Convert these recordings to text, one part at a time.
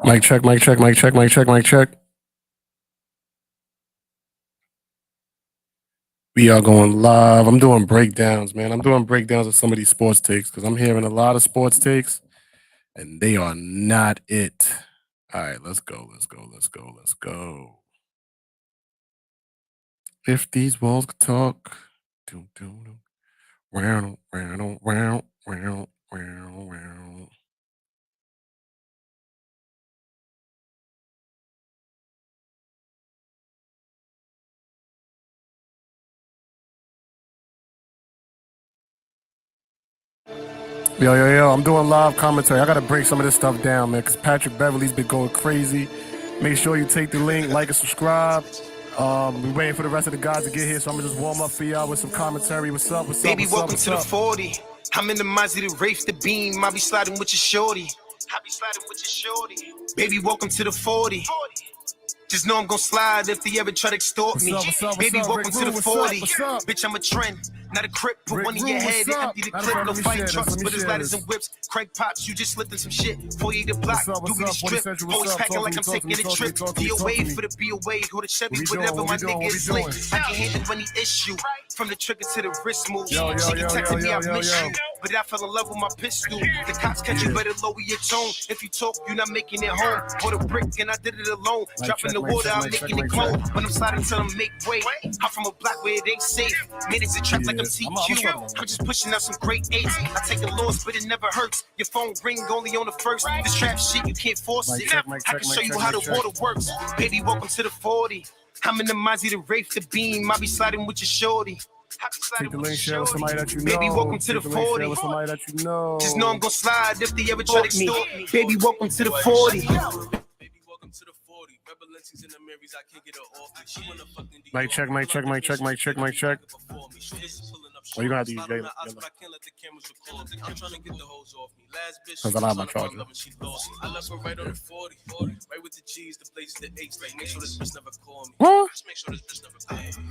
Mic check, mic check, mic check, mic check, mic check. We are going live. I'm doing breakdowns, man. I'm doing breakdowns of some of these sports takes because I'm hearing a lot of sports takes and they are not it. All right, let's go, let's go, let's go, let's go. If these walls could talk. Doom, doom, doom. Round, round, round, round, round, round. Yo, I'm doing live commentary. I got to break some of this stuff down, man, because Patrick Beverly's been going crazy. Make sure you take the link, like and subscribe. We're waiting for the rest of the guys to get here, so I'm going to just warm up for y'all with some commentary. What's up, what's up, Baby, what's welcome up, to the 40. I'm in the Mozzie, the Wraith, the Beam. I be sliding with your shorty. Baby, welcome to the 40. Just know I'm gon' slide if they ever try to extort me. Baby, welcome to the 40. Bitch, I'm a trend, not a crip. Put one in your head and empty the clip. No fight trucks, but it's ladders and whips. Crank pops, you just slipped in some shit. 48 the block, do me the strip. Always packing like I'm taking a trip. DOA for the BOA, hold a Chevy, whatever my nigga is slick. I can handle any issue. From the trigger to the wrist move. She can text me, I miss you. But I fell in love with my pistol. The cops catch you, better lower your tone. If you talk, you're not making it home. Bought a brick and I did it alone. Dropping the water, I'm making it cold. When I'm sliding till I make way. I'm from a block where it ain't safe. Minutes to trap like I'm TQ. I'm just pushing out some great eights. I take a loss, but it never hurts. Your phone ring only on the first. This trap shit, you can't force it. I can show you how the water works. Baby, welcome to the 40. I'm in the Mozzie, the Wraith, the Beam. I be sliding with your shorty. Take the link, share with somebody that you know. Baby, welcome to the 40. With somebody that you know. Just know I'm gon' slide if they ever try to extort me. Baby, welcome to the 40. Baby, welcome to the 40. Rebel in the Marys, I can't get her off me. She wanna fuck in the Mic check, mic check, mic check, mic check, mic check. Oh, you gonna have to use Zelle. I'm trying to get the hose off me. Last bitch, because I don't have my charger. She lost me. I left her right on the 40. Right with the G's, the blazes, the H's. Like, make sure this bitch never call me. Just make sure this bitch never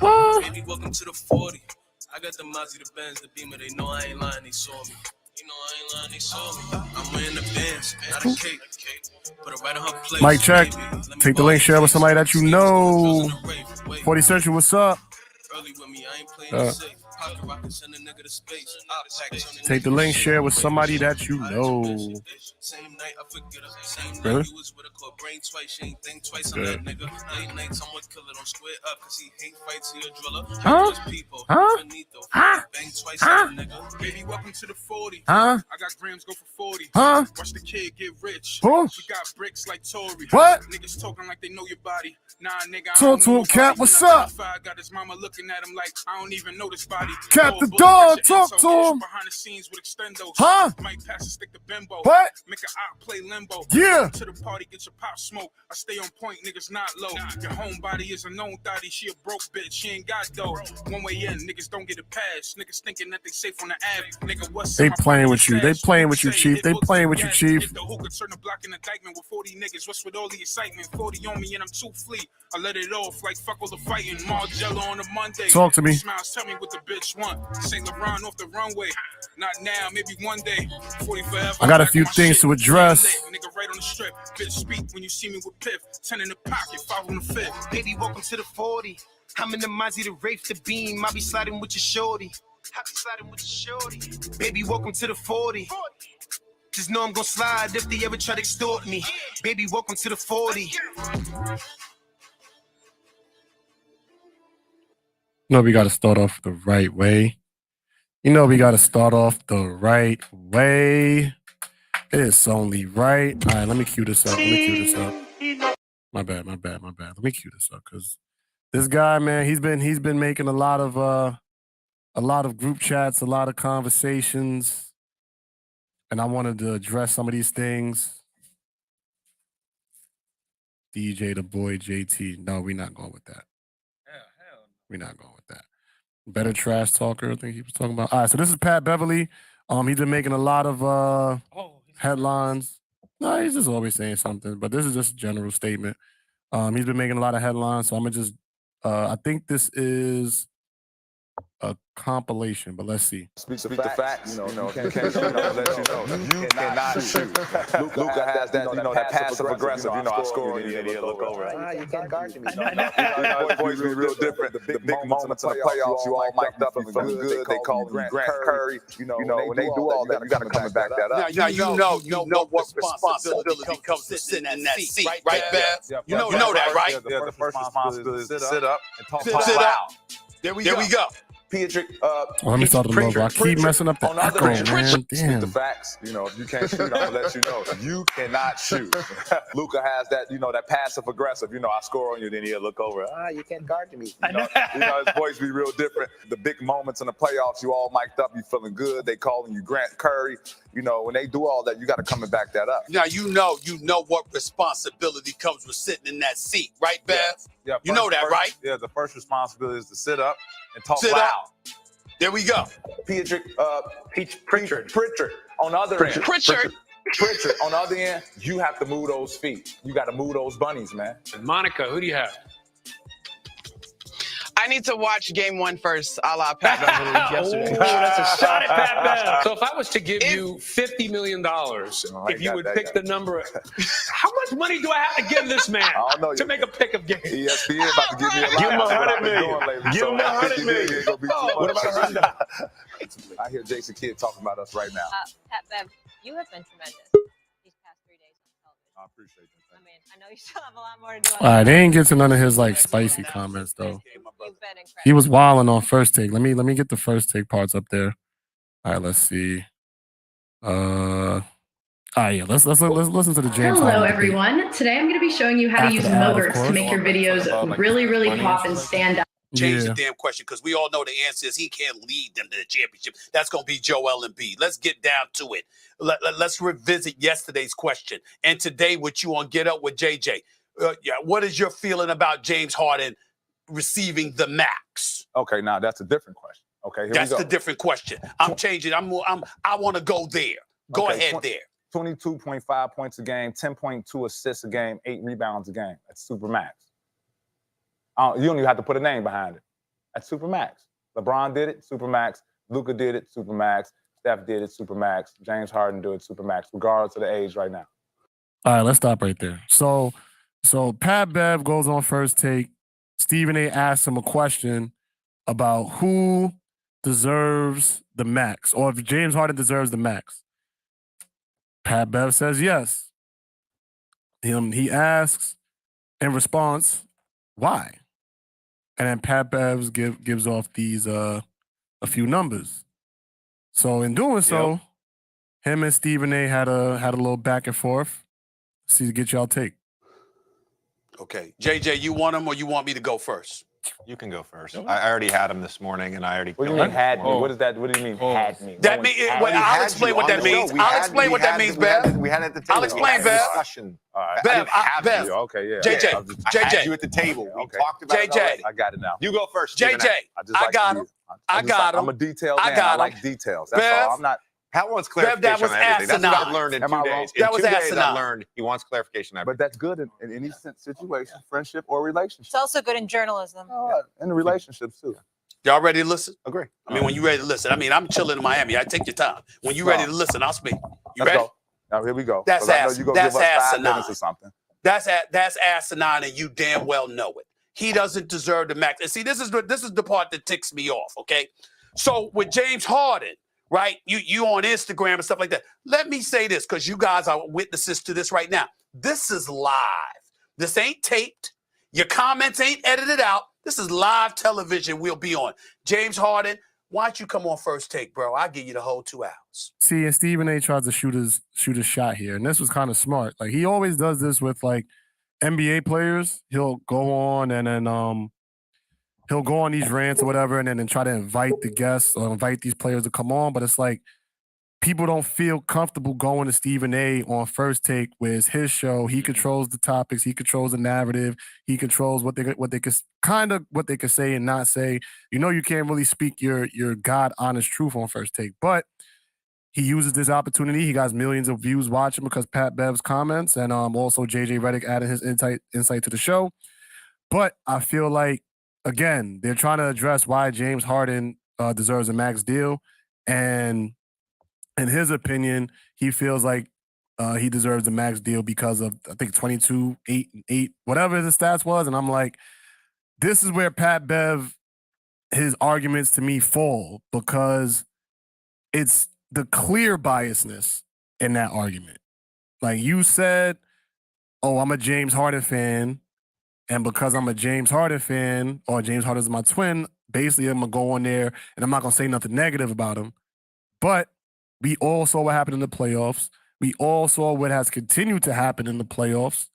call me. Baby, welcome to the 40. I got the Mozzie, the Benz, the Beamer. They know I ain't lying, they saw me. You know I ain't lying, they saw me. I'm wearing the Benz, not a cake. Put it right on her plate. Mic check. Take the link, share with somebody that you know. 40Central, what's up? Early with me, I ain't playing safe. Pocket rocket, send a nigga to space. Take the link, share with somebody that you know. Same night, I forget her. Same Really? night, you was with a club brain twice. She ain't think twice on that nigga. Late nights, I'm with killer. Don't square up, cause he hate fights, he a driller. People, bang twice on that nigga. Baby, welcome to the 40. Huh? I got grams go for 40. Huh? Watch the kid get rich. Huh? We got bricks like Tory. What? Niggas talking like they know your body. Nah, nigga, I Talk don't to know him, Cap. nobody. What's When I up? 35, got his mama looking at him like I don't even know this body. Cap Oh, the bullet, dog. got your Talk intel. to him. Behind the scenes with extendos. Huh? Might pass a stick to bimbo. What? Make a op play limbo. Yeah. To the party, get your pop smoke. I stay on point, niggas not low. Your homebody is a known thotty. She a broke bitch. She ain't got dough. One way in, niggas don't get a pass. Niggas thinking that they safe on the app. Nigga, what's They in my playing pocket with you. They stash? playing with you, Say, Chief. it They looks playing like with you, gas. Chief. Hit the hookah, turn the block indictment with 40 niggas. What's with all the excitement? 40 on me and I'm too fleet. I let it off like fuck all the fighting. Margello on a Monday. Talk to me. Smiles, tell me what the bitch want. Saint Laurent off the runway. Not now, maybe one day. 40 forever. I got a few things to address. Nigga right on the strip. Bitch speak when you see me with piff. 10 in the pocket, 5 on the fifth. Baby, welcome to the 40. I'm in the Mozzie, the Wraith, the Beam. I be sliding with your shorty. Baby, welcome to the 40. Just know I'm gon' slide if they ever try to extort me. Baby, welcome to the 40. You know we got to start off the right way. You know we got to start off the right way. It's only right. All right, let me cue this up. My bad. Let me cue this up because this guy, man, he's been making a lot of group chats, a lot of conversations, and I wanted to address some of these things. DJ the boy JT. No, we're not going with that. We're not going with that. Better trash talker, I think he was talking about. All right, so this is Pat Beverly. He's been making a lot of headlines. No, he's just always saying something, but this is just a general statement. He's been making a lot of headlines, so I'm gonna just I think this is a compilation, but let's see. Speak the facts. You can't shoot. I'll let you know. You cannot shoot. Luka has that, that passive aggressive. I score on you and he'll look over. You can't guard me. Boys be real different. The big moments in the playoffs, you all mic'd up and feeling good. They call him Grant Curry. When they do all that, you got to come and back that up. Now you know what responsibility comes with sitting in that seat, right, Bev? You know that, right? Yeah, the first responsibility is to sit up and talk out. There we go. Pietrick, let me start the logo. I keep messing up the echo, man. Damn. The facts, if you can't shoot, I'll let you know. You cannot shoot. Luka has that, that passive aggressive. I score on you, then he'll look over. You can't guard me. His voice be real different. The big moments in the playoffs, you all mic'd up, you feeling good. They calling you Grant Curry. When they do all that, you got to come and back that up. Now you know what responsibility comes with sitting in that seat, right, Bev? Yeah. You know that, right? Yeah. The first responsibility is to sit up and talk loud. There we go. Pritchard. On the other end. Pritchard. On the other end, you have to move those feet. You got to move those bunnies, man. Monica, who do you have? I need to watch game 1 first, a la Pat Bev yesterday. That's a shot at Pat Bev. So if I was to give you $50 million, if you would pick the number, how much money do I have to give this man to make a pick of game? ESPN about to give me a lot. Give him $100 million. Give him $100 million. What about $100? I hear Jason Kidd talking about us right now. Pat Bev, you have been tremendous these past 3 days on television. I appreciate you. I mean, I know you still have a lot more to do. All right, they ain't get to none of his spicy comments though. You've been incredible. He was wilding on first take. Let me get the first take parts up there. All right, let's see. Yeah, let's listen to the James. Hello, everyone. Today I'm going to be showing you how to use motors to make your videos really, really pop and stand out. Change the damn question because we all know the answer is he can't lead them to the championship. That's going to be Joel Embiid. Let's get down to it. Let's revisit yesterday's question. And today with you on Get Up with JJ. What is your feeling about James Harden receiving the max? Okay, now that's a different question. Okay, here that's we go. the different question. I'm changing. I want to go there. Go ahead there. 22.5 points a game, 10.2 assists a game, 8 rebounds a game. That's super max. You don't even have to put a name behind it. That's super max. LeBron did it, super max. Luka did it, super max. Steph did it, super max. James Harden did it, super max, regardless of the age right now. All right, let's stop right there. So Pat Bev goes on first take. Stephen A asks him a question about who deserves the max, or if James Harden deserves the max. Pat Bev says yes. He asks in response, why? And then Pat Bev gives off these a few numbers. So in doing so, him and Stephen A had a little back and forth. See to get y'all take. Okay, JJ, you want him or you want me to go first? You can go first. I already had him this morning, and I already. What do you mean had me? What is that? What do you mean had me? That mean I'll explain what that means. I'll explain what that means, Bev. We had it at the table. I'll explain, Bev. Discussion. All right. Bev. Okay, yeah. JJ. I had you at the table. We talked about it already. I got it now. You go first. JJ. I got him. I got him. I'm a detailed man. I got him. I like details. That's all. I'm not. Pat wants clarification that was on everything. That's what I've asinine. learned in Am I 2 wrong? days. That was In 2 days, asinine. I learned he wants clarification on everything. But that's good in any situation, friendship or relationship. It's also good in journalism. In the relationships too. Y'all ready to listen? Agree. I mean, when you ready to listen. I mean, I'm chilling in Miami. I take your time. When you ready to listen, I'll speak. You Let's ready? go. Now here we go. That's asinine. that's give us 5 minutes asinine. or something. That's asinine, and you damn well know it. He doesn't deserve the max. And see, this is the part that ticks me off. Okay, so with James Harden, right? You on Instagram and stuff like that. Let me say this because you guys are witnesses to this right now. This is live. This ain't taped. Your comments ain't edited out. This is live television we'll be on. James Harden, why don't you come on first take, bro? I'll give you the whole 2 hours. See, and Stephen A tries to shoot his shot here, and this was kind of smart. Like he always does this with NBA players. He'll go on and then he'll go on these rants or whatever, and then try to invite the guests or invite these players to come on. But it's like people don't feel comfortable going to Stephen A on first take, where it's his show. He controls the topics. He controls the narrative. He controls what they could say and not say. You know, you can't really speak your God honest truth on first take, but he uses this opportunity. He got millions of views watching because Pat Bev's comments, and also JJ Redick added his insight to the show. But I feel like, again, they're trying to address why James Harden deserves a max deal. And in his opinion, he feels like he deserves a max deal because of, I think, 22, 8, whatever the stats was. And I'm like, this is where Pat Bev, his arguments to me fall, because it's the clear biasness in that argument. Like you said, oh, I'm a James Harden fan, and because I'm a James Harden fan, or James Harden's my twin, basically I'm going to go on there and I'm not going to say nothing negative about him. But we all saw what happened in the playoffs. We all saw what has continued to happen in the playoffs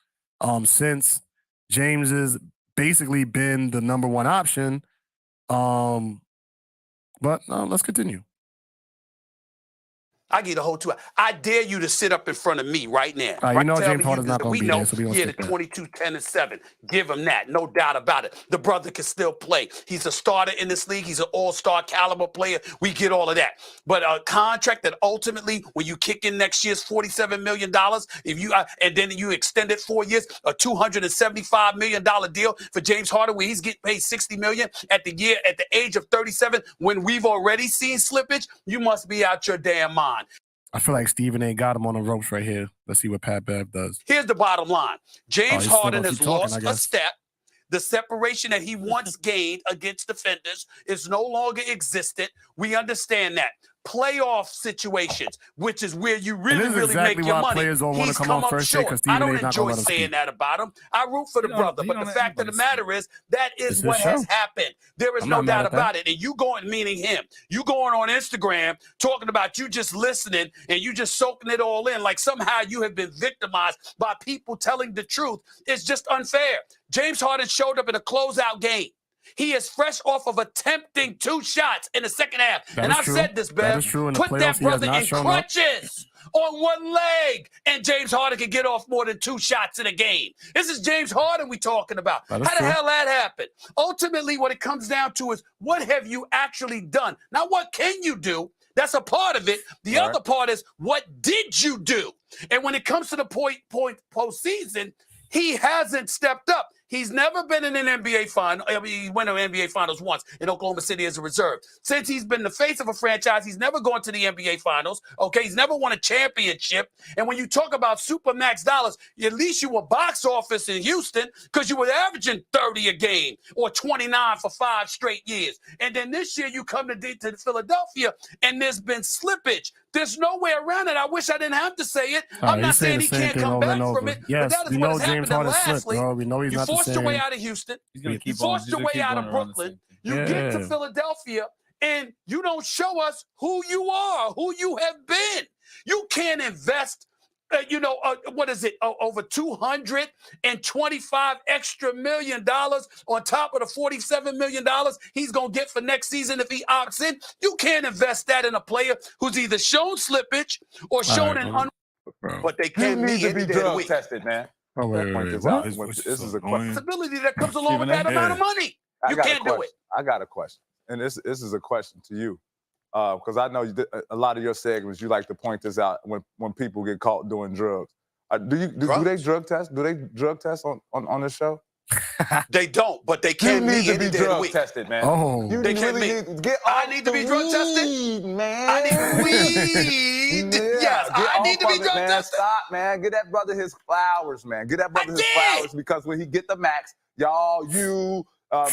since James has basically been the number one option. But let's continue. I get a whole 2 hours. I dare you to sit up in front of me right now. You know James Harden's not going to be there, so we don't the 22, 10, and 7. Give him that. No doubt about it. The brother can still play. He's a starter in this league. He's an all-star caliber player. We get all of that. But a contract that ultimately, when you kick in next year's $47 million, if you and then you extend it 4 years, a $275 million deal for James Harden, where he's getting paid $60 million at the age of 37, when we've already seen slippage, you must be out your damn mind. I feel like Stephen A. got him on the ropes right here. Let's see what Pat Bev does. Here's the bottom line. James Harden has lost a step. The separation that he once gained against defenders is no longer existent. We understand that. Playoff situations, which is where you really make your money. Players don't want to come on first short. I don't enjoy saying that about him. I root for the brother, but the fact of the matter is that is what has happened. There is no doubt about it. And you going, meaning him, you going on Instagram talking about you just listening and you just soaking it all in like somehow you have been victimized by people telling the truth. It's just unfair. James Harden showed up in a closeout game. He is fresh off of attempting 2 shots in the second half. And I've said this, Bev. Put that brother in crutches on one leg, and James Harden can get off more than 2 shots in a game. This is James Harden we talking about. How the hell that happened? Ultimately, what it comes down to is, what have you actually done? Not what can you do. That's a part of it. The other part is, what did you do? And when it comes to the postseason, he hasn't stepped up. He's never been in an NBA final. I mean, he went to NBA Finals once in Oklahoma City as a reserve. Since he's been the face of a franchise, he's never gone to the NBA Finals. Okay, he's never won a championship. And when you talk about supermax dollars, at least you were box office in Houston because you were averaging 30 a game or 29 for 5 straight years. And then this year you come to Philadelphia and there's been slippage. There's no way around it. I wish I didn't have to say it. I'm not saying he can't come back from it. Yes, but that is we what know has James happened. Harden slipped, bro. We know he's not the same. You forced your way out of Houston. You forced your way out of Brooklyn. You get to Philadelphia, and you don't show us who you are, who you have been. You can't invest, what is it, over $225 extra million on top of the $47 million he's going to get for next season if he opts in. You can't invest that in a player who's either shown slippage or shown but they can't need to be drug tested, man. Oh, wait. This is a responsibility that comes along with that amount of money. You can't do it. I got a question, and this is a question to you, because I know a lot of your segments you like to point this out when people get caught doing drugs. Do they drug test? Do they drug test on this show? They don't, but they can need to be drug tested, man. Oh, they can I need to be drug tested, man. I need weed. Yes, I need to be drug tested. Stop, man. Get that brother his flowers, man. Get that brother his flowers, because when he get the max, y'all,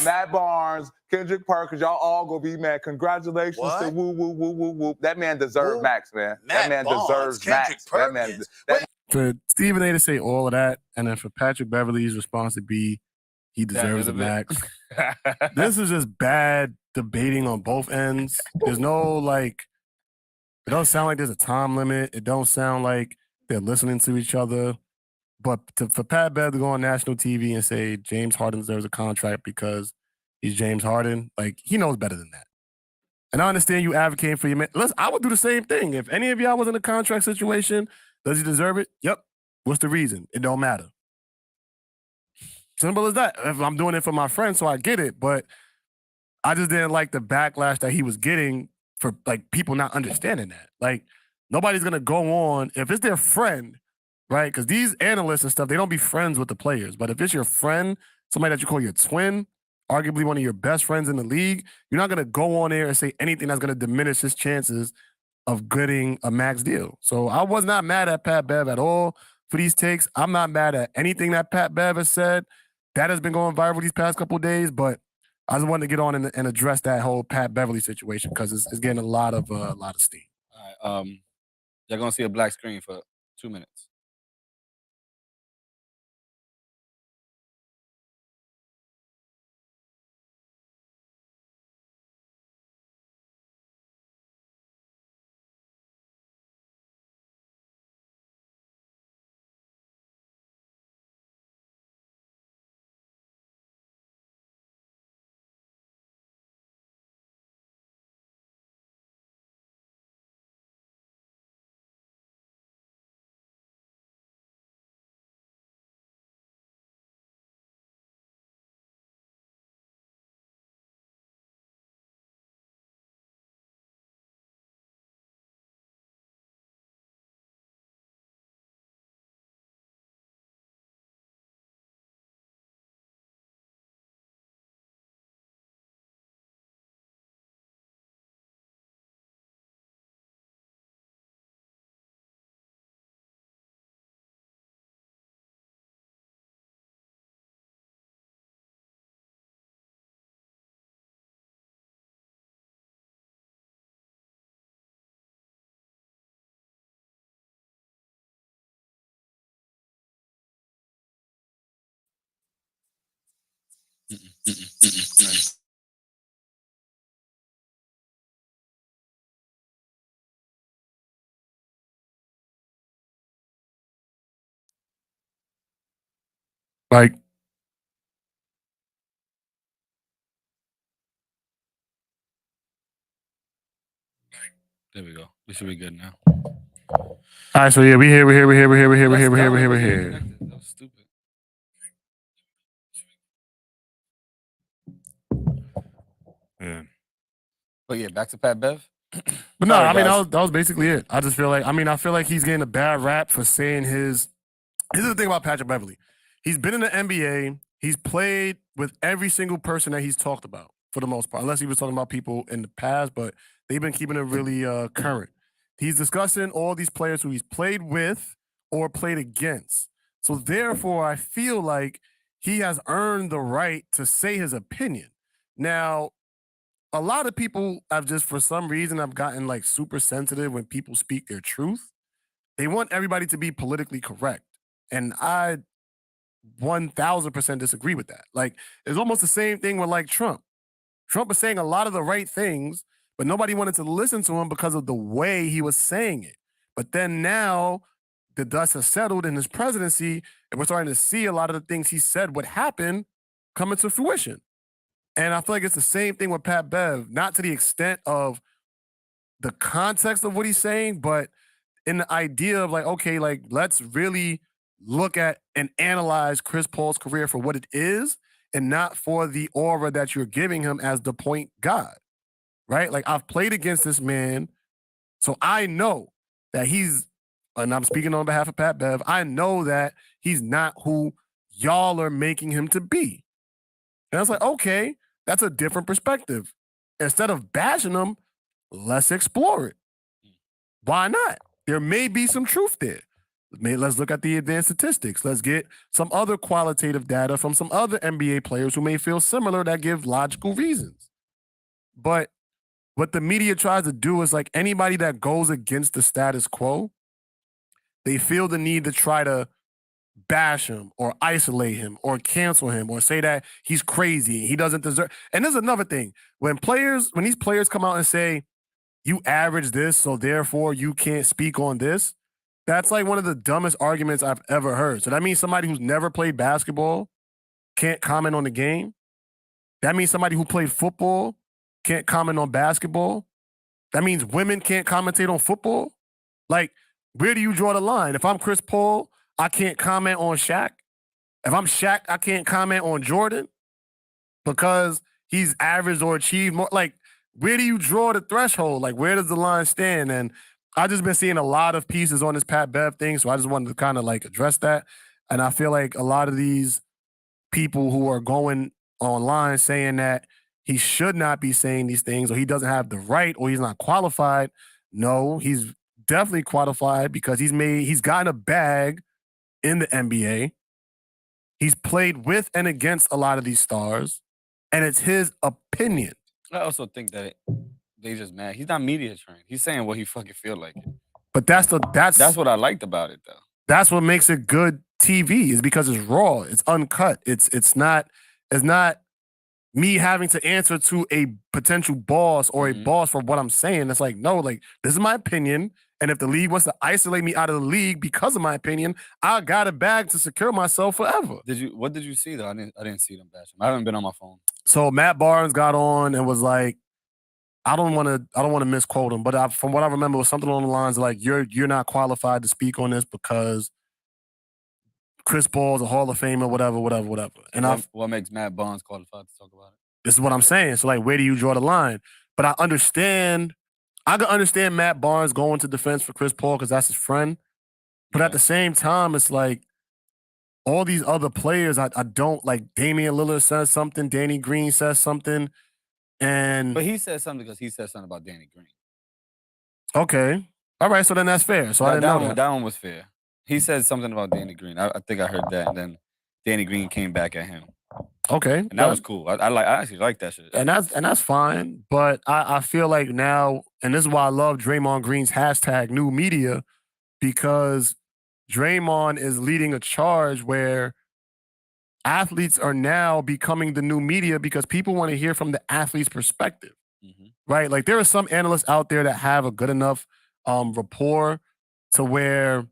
Matt Barnes, Kendrick Perkins, y'all all gonna be mad. Congratulations to woo, woo, woo, woo, woo. That man deserves max, man. That man deserves max. For Stephen A. to say all of that, and then for Patrick Beverley's response to be, he deserves a max. This is just bad debating on both ends. There's no, it don't sound like there's a time limit. It don't sound like they're listening to each other. But for Pat Bev to go on national TV and say James Harden deserves a contract because he's James Harden, he knows better than that. And I understand you advocating for your man. Listen, I would do the same thing. If any of y'all was in a contract situation, does he deserve it? Yep. What's the reason? It don't matter. Simple as that. If I'm doing it for my friend, so I get it. But I just didn't like the backlash that he was getting for people not understanding that. Nobody's going to go on, if it's their friend, right? Because these analysts and stuff, they don't be friends with the players. But if it's your friend, somebody that you call your twin, arguably one of your best friends in the league, you're not going to go on there and say anything that's going to diminish his chances of getting a max deal. So I was not mad at Pat Bev at all for these takes. I'm not mad at anything that Pat Bev has said. That has been going viral these past couple of days, but I just wanted to get on and address that whole Pat Beverly situation because it's getting a lot of steam. All right, you're gonna see a black screen for 2 minutes. Like, There we go. We should be good now. all right, so yeah, we here. That was stupid. Yeah. But yeah, back to Pat Bev. But no, Sorry, I mean, guys. that was basically it. I just feel like, I feel like he's getting a bad rap for saying his. This is the thing about Patrick Beverly. He's been in the NBA. He's played with every single person that he's talked about for the most part, unless he was talking about people in the past, but they've been keeping it really current. He's discussing all these players who he's played with or played against. So therefore, I feel like he has earned the right to say his opinion. Now, a lot of people have just, for some reason, have gotten like super sensitive when people speak their truth. They want everybody to be politically correct. And I 1000% disagree with that. Like, it's almost the same thing with like Trump. Trump was saying a lot of the right things, but nobody wanted to listen to him because of the way he was saying it. But then now the dust has settled in his presidency, and we're starting to see a lot of the things he said would happen coming to fruition. And I feel like it's the same thing with Pat Bev, not to the extent of the context of what he's saying, but in the idea of like, okay, like let's really look at and analyze Chris Paul's career for what it is and not for the aura that you're giving him as the point guard, right? Like I've played against this man, so I know that he's, and I'm speaking on behalf of Pat Bev, I know that he's not who y'all are making him to be. And I was like, okay, that's a different perspective. Instead of bashing him, let's explore it. Why not? There may be some truth there. Let's look at the advanced statistics. Let's get some other qualitative data from some other NBA players who may feel similar that give logical reasons. But what the media tries to do is like anybody that goes against the status quo, they feel the need to try to bash him or isolate him or cancel him or say that he's crazy, he doesn't deserve. And there's another thing. When these players come out and say, you average this, so therefore you can't speak on this, that's like one of the dumbest arguments I've ever heard. So that means somebody who's never played basketball can't comment on the game. That means somebody who played football can't comment on basketball. That means women can't commentate on football. Like, where do you draw the line? If I'm Chris Paul, I can't comment on Shaq. If I'm Shaq, I can't comment on Jordan because he's averaged or achieved more. Like, where do you draw the threshold? Like, where does the line stand? And I've just been seeing a lot of pieces on this Pat Bev thing, so I just wanted to kind of like address that. And I feel like a lot of these people who are going online saying that he should not be saying these things, or he doesn't have the right, or he's not qualified. No, he's definitely qualified because he's gotten a bag in the NBA. He's played with and against a lot of these stars, and it's his opinion. I also think that they just mad. He's not media trained. He's saying what he fucking feel like. But that's what I liked about it, though. That's what makes it good TV, is because it's raw, it's uncut. It's not me having to answer to a potential boss or a boss for what I'm saying. It's like, no, like, this is my opinion. And if the league wants to isolate me out of the league because of my opinion, I got a bag to secure myself forever. What did you see though? I didn't see them bash him. I haven't been on my phone. So Matt Barnes got on and was like, I don't want to misquote him, but from what I remember, it was something along the lines of like, you're not qualified to speak on this because Chris Paul's a Hall of Famer, whatever. And what makes Matt Barnes qualified to talk about it? This is what I'm saying. So like, where do you draw the line? But I can understand Matt Barnes going to defense for Chris Paul because that's his friend. But at the same time, it's like all these other players, I don't like. Damian Lillard says something, Danny Green says something, but he said something because he said something about Danny Green. Okay, all right, so then that's fair. So I didn't know that. That one was fair. He said something about Danny Green. I think I heard that, and then Danny Green came back at him. Okay, and that was cool. I actually like that shit. And that's fine. But I feel like now, and this is why I love Draymond Green's hashtag new media, because Draymond is leading a charge where athletes are now becoming the new media because people want to hear from the athlete's perspective, right? Like there are some analysts out there that have a good enough rapport to where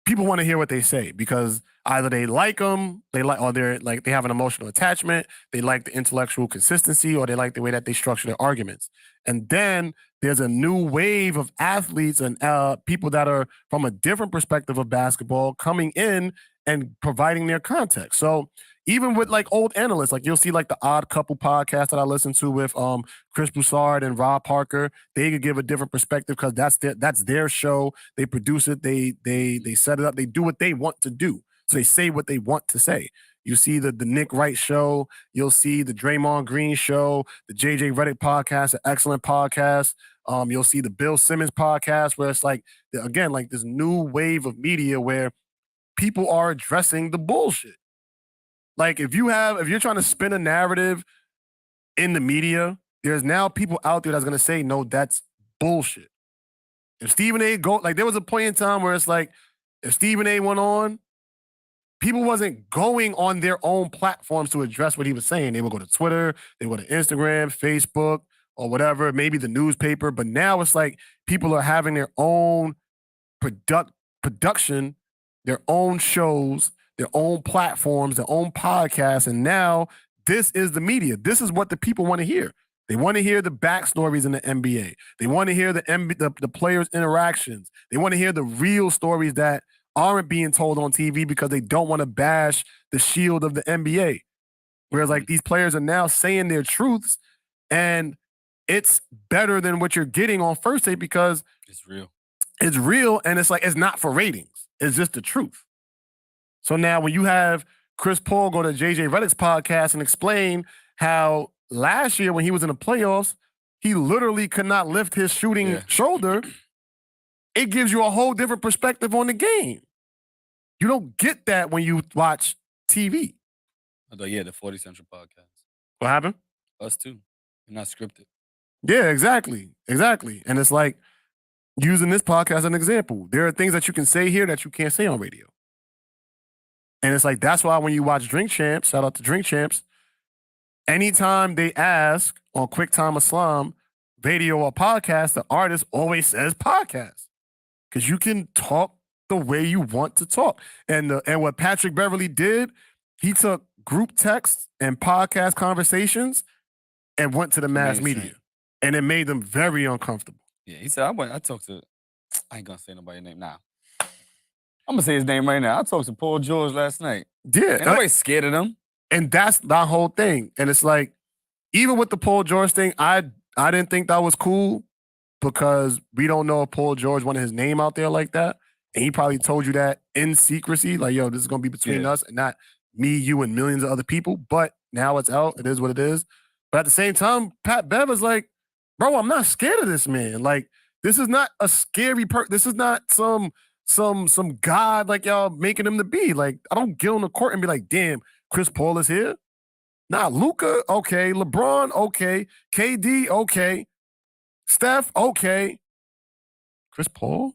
people want to hear what they say because either they like them, or they have an emotional attachment, they like the intellectual consistency, or they like the way that they structure their arguments. And then there's a new wave of athletes and people that are from a different perspective of basketball coming in and providing their context. So even with like old analysts, like you'll see like the Odd Couple podcast that I listen to with Chris Broussard and Rob Parker, they could give a different perspective because that's their show. They produce it, they set it up, they do what they want to do. So they say what they want to say. You see the Nick Wright show, you'll see the Draymond Green show, the JJ Redick podcast, an excellent podcast. You'll see the Bill Simmons podcast where it's like, again, like this new wave of media where people are addressing the bullshit. Like if you're trying to spin a narrative in the media, there's now people out there that's going to say, no, that's bullshit. If Stephen A. there was a point in time where it's like, if Stephen A. went on, people wasn't going on their own platforms to address what he was saying. They would go to Twitter, they would go to Instagram, Facebook, or whatever, maybe the newspaper. But now it's like people are having their own production, their own shows, their own platforms, their own podcasts. And now this is the media. This is what the people want to hear. They want to hear the backstories in the NBA. They want to hear the players' interactions. They want to hear the real stories that aren't being told on TV because they don't want to bash the shield of the NBA. Whereas like these players are now saying their truths, and it's better than what you're getting on First Take because it's real. It's real, and it's like it's not for ratings. It's just the truth. So now when you have Chris Paul go to JJ Redick's podcast and explain how last year when he was in the playoffs, he literally could not lift his shooting shoulder, it gives you a whole different perspective on the game. You don't get that when you watch TV. The 40Central podcast. What happened? Us too. We're not scripted. Yeah, exactly. And it's like using this podcast as an example. There are things that you can say here that you can't say on radio. And it's like, that's why when you watch Drink Champs, shout out to Drink Champs, anytime they ask on Quick Time Islam, radio or podcast, the artist always says podcast. Because you can talk the way you want to talk. And what Patrick Beverly did, he took group texts and podcast conversations and went to the mass media. And it made them very uncomfortable. Yeah, he said, I talked to, I ain't gonna say nobody's name now. I'm gonna say his name right now. I talked to Paul George last night. Yeah. And nobody's scared of him. And that's the whole thing. And it's like, even with the Paul George thing, I didn't think that was cool because we don't know if Paul George wanted his name out there like that. And he probably told you that in secrecy, like, yo, this is gonna be between us and not me, you, and millions of other people. But Now it's out. It is what it is. But at the same time, Pat Bev is like, bro, I'm not scared of this man. Like, this is not a scary This is not some god like y'all making him to be. Like, I don't get on the court and be like, damn, Chris Paul is here. Nah, Luka, okay. LeBron, okay. KD, okay. Steph, okay. Chris Paul?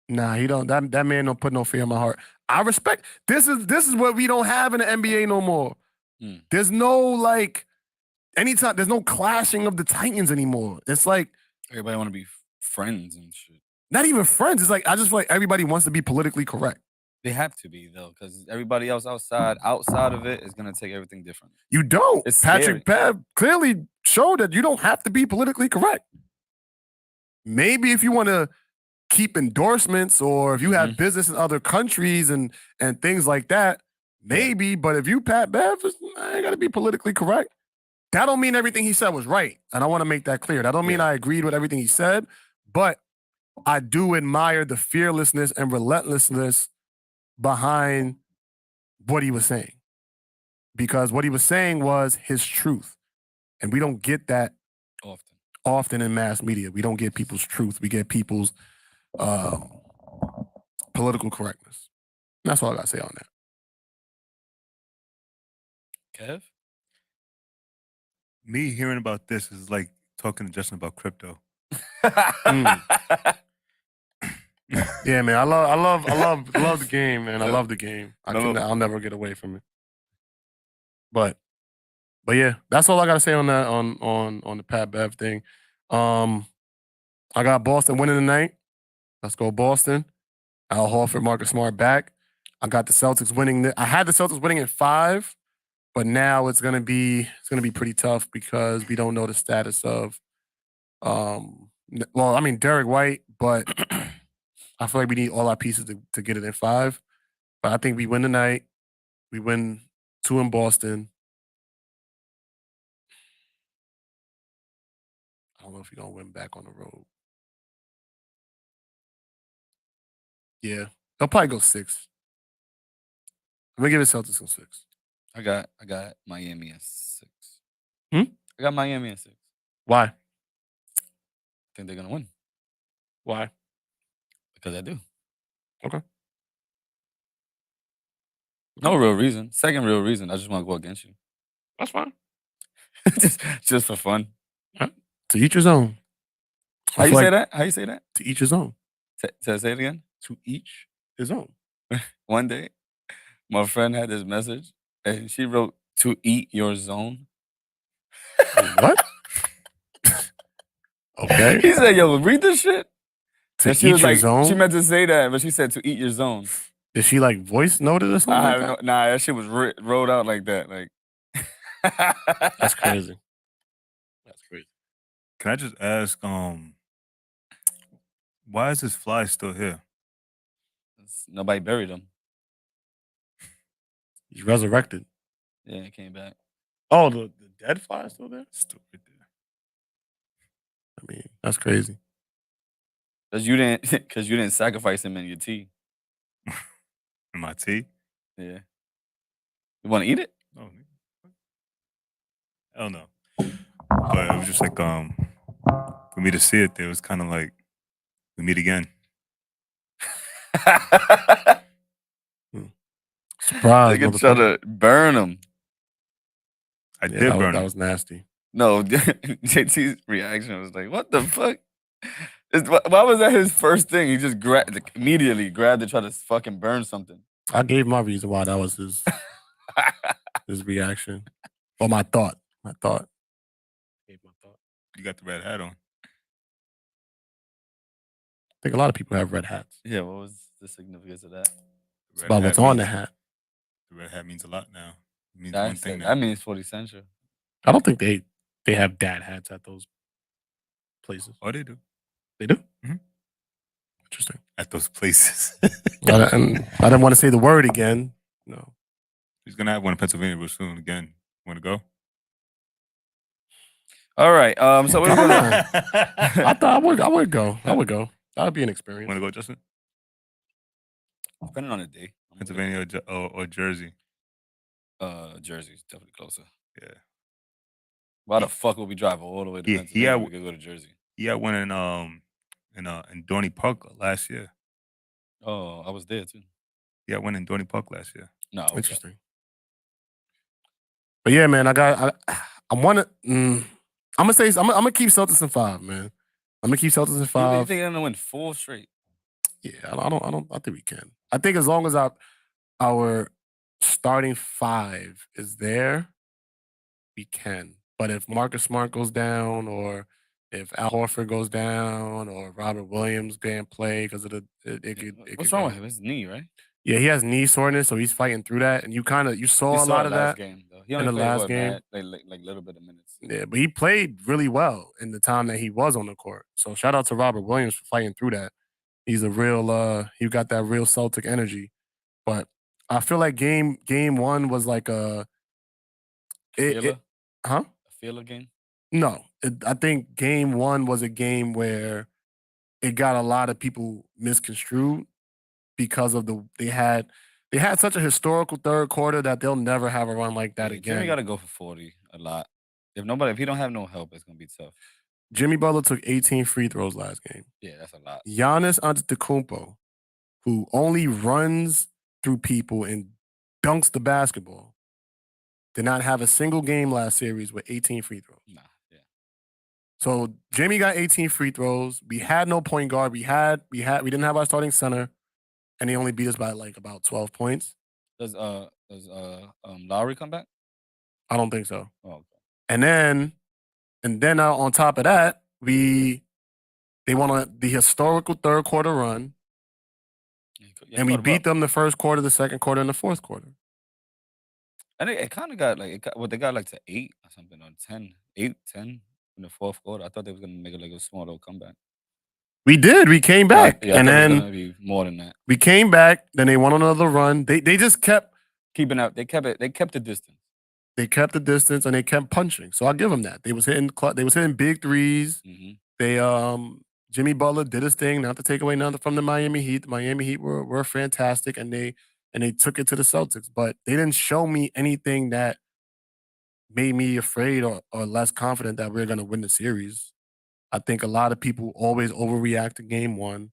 Nah, he don't. That man don't put no fear in my heart. I respect. This is what we don't have in the NBA no more. There's no like anytime. There's no clashing of the Titans anymore. It's like everybody want to be friends and shit. Not even friends. It's like I just feel like everybody wants to be politically correct. They have to be though, because everybody else outside of it is gonna take everything different. You don't. It's Patrick Bev clearly showed that you don't have to be politically correct. Maybe if you want to keep endorsements or if you have business in other countries and things like that, maybe. But if you Pat Bev, I ain't gotta be politically correct. That don't mean everything he said was right. And I want to make that clear. That don't mean I agreed with everything he said, but I do admire the fearlessness and relentlessness behind what he was saying. Because what he was saying was his truth. And we don't get that often in mass media. We don't get people's truth. We get people's political correctness. And that's all I got to say on that. Kev? Me hearing about this is like talking to Justin about crypto. Yeah, man. I love the game, man. I love the game. I'll never get away from it. But yeah, that's all I gotta say on that on the Pat Bev thing. I got Boston winning tonight. Let's go Boston. Al Horford, Marcus Smart back. I got the Celtics winning. I had the Celtics winning in 5, but now it's gonna be pretty tough because we don't know the status of Derek White, but I feel like we need all our pieces to get it in 5. But I think we win tonight. We win 2 in Boston. I don't know if we're gonna win back on the road. Yeah, they'll probably go 6. I'm gonna give it Celtics on 6. I got Miami at 6. I got Miami at 6. Why? I think they're gonna win. Why? Because I do. Okay. No real reason. Second real reason, I just want to go against you. That's fine. just for fun. To each his own. How you say that? How you say that? To each his own. Say it again. To each his own. One day, my friend had this message, and she wrote, "To eat your zone." What? Okay. He said, "Yo, read this shit." To and she eat was your like, zone? she meant to say that, but she said, "To eat your zone." Did she like voice note it or something? I like have nah, that shit was rolled out like that. Like, that's crazy. That's crazy. Can I just ask, why is this fly still here? Nobody buried him. He's resurrected. Yeah, he came back. Oh, the dead fly is still there? Still right there. I mean, that's crazy. Because you didn't sacrifice him in your tea. In my tea? Yeah. You want to eat it? No. Hell no. But it was just like, for me to see it there, it was kind of like, we meet again. Surprise. They could try to burn him. I did burn him. That was nasty. No, JT's reaction was like, what the fuck? Why was that his first thing? He just immediately grabbed to try to fucking burn something. I gave my reason why that was his his reaction. Or my thought. You got the red hat on. I think a lot of people have red hats. Yeah, what was the significance of that? It's about what's on the hat. The red hat means a lot now. It means That one thing now. that means 40Central. I don't think they have dad hats at those places. Oh, they do. They do? Mm-hmm. Interesting. At those places. I didn't want to say the word again. No. He's going to have one in Pennsylvania real soon again. Want to go? All right. So we're gonna. I thought I would go. I would go. That would be an experience. Want to go, Justin? Depending on the day. Pennsylvania or Jersey? Jersey's definitely closer. Yeah. Why the fuck would we drive all the way to Pennsylvania when we could go to Jersey? Yeah, I went in Dorney Park last year. Oh, I was there too. Yeah, I went in Dorney Park last year. No, okay. Interesting. But yeah, man, I want to. I'm gonna keep Celtics in 5, man. I'm gonna keep Celtics in 5. You think they're gonna win 4 straight? Yeah, I think we can. I think as long as our starting 5 is there, we can. But if Marcus Smart goes down, or if Al Horford goes down, or Robert Williams can't play because of What's wrong with him? His knee, right? Yeah, he has knee soreness, so he's fighting through that. And you saw a lot of that game, though. He in only the played, last what, game. like little bit of minutes. Yeah, but he played really well in the time that he was on the court. So shout out to Robert Williams for fighting through that. He's a real he got that real Celtic energy. But I feel like game 1 was like a Feeler? huh? A feeler game? No. I think game 1 was a game where it got a lot of people misconstrued because of they had such a historical third quarter that they'll never have a run like that again. Jimmy got to go for 40 a lot. If he don't have no help, it's gonna be tough. Jimmy Butler took 18 free throws last game. Yeah, that's a lot. Giannis Antetokounmpo, who only runs through people and dunks the basketball, did not have a single game last series with 18 free throws. Nah, yeah. So Jimmy got 18 free throws. We had no point guard. We didn't have our starting center, and he only beat us by like about 12 points. Does Lowry come back? I don't think so. Oh, okay. And then on top of that, they won the historical third quarter run, and we beat them the first quarter, the second quarter, and the fourth quarter. And it kind of got they got like to 8 or something, or 10, 8, 10 in the fourth quarter. I thought they was gonna make it like a small little comeback. We did. We came back, Yeah, and I thought it was then gonna be more than that. we came back. Then they won another run. They just kept keeping up. They kept the distance. They kept the distance and they kept punching. So I'll give them that. They was hitting big threes. Mm-hmm. They Jimmy Butler did his thing, not to take away nothing from the Miami Heat. The Miami Heat were fantastic, and they took it to the Celtics, but they didn't show me anything that made me afraid or less confident that we're gonna win the series. I think a lot of people always overreact to game 1.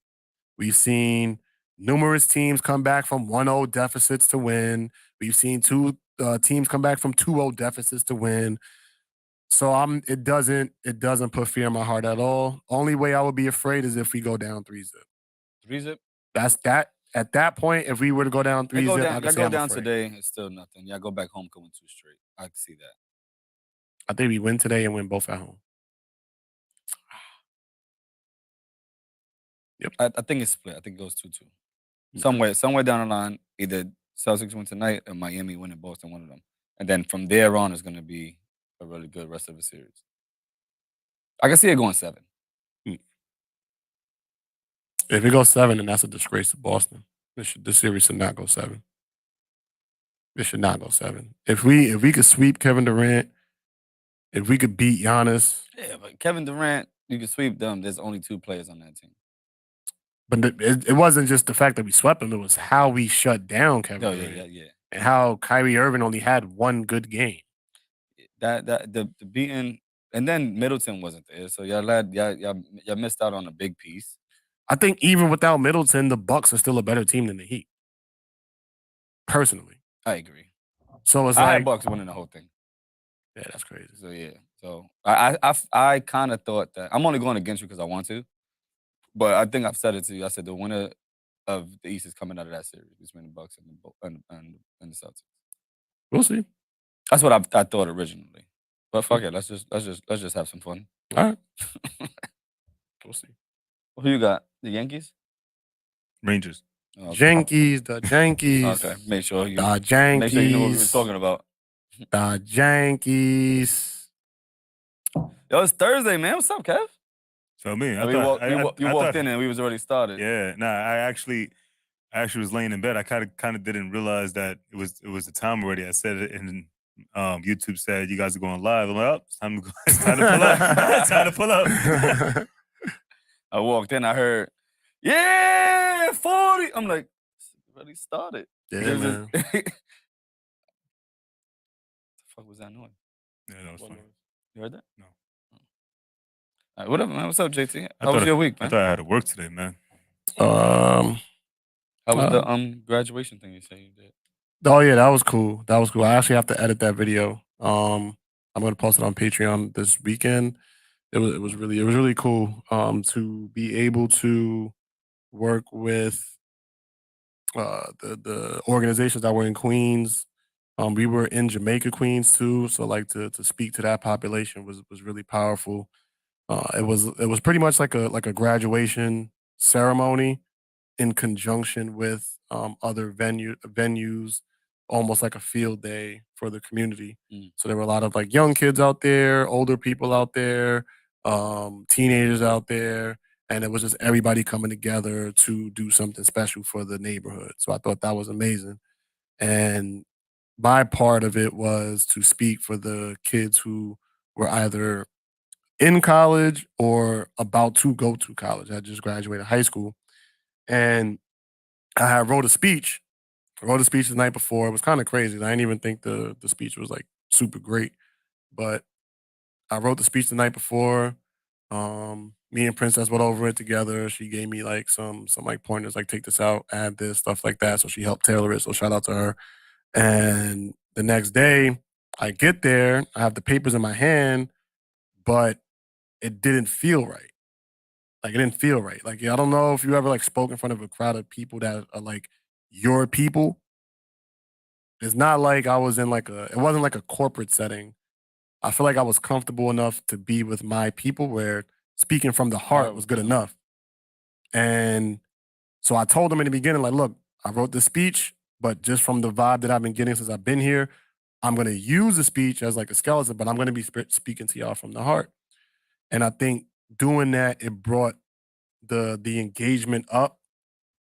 We've seen numerous teams come back from 1-0 deficits to win. We've seen two teams come back from 2-0 deficits to win. So it doesn't put fear in my heart at all. Only way I would be afraid is if we go down 3-zip. 3-zip? That's that. At that point, if we were to go down 3-zip, I could say I'm down afraid. today, it's still nothing. Y'all go back home going 2 straight. I can see that. I think we win today and win both at home. Yep. I think it's split. I think it goes 2-2. Somewhere down the line, either Celtics win tonight or Miami win in Boston, one of them. And then from there on, it's going to be a really good rest of the series. I can see it going 7. If it goes 7, then that's a disgrace to Boston. This series should not go 7. It should not go 7. If we could sweep Kevin Durant, if we could beat Giannis. Yeah, but Kevin Durant, you can sweep them. There's only 2 players on that team. But it wasn't just the fact that we swept him. It was how we shut down Kevin Durant. Yeah. And how Kyrie Irving only had 1 good game. The beating, and then Middleton wasn't there. So y'all missed out on a big piece. I think even without Middleton, the Bucks are still a better team than the Heat. Personally. I agree. So it's I had Bucks winning the whole thing. Yeah, that's crazy. So yeah. So I kind of thought that I'm only going against you because I want to. But I think I've said it to you. I said the winner of the East is coming out of that series between the Bucks and the Celtics. We'll see. That's what I thought originally. But fuck it, let's just have some fun. All right. We'll see. Who you got? The Yankees? Rangers. Okay. Yankees, the Yankees. Okay, make sure you know what we were talking about. The Yankees. Yo, it's Thursday, man. What's up, Kev? So me, you walked in and we was already started. Yeah, nah. I actually was laying in bed. I kind of didn't realize that it was the time already. I said it, and YouTube said you guys are going live. I'm like, oh, it's time to go. It's time to pull up. It's time to pull up. I walked in. I heard, yeah, 40. I'm like, it's already started. Yeah, man. that noise? Yeah, that was funny. You heard that? No. All right, what up, man? What's up, JT? I How was thought- your week, I man? thought I had to work today, man. How was the graduation thing you say you did? Oh yeah, that was cool. That was cool. I actually have to edit that video. I'm gonna post it on Patreon this weekend. It was really cool. To be able to work with the organizations that were in Queens. We were in Jamaica, Queens too. So like to speak to that population was really powerful. It was pretty much like a graduation ceremony in conjunction with other venues, almost like a field day for the community. So there were a lot of like young kids out there, older people out there, teenagers out there, and it was just everybody coming together to do something special for the neighborhood. So I thought that was amazing. And my part of it was to speak for the kids who were either in college or about to go to college. I just graduated high school. And I wrote a speech. I wrote a speech the night before. It was kind of crazy. I didn't even think the speech was like super great. But I wrote the speech the night before. Me and Princess went over it together. She gave me like some like pointers, like take this out, add this, stuff like that. So she helped tailor it. So shout out to her. And the next day, I get there, I have the papers in my hand, but it didn't feel right. Like it didn't feel right. Like I don't know if you ever like spoke in front of a crowd of people that are like your people. It's not like I was in it wasn't like a corporate setting. I feel like I was comfortable enough to be with my people where speaking from the heart was good enough. And so I told them in the beginning, like, look, I wrote the speech, but just from the vibe that I've been getting since I've been here, I'm going to use the speech as like a skeleton, but I'm going to be speaking to y'all from the heart. And I think doing that, it brought the engagement up.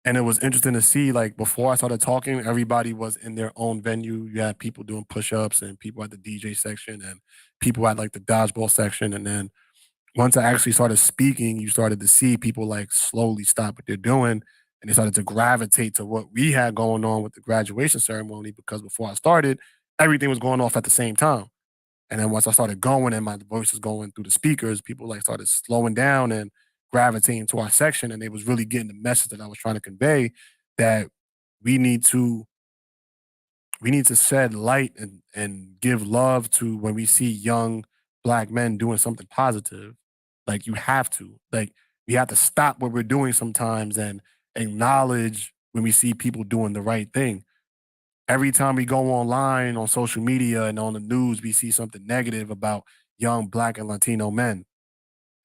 And it was interesting to see, like, before I started talking, everybody was in their own venue. You had people doing push-ups and people at the DJ section and people at like the dodgeball section. And then once I actually started speaking, you started to see people like slowly stop what they're doing and they started to gravitate to what we had going on with the graduation ceremony, because before I started, everything was going off at the same time. And then once I started going and my voice was going through the speakers, people like started slowing down and gravitating to our section, and they was really getting the message that I was trying to convey, that we need to shed light and give love to when we see young Black men doing something positive. Like you have to. Like we have to stop what we're doing sometimes and acknowledge when we see people doing the right thing. Every time we go online on social media and on the news, we see something negative about young Black and Latino men.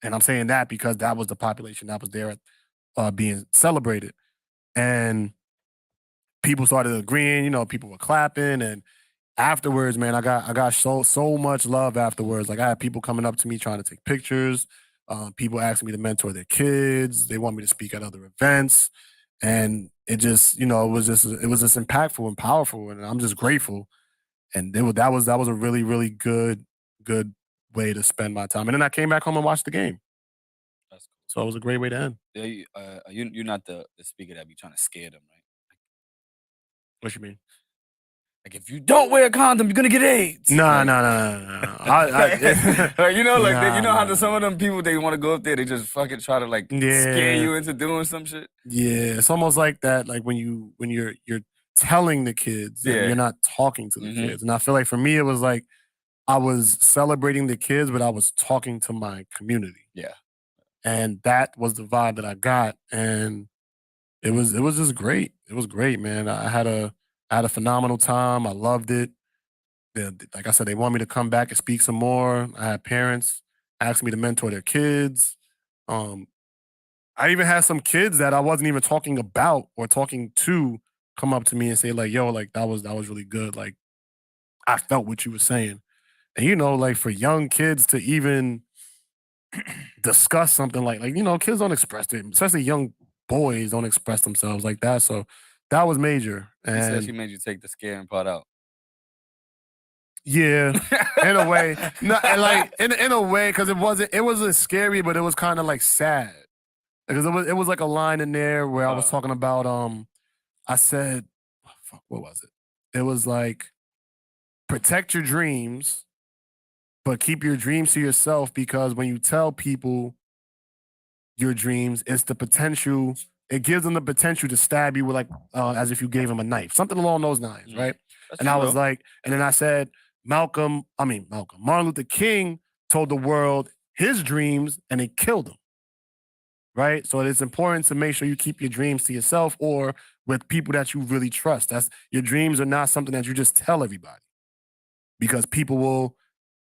And I'm saying that because that was the population that was there being celebrated. And people started agreeing, people were clapping. And afterwards, man, I got so much love afterwards. Like I had people coming up to me trying to take pictures. People asking me to mentor their kids. They want me to speak at other events. And it just, it was just impactful and powerful. And I'm just grateful. And that was a really, really good way to spend my time. And then I came back home and watched the game. That's cool. So it was a great way to end. Yeah, you're not the speaker that be trying to scare them, right? What you mean? Like if you don't wear a condom, you're gonna get AIDS. No. Like, you know, like you know how some of them people, they want to go up there, they just fucking try to like scare you into doing some shit. Yeah, it's almost like that. Like when you're telling the kids, and you're not talking to the kids. And I feel like for me, it was like I was celebrating the kids, but I was talking to my community. Yeah, and that was the vibe that I got, and it was just great. It was great, man. I had a phenomenal time. I loved it. Like I said, they want me to come back and speak some more. I had parents ask me to mentor their kids. I even had some kids that I wasn't even talking about or talking to come up to me and say like, "Yo, like that was really good. Like I felt what you were saying." And like for young kids to even discuss something like kids don't express it, especially young boys don't express themselves like that. So that was major. She said And she made you take the scaring part out. yeah, in a way. No, and like in a way, because it wasn't scary, but it was kind of like sad. Because it was like a line in there where I was talking about I said, fuck, what was it? It was like protect your dreams, but keep your dreams to yourself, because when you tell people your dreams, it's the potential, it gives them the potential to stab you with like, as if you gave them a knife, something along those lines, right? That's And I was true. like, and then I said, Martin Luther King told the world his dreams and it killed him, right? So it's important to make sure you keep your dreams to yourself or with people that you really trust. That's, your dreams are not something that you just tell everybody, because people will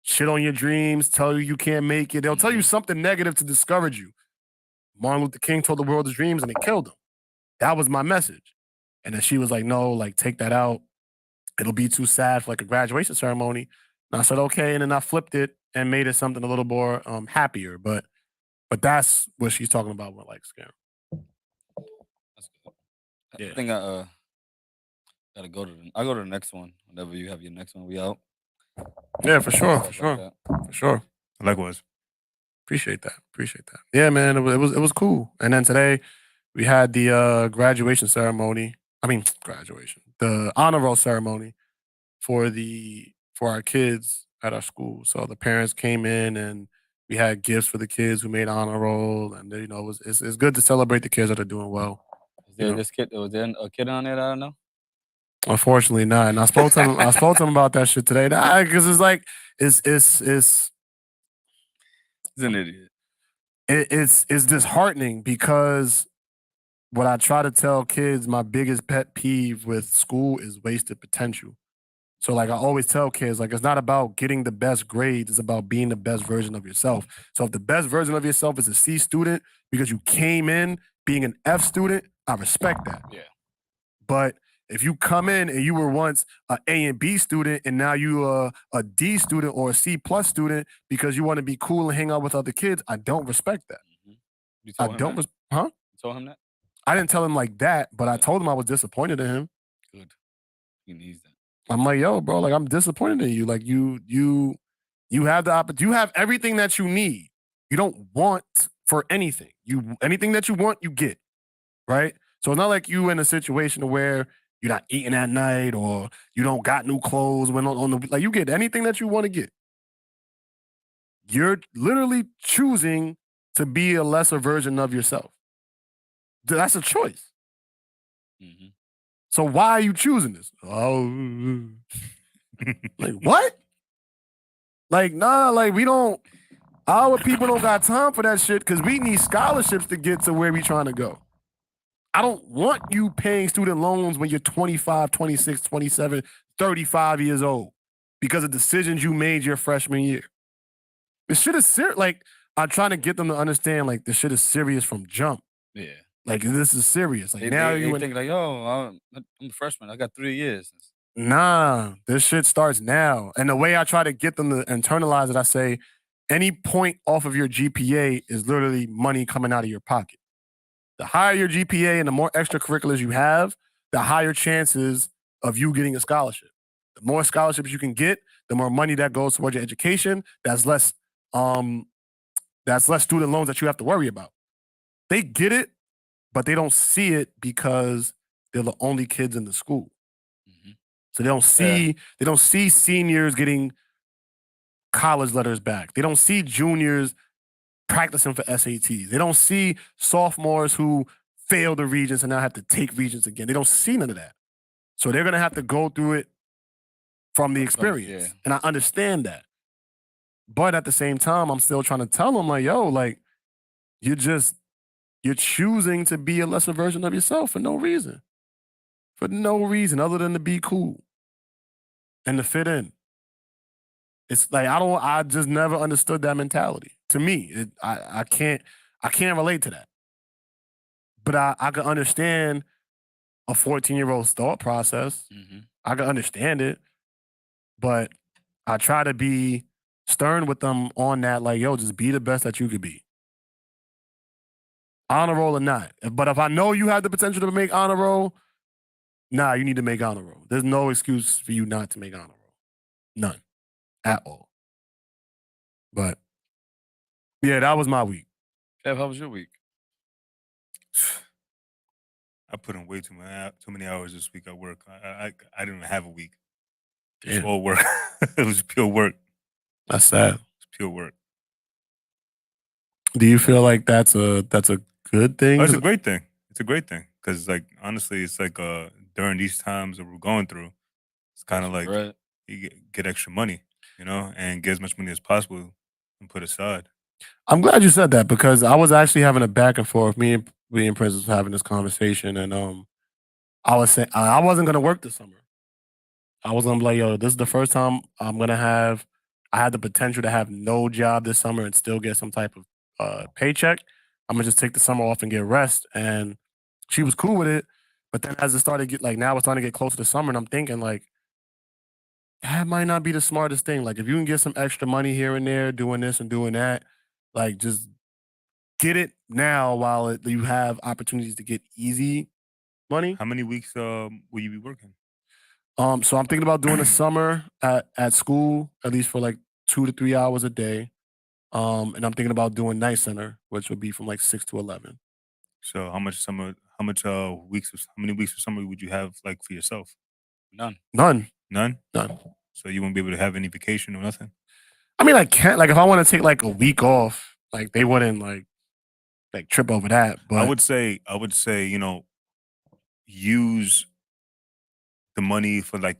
shit on your dreams, tell you you can't make it. They'll tell you something negative to discourage you. Martin Luther King told the world his dreams and it killed him. That was my message. And then she was like, no, like take that out. It'll be too sad for like a graduation ceremony. And I said, okay. And then I flipped it and made it something a little more happier. But that's what she's talking about with like scam. That's good. Yeah. I think I gotta go to I'll go to the next one. Whenever you have your next one, we out. Yeah, for sure. For sure. Likewise. Appreciate that. Yeah, man, it was cool. And then today we had the graduation ceremony. The honor roll ceremony for our kids at our school. So the parents came in and we had gifts for the kids who made honor roll, and it's good to celebrate the kids that are doing well. Was there a kid on there that I don't know? Unfortunately not. And I spoke to him. I spoke to him about that shit today. Because it's like it's an idiot. It's disheartening, because what I try to tell kids, my biggest pet peeve with school is wasted potential. So like I always tell kids, like it's not about getting the best grades, it's about being the best version of yourself. So if the best version of yourself is a C student because you came in being an F student, I respect that. Yeah. But if you come in and you were once an A and B student and now you are a D student or a C plus student because you want to be cool and hang out with other kids, I don't respect that. You told him that? Huh? You told him that? I didn't tell him like that, but I told him I was disappointed in him. Good. He needs that. I'm like, yo, bro, like I'm disappointed in you. Like you have the opportunity. You have everything that you need. You don't want for anything. Anything that you want, you get. Right? So it's not like you in a situation where you're not eating at night or you don't got new clothes when on the, like you get anything that you want to get. You're literally choosing to be a lesser version of yourself. That's a choice. So why are you choosing this? Oh, like what? Like, nah, like we don't, our people don't got time for that shit because we need scholarships to get to where we trying to go. I don't want you paying student loans when you're 25, 26, 27, 35 years old because of decisions you made your freshman year. This shit is serious. Like, I'm trying to get them to understand, like, this shit is serious from jump. Yeah. Like, this is serious. Like, you think like, oh, I'm a freshman. I got 3 years. Nah, this shit starts now. And the way I try to get them to internalize it, I say, any point off of your GPA is literally money coming out of your pocket. The higher your GPA and the more extracurriculars you have, the higher chances of you getting a scholarship. The more scholarships you can get, the more money that goes towards your education. That's less student loans that you have to worry about. They get it, but they don't see it because they're the only kids in the school. So they don't see seniors getting college letters back. They don't see juniors practicing for SATs. They don't see sophomores who fail the Regents and now have to take Regents again. They don't see none of that. So they're gonna have to go through it from the experience. Yeah. And I understand that. But at the same time, I'm still trying to tell them, like, yo, like, you're choosing to be a lesser version of yourself for no reason. For no reason other than to be cool and to fit in. It's like I just never understood that mentality. To me, I can't relate to that. But I can understand a 14-year-old's thought process. I can understand it, but I try to be stern with them on that. Like, yo, just be the best that you could be. Honor roll or not. But if I know you have the potential to make honor roll, nah, you need to make honor roll. There's no excuse for you not to make honor roll. None. At all. But yeah, that was my week. Kev, how was your week? I put in way too many hours this week at work. I didn't have a week. It was all work. It was pure work. That's sad. It's pure work. Do you feel like that's a good thing? Oh, it's a great thing. It's a great thing because, like, honestly, it's like during these times that we're going through, it's kind of like you get extra money, you know, and get as much money as possible and put aside. I'm glad you said that because I was actually having a back and forth. Me and Prince was having this conversation, and I was saying I wasn't gonna work this summer. I was gonna be like, yo, this is the first time I'm gonna have. I had the potential to have no job this summer and still get some type of paycheck. I'm gonna just take the summer off and get rest. And she was cool with it. But then as it started to get like now it's starting to get close to the summer, and I'm thinking like that might not be the smartest thing. Like if you can get some extra money here and there, doing this and doing that, like just get it now while you have opportunities to get easy money. How many weeks will you be working? So I'm thinking about doing a summer at school, at least for like 2 to 3 hours a day. And I'm thinking about doing night center, which would be from like 6 to 11. So how many weeks of summer would you have like for yourself? None. None. So you won't be able to have any vacation or nothing? I mean, I can't. Like, if I want to take like a week off, like they wouldn't like trip over that. But I would say, you know, use the money for the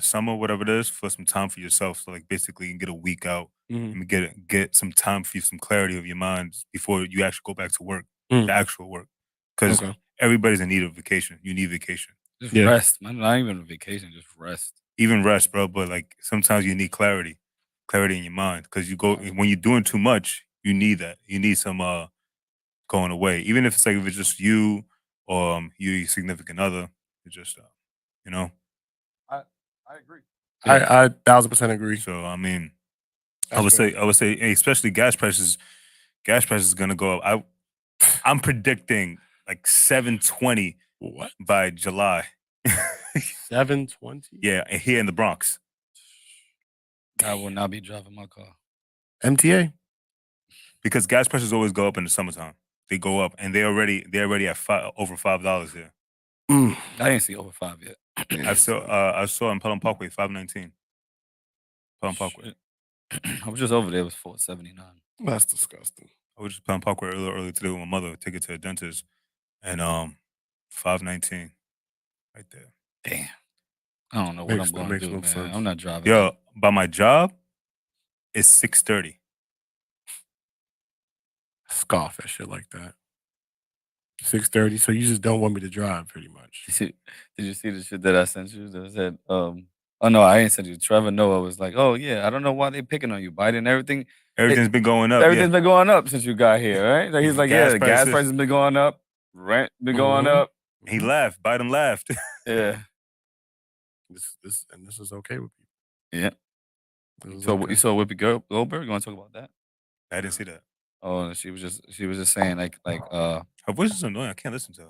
summer, whatever it is, for some time for yourself. So like basically you can get a week out and get some time for you, some clarity of your mind before you actually go back to work, the actual work. Because everybody's in need of vacation. You need vacation. Just rest, man. Not even a vacation, just rest. Even rest, bro. But like sometimes you need clarity in your mind. Because when you're doing too much, you need that. You need some going away. Even if it's just you or your significant other, it's just you know. I agree. I 1,000% agree. So I mean, That's I would say, hey, especially gas prices. Gas prices gonna go up. I'm predicting like 720 by July. 720? Yeah, here in the Bronx. I will not be driving my car. MTA. Because gas prices always go up in the summertime. They go up, and they're already at over $5 here. I didn't see over 5 yet. I saw in Pelham Parkway $5.19. Pelham Parkway. I was just over there. It was $4.79. That's disgusting. I was just Pelham Parkway earlier today with my mother. Take it to a dentist, and $5.19, right there. Damn. I don't know what I'm going to do, man. Sense. I'm not driving. Yo, by my job, it's $6.30. Scoff at shit like that. 6:30. So you just don't want me to drive, pretty much. Did you see the shit that I sent you that said, oh no, I ain't sent you. Trevor Noah was like, oh yeah, I don't know why they picking on you, Biden. Everything's been going up. Everything's been going up since you got here, right? Like, he's like, the gas prices been going up, rent been going up. He laughed. Biden laughed. Yeah. This is okay with people. Yeah. So you saw Whoopi Goldberg? You want to talk about that? I didn't see that. Oh, she was just saying like her voice is annoying. I can't listen to her.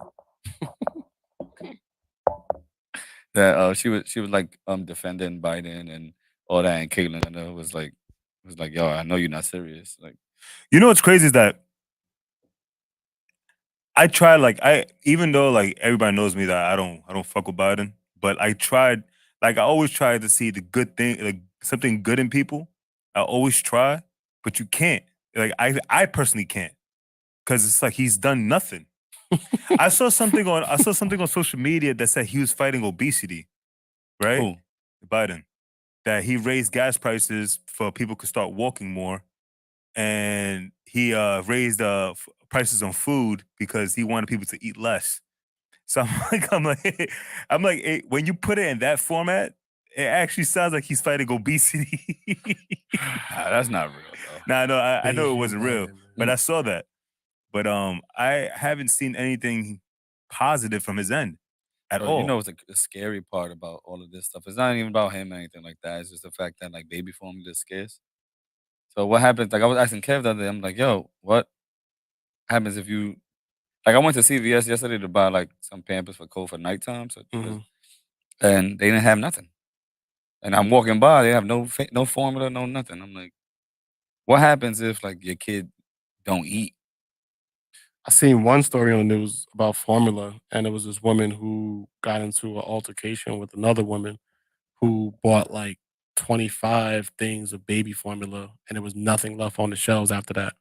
That she was like defending Biden and all that, and Caitlyn was like, yo, I know you're not serious. Like, you know what's crazy is that I tried even though like everybody knows me that I don't fuck with Biden, but I always tried to see the good thing, like something good in people. I always try, but you can't. Like I personally can't, because it's like he's done nothing. I saw something on social media that said he was fighting obesity, right? Who? Biden. That he raised gas prices for people to start walking more, and he raised prices on food because he wanted people to eat less. So I'm like, hey, when you put it in that format, it actually sounds like he's fighting obesity. That's not real, though. Nah, no, I know it wasn't real, but I saw that. But I haven't seen anything positive from his end at all. You know what's the scary part about all of this stuff? It's not even about him or anything like that. It's just the fact that like baby formula is scarce. So what happens? Like I was asking Kev the other day, I'm like, yo, what happens if you like I went to CVS yesterday to buy like some Pampers for Cole for nighttime, and they didn't have nothing. And I'm walking by, they have no formula, no nothing. I'm like, what happens if like your kid don't eat? I seen one story on the news about formula, and it was this woman who got into an altercation with another woman who bought like 25 things of baby formula, and there was nothing left on the shelves after that.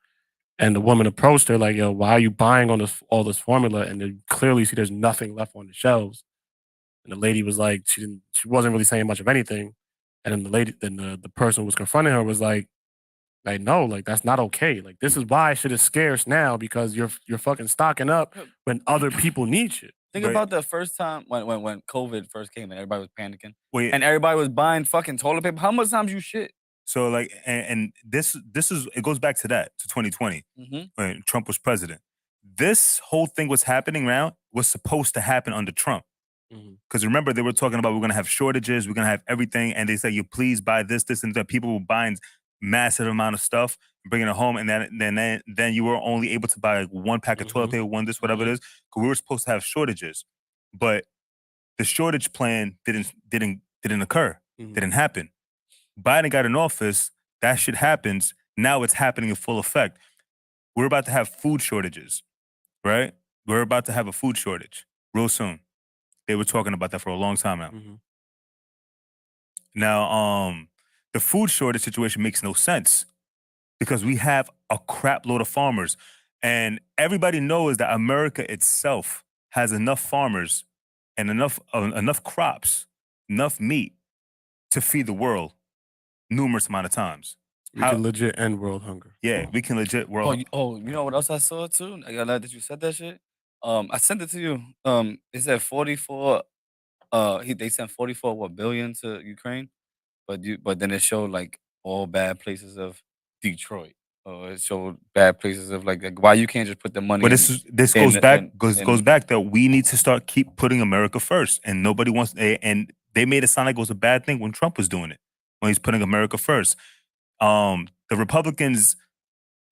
And the woman approached her like, "Yo, why are you buying all this formula?" And then clearly see there's nothing left on the shelves. And the lady was like, she wasn't really saying much of anything. And then the person who was confronting her was like, no, like that's not okay. Like this is why shit is scarce now because you're fucking stocking up when other people need shit. Think Right? about the first time when COVID first came and everybody was panicking. Wait. And everybody was buying fucking toilet paper. How much times you shit? So like, and this is, it goes back to 2020 when Trump was president. This whole thing was happening now was supposed to happen under Trump. Because remember, they were talking about we're going to have shortages, we're going to have everything, and they said, you please buy this, and that. People were buying massive amount of stuff, bringing it home, and then you were only able to buy like one pack of toilet paper, one this, whatever it is, because we were supposed to have shortages. But the shortage plan didn't occur, didn't happen. Biden got in office, that shit happens, now it's happening in full effect. We're about to have food shortages, right? We're about to have a food shortage real soon. They were talking about that for a long time now. Now, the food shortage situation makes no sense because we have a crap load of farmers. And everybody knows that America itself has enough farmers and enough crops, enough meat to feed the world numerous amount of times. We can legit end world hunger. Yeah, we can legit world. You know what else I saw too? I got glad that you said that shit. I sent it to you. It said 44. They sent 44 billion to Ukraine, but then it showed like all bad places of Detroit. It showed bad places of like why you can't just put the money. But this goes back that we need to keep putting America first, and nobody wants. And they made it sound like it was a bad thing when Trump was doing it, when he's putting America first. The Republicans,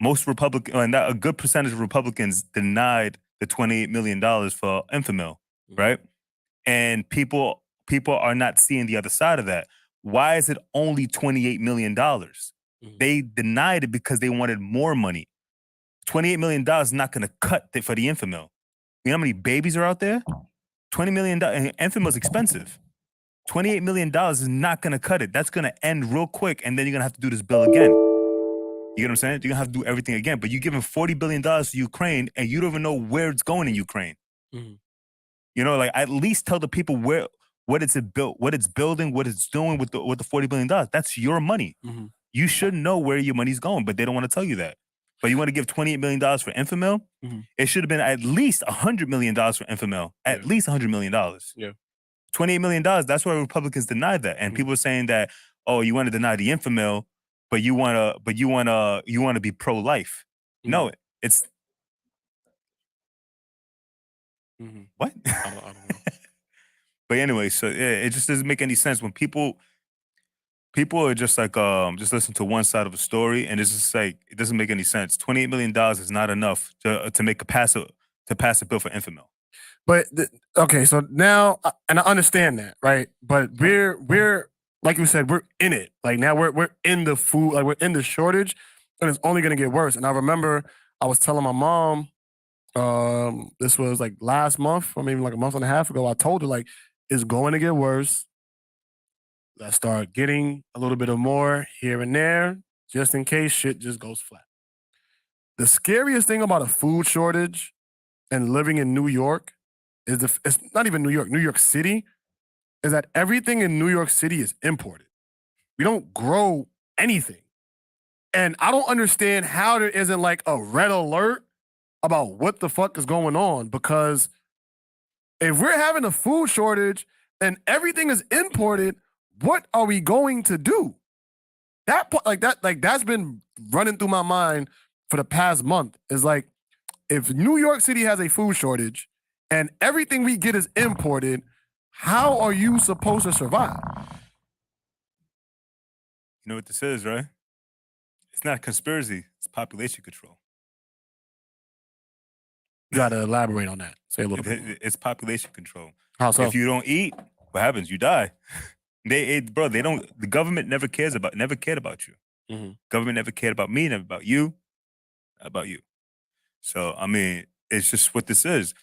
a good percentage of Republicans denied the $28 million for Infamil, right? And people are not seeing the other side of that. Why is it only $28 million? They denied it because they wanted more money. $28 million is not going to cut for the Infamil. You know how many babies are out there? $20 million. And Infamil is expensive. $28 million is not going to cut it. That's going to end real quick, and then you're going to have to do this bill again. You know what I'm saying? You're going to have to do everything again. But you're giving $40 billion to Ukraine, and you don't even know where it's going in Ukraine. You know, like at least tell the people what it's building, what it's doing with the $40 billion. That's your money. You should know where your money's going, but they don't want to tell you that. But you want to give $28 million for Infamil? It should have been at least $100 million for Infamil. At least $100 million. Yeah. $28 million, that's why Republicans denied that. And people are saying that, oh, you want to deny the Infamil, but you want to be pro-life. No, it's what? I don't know. But anyway, so yeah, it just doesn't make any sense when people are just like just listen to one side of a story, and it's just like it doesn't make any sense. $28 million is not enough to pass a bill for Infamil. But okay, so now, and I understand that, right? But we're like you said, we're in it. Like now we're in the food, like we're in the shortage, and it's only gonna get worse. And I remember I was telling my mom, this was like last month or maybe like a month and a half ago. I told her like it's going to get worse. Let's start getting a little bit of more here and there, just in case shit just goes flat. The scariest thing about a food shortage and living in New York is it's not even New York City, is that everything in New York City is imported. We don't grow anything. And I don't understand how there isn't like a red alert about what the fuck is going on, because if we're having a food shortage and everything is imported, what are we going to do? That's been running through my mind for the past month. Is like, if New York City has a food shortage and everything we get is imported, how are you supposed to survive? You know what this is, right? It's not conspiracy, it's population control. You gotta elaborate on that. Say a little bit. It's population control. How so? If you don't eat, what happens? You die. The government never cared about you. Government never cared about me, never about you, about you. So, I mean, it's just what this is.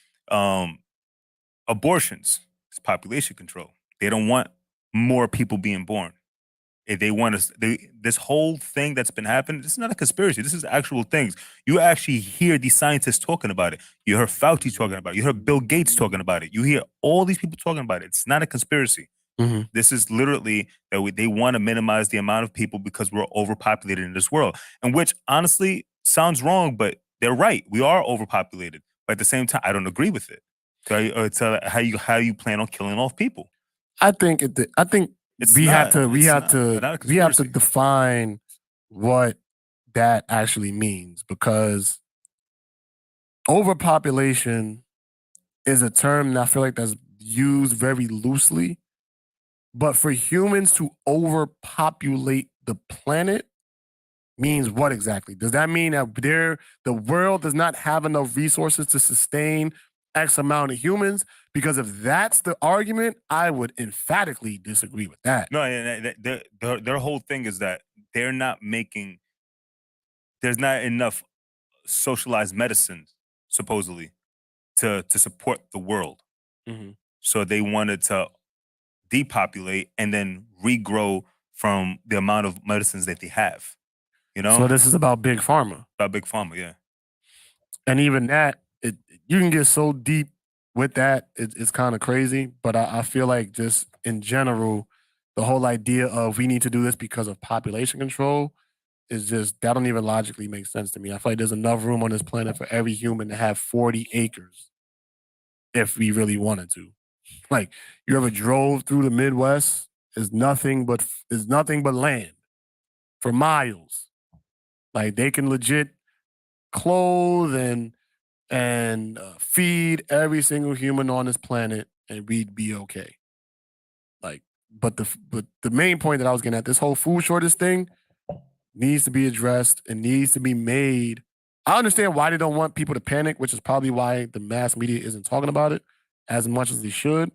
Abortions, it's population control. They don't want more people being born. If they want to, this whole thing that's been happening, this is not a conspiracy. This is actual things. You actually hear these scientists talking about it. You heard Fauci talking about it. You heard Bill Gates talking about it. You hear all these people talking about it. It's not a conspiracy. Mm-hmm. This is literally that they want to minimize the amount of people because we're overpopulated in this world. And which honestly sounds wrong, but they're right. We are overpopulated. But at the same time, I don't agree with it. So how you plan on killing off people? I think we have to define what that actually means, because overpopulation is a term that I feel like that's used very loosely. But for humans to overpopulate the planet means what exactly? Does that mean that the world does not have enough resources to sustain X amount of humans? Because if that's the argument, I would emphatically disagree with that. No, their whole thing is that there's not enough socialized medicine, supposedly, to support the world. Mm-hmm. So they wanted to depopulate and then regrow from the amount of medicines that they have. You know? So this is about big pharma. About big pharma, yeah. And even that, you can get so deep with that, it's kind of crazy. But I feel like just in general, the whole idea of we need to do this because of population control is just, that don't even logically make sense to me. I feel like there's enough room on this planet for every human to have 40 acres if we really wanted to. Like, you ever drove through the Midwest? It's nothing but land for miles. Like, they can legit clothe and feed every single human on this planet, and we'd be okay. Like, but the main point that I was getting at, this whole food shortage thing needs to be addressed and needs to be made. I understand why they don't want people to panic, which is probably why the mass media isn't talking about it as much as they should.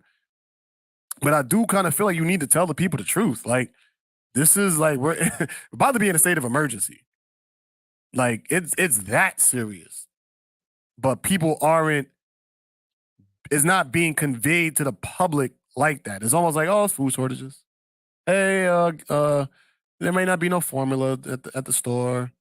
But I do kind of feel like you need to tell the people the truth. Like, this is like, we're about to be in a state of emergency. Like, it's that serious. But people it's not being conveyed to the public like that. It's almost like, oh, it's food shortages. Hey, there may not be no formula at the store.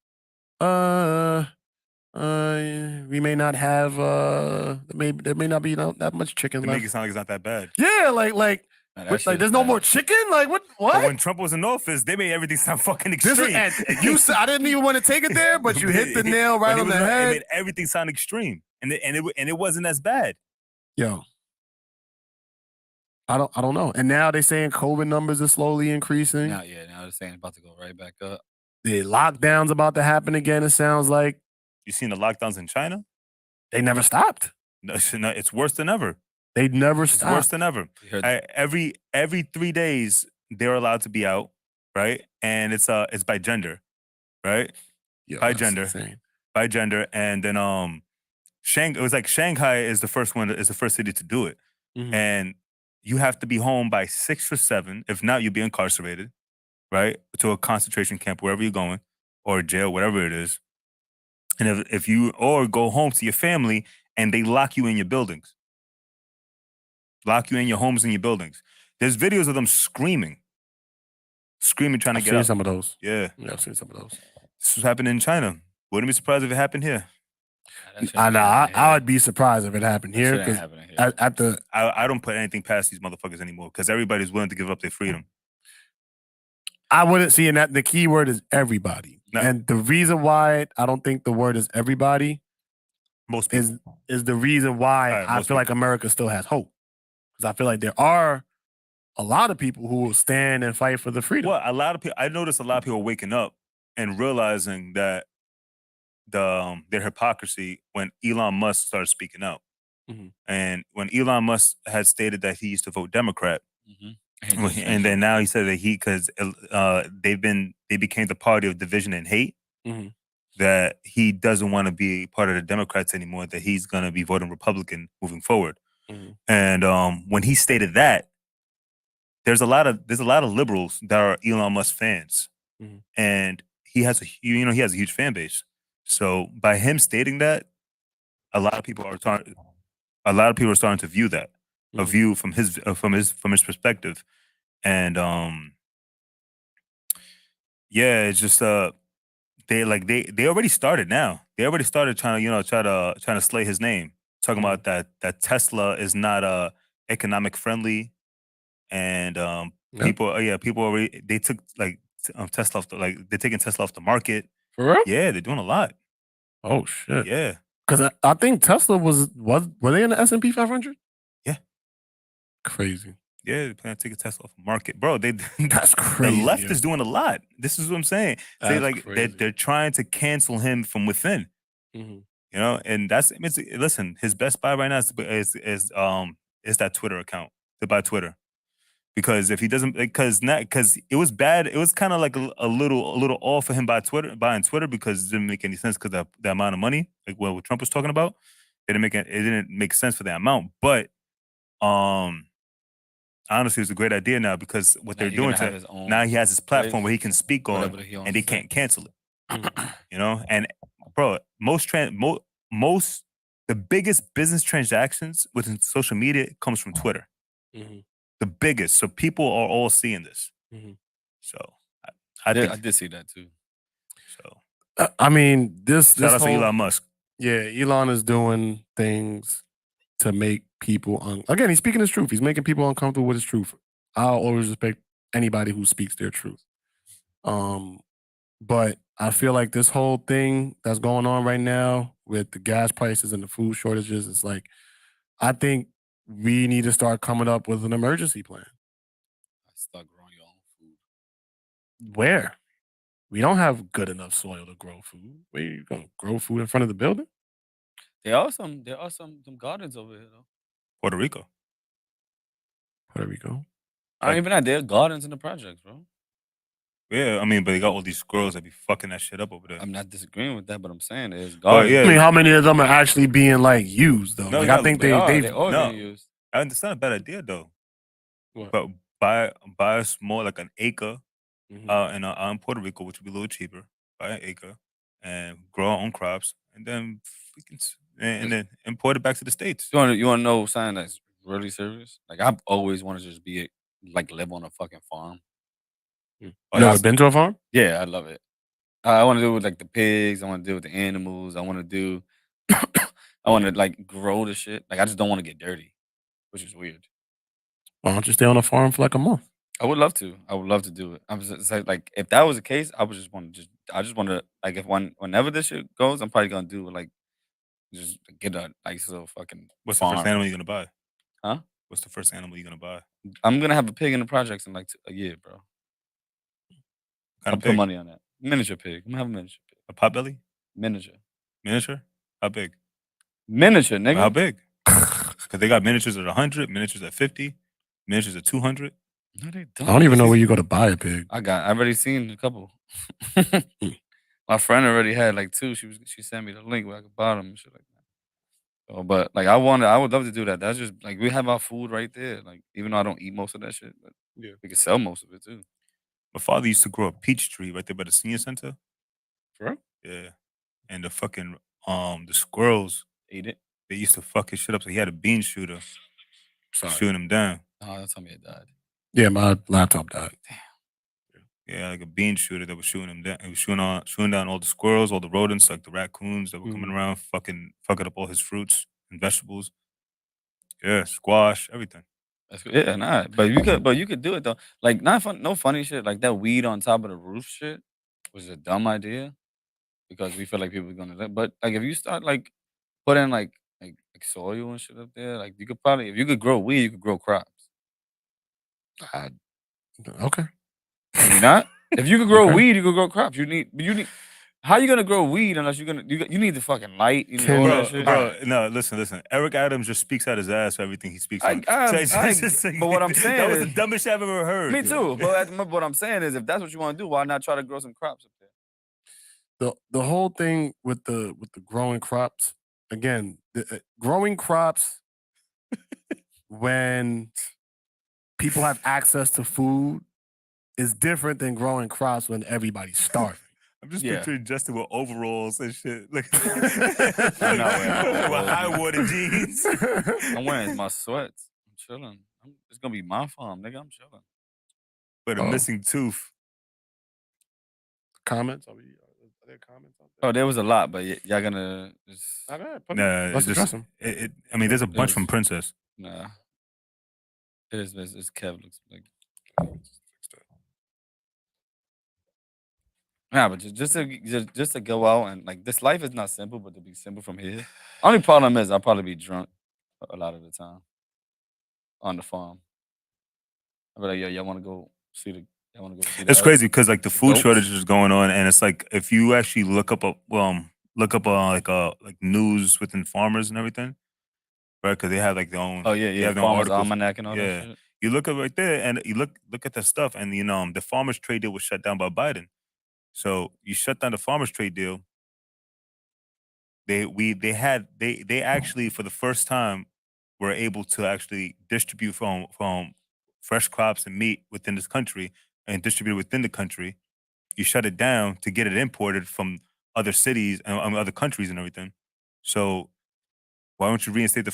We may not have there may not be that much chicken They left. make it sound like it's not that bad. Yeah, like there's no more chicken? Like what? But when Trump was in office, they made everything sound fucking extreme. I didn't even want to take it there, but you hit the nail right on the head. It made everything sound extreme, and it wasn't as bad. Yo, I don't know. And now they're saying COVID numbers are slowly increasing. Now they're saying it's about to go right back up. The lockdown's about to happen again, it sounds like. You seen the lockdowns in China? They never stopped. No, it's worse than ever. They never stopped. It's worse than ever. Every 3 days they're allowed to be out, right? And it's by gender, right? Yeah, by gender, and then it was like Shanghai is the first city to do it, and you have to be home by 6 or 7. If not, you'll be incarcerated, right? To a concentration camp wherever you're going, or jail, whatever it is. And if you or go home to your family and they lock you in your buildings. Lock you in your homes and your buildings. There's videos of them screaming, trying to get out. I've seen some of those. Yeah, I've seen some of those. This was happening in China. Wouldn't be surprised if it happened here. I would be surprised if it happened here, because I don't put anything past these motherfuckers anymore, because everybody's willing to give up their freedom. I wouldn't see, and that the key word is everybody. No. And the reason why I don't think the word is everybody is the reason why I feel like America still has hope. Because I feel like there are a lot of people who will stand and fight for the freedom. Well, a lot of people. I noticed a lot of people waking up and realizing that their hypocrisy when Elon Musk started speaking out, and when Elon Musk had stated that he used to vote Democrat, and then now he said that because they became the party of division and hate, that he doesn't want to be part of the Democrats anymore. That he's going to be voting Republican moving forward. And when he stated that, there's a lot of liberals that are Elon Musk fans, and he has a huge fan base. So by him stating that, a lot of people are starting to view that, a view from his perspective, And yeah, it's just they already started now. They already started trying to slay his name. Talking about that Tesla is not economic friendly, and people already they took Tesla off they're taking Tesla off the market. For real? Yeah, they're doing a lot. Oh shit. Yeah. Because I think Tesla were they in the S&P 500? Yeah. Crazy. Yeah, they plan to take a Tesla off the market, bro. That's crazy. The left is doing a lot. This is what I'm saying. They're trying to cancel him from within. Mhm. You know, and listen. His best buy right now is that Twitter account to buy Twitter, because if he doesn't, because it was bad. It was kind of like a little off for him buying Twitter because it didn't make any sense because the amount of money, like what Trump was talking about, it didn't make sense for that amount. But honestly, it's a great idea now because what they're doing now he has his platform where he can speak on, and they can't cancel it. You know, and bro, the biggest business transactions within social media comes from Twitter. Mhm. The biggest. So people are all seeing this. Mhm. So I did see that too. So I mean, this shout out to whole- Elon Musk. Yeah, Elon is doing things to make people again, he's speaking his truth. He's making people uncomfortable with his truth. I'll always respect anybody who speaks their truth. But I feel like this whole thing that's going on right now with the gas prices and the food shortages, it's like, I think we need to start coming up with an emergency plan. Start growing your own food. Where? We don't have good enough soil to grow food. Where you gonna grow food in front of the building? There are some gardens over here though. Puerto Rico. Puerto Rico. I don't even know. There are gardens in the projects, bro. Yeah, I mean, but they got all these squirrels that be fucking that shit up over there. I'm not disagreeing with that, but I'm saying there's Oh, gardens. yeah. I mean, how many of them are actually being like used though? No, like no, I think They're all no. being used. It's not a bad idea though. What? But buy a small like an acre in Puerto Rico, which would be a little cheaper. Buy an acre and grow our own crops, and then then import it back to the States. You want to know something that's really serious? Like I've always wanted to just live on a fucking farm. You ever been to a farm? Yeah, I love it. I want to do with like the pigs. I want to do with the animals. I want to do. I want to like grow the shit. Like I just don't want to get dirty, which is weird. Why don't you stay on a farm for like a month? I would love to. I would love to do it. I'm just like if that was the case, I would just want to I just want to like whenever this shit goes, I'm probably gonna do like just get a nice little fucking. What's farm. the first animal you're gonna buy? Huh? What's the first animal you're gonna buy? I'm gonna have a pig in the projects in like a year, bro. Kind I'll put money on that. Miniature pig. I'm gonna have a miniature pig. A potbelly? Miniature. Miniature? How big? Miniature, nigga. How big? Because they got miniatures at 100, miniatures at 50, miniatures at 200. No, they I don't. don't even know where you go to buy a pig. I've already seen a couple. My friend already had like 2. She sent me the link where I could buy them and shit like that. So, but like I would love to do that. That's just like we have our food right there. Like even though I don't eat most of that shit, but Yeah. we can sell most of it too. My father used to grow a peach tree right there by the senior center. For real? Yeah. And the fucking the squirrels ate it. They used to fuck his shit up. So he had a bean shooter. Sorry. Shooting him down. Oh, that's how me it died. Yeah, my laptop died. Yeah, like a bean shooter that was shooting him down. He was shooting down all the squirrels, all the rodents, like the raccoons that were coming around, fucking up all his fruits and vegetables. Yeah, squash, everything. Yeah, nah. But you could do it though. Like no funny shit. Like that weed on top of the roof shit was a dumb idea because we feel like people are gonna live. But like if you start like putting like soil and shit up there, like you could probably if you could grow weed, you could grow crops. Okay. Can you not? If you could grow weed, you could grow crops. You need. How you gonna grow weed unless you need the fucking light? You need all that shit. Bro, no, listen. Eric Adams just speaks out his ass for everything he speaks on. But what I'm saying that was is, the dumbest shit I've ever heard. Me too. But what I'm saying is, if that's what you want to do, why not try to grow some crops up there? The whole thing with the growing crops, again, growing crops when people have access to food is different than growing crops when everybody's starving. I'm just picturing Justin with overalls and shit. Like, with with high water jeans. I'm wearing my sweats. I'm chilling. It's gonna be my farm, nigga. I'm chilling. With a missing tooth. Comments? Are there comments out Oh, there was a lot, but y'all gonna just... Nah, let's address them. I mean, there's a bunch from Princess. Nah. It's Kev looks like... Nah, but just to go out and like this life is not simple, but to be simple from here. Only problem is I'll probably be drunk a lot of the time on the farm. I'll be like, yo, y'all want to go see the? Y'all want to go see the? It's crazy because like the food goats? shortage is going on, and it's like if you actually look up like news within farmers and everything, right? Because they have like their own. Oh yeah, they yeah. have their own Farmers articles. Almanac and all Yeah. that shit. You look up right there, and you look at that stuff, and the farmers trade deal was shut down by Biden. So you shut down the farmers trade deal. They actually for the first time were able to actually distribute from fresh crops and meat within this country and distribute it within the country. You shut it down to get it imported from other cities and other countries and everything. So why don't you reinstate the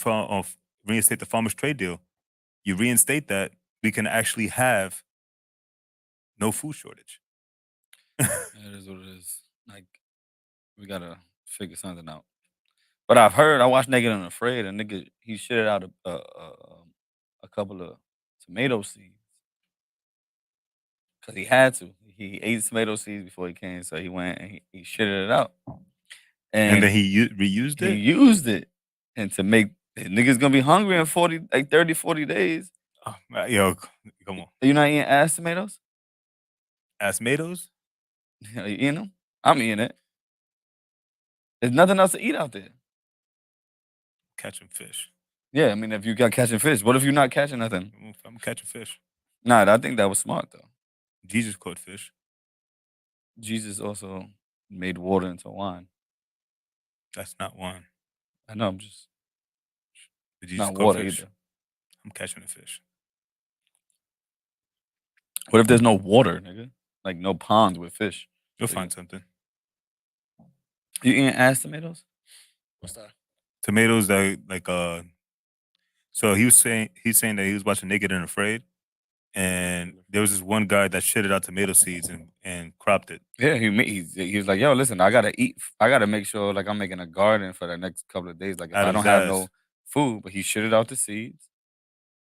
farmers trade deal? You reinstate that, we can actually have no food shortage. It is what it is. Like we gotta figure something out. But I watched Naked and Afraid, and nigga he shitted out a couple of tomato seeds because he had to. He ate tomato seeds before he came, so he went and he shitted it out. And then he reused it? He used it. And to make niggas gonna be hungry in 30, 40 days. Oh, yo, come on. Are you not eating ass tomatoes? Ass tomatoes? Are you eating them? I'm eating it. There's nothing else to eat out there. Catching fish. Yeah, I mean, if you got catching fish, what if you're not catching nothing? I'm catching fish. Nah, I think that was smart though. Jesus caught fish. Jesus also made water into wine. That's not wine. I know. I'm just Jesus not caught water fish. either. I'm catching a fish. What if there's no water, nigga? Like no ponds with fish. You'll find something. You eating ass tomatoes? What's that? Tomatoes that like So he's saying that he was watching Naked and Afraid, and there was this one guy that shitted out tomato seeds and cropped it. Yeah, he was like, yo, listen, I gotta eat. I gotta make sure like I'm making a garden for the next couple of days. Like if I don't have no food, but he shitted out the seeds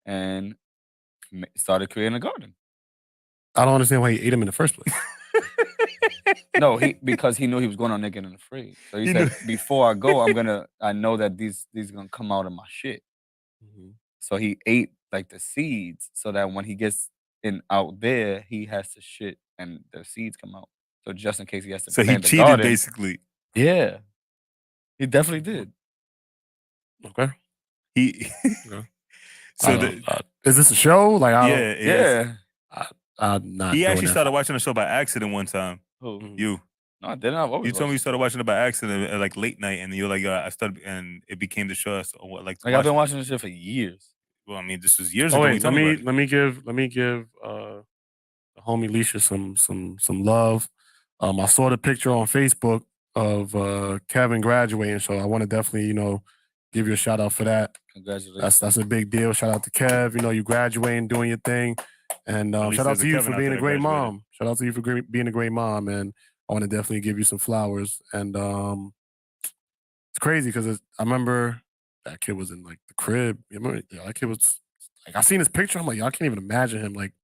and started creating a garden. I don't understand why he ate them in the first place. No, because he knew he was going on Naked and Afraid. So he said, before I go, I know that these gonna come out of my shit. Mm-hmm. So he ate like the seeds so that when he gets out there, he has to shit and the seeds come out. So just in case he has to plant the garden. So he cheated basically. Yeah. He definitely did. Okay. Okay. So is this a show? Like yeah. I'm not. He actually started watching the show by accident one time. Who? You. No, I didn't. You told me you started watching it by accident at like late night, and you're like, I started, and it became the show. Like I've been watching this shit for years. Well, I mean, this was years Oh ago. wait, let me give the homie Leisha some love. I saw the picture on Facebook of Kevin graduating, so I want to definitely give you a shout out for that. Congratulations. That's a big deal. Shout out to Kev. You graduating, doing your thing, and shout out to you for being a great mom. Shout out to you for being a great mom, and I want to definitely give you some flowers. And it's crazy because I remember that kid was in like the crib. You remember that kid was like, I seen his picture. I'm like, I can't even imagine him like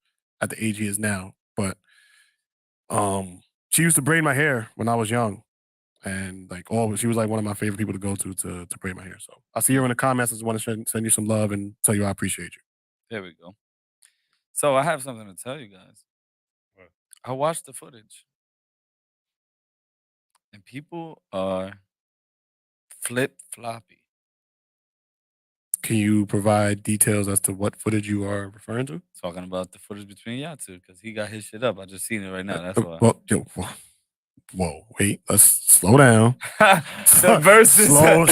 at the age he is now. But she used to braid my hair when I was young. And like she was like one of my favorite people to go to braid my hair. So I see her in the comments. I just want to send you some love and tell you I appreciate you. There we go. So I have something to tell you guys. What? I watched the footage. And people are flip-floppy. Can you provide details as to what footage you are referring to? Talking about the footage between y'all two, because he got his shit up. I just seen it right now. That's why. Whoa, wait, let's slow down. The verses. slow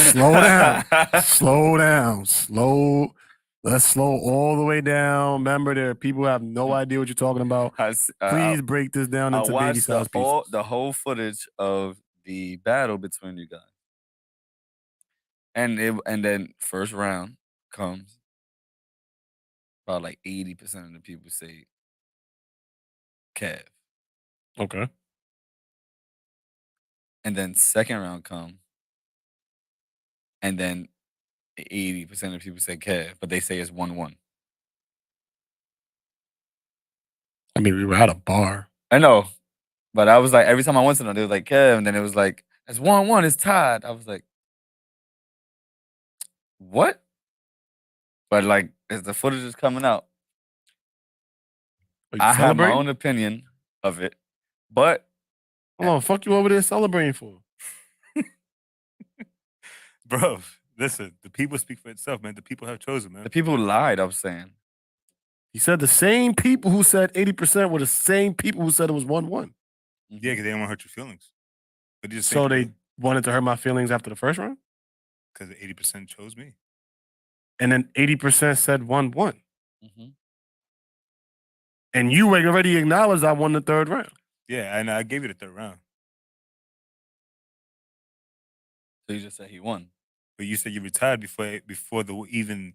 down. Let's slow all the way down. Remember, there are people who have no idea what you're talking about. Please break this down into baby size pieces. The whole footage of the battle between you guys. And then first round comes. About like 80% of the people say Kev. Okay. And then second round come, and then 80% of people say Kev, but they say it's 1-1. I mean, we were at a bar. I know, but I was like, every time I went to them, they was like Kev, and then it was like it's 1-1, it's tied. I was like, what? But like, as the footage is coming out, I have my own opinion of it, but hold on, fuck you over there celebrating for? Bro, listen, the people speak for itself, man. The people have chosen, man. The people lied, I was saying. He said the same people who said 80% were the same people who said it was 1-1. Yeah, because they didn't want to hurt your feelings. But So they wanted to hurt my feelings after the first round? Because 80% chose me. And then 80% said 1-1. Mm-hmm. And you already acknowledged I won the third round. Yeah, and I gave you the third round. So you just said he won. But you said you retired before the even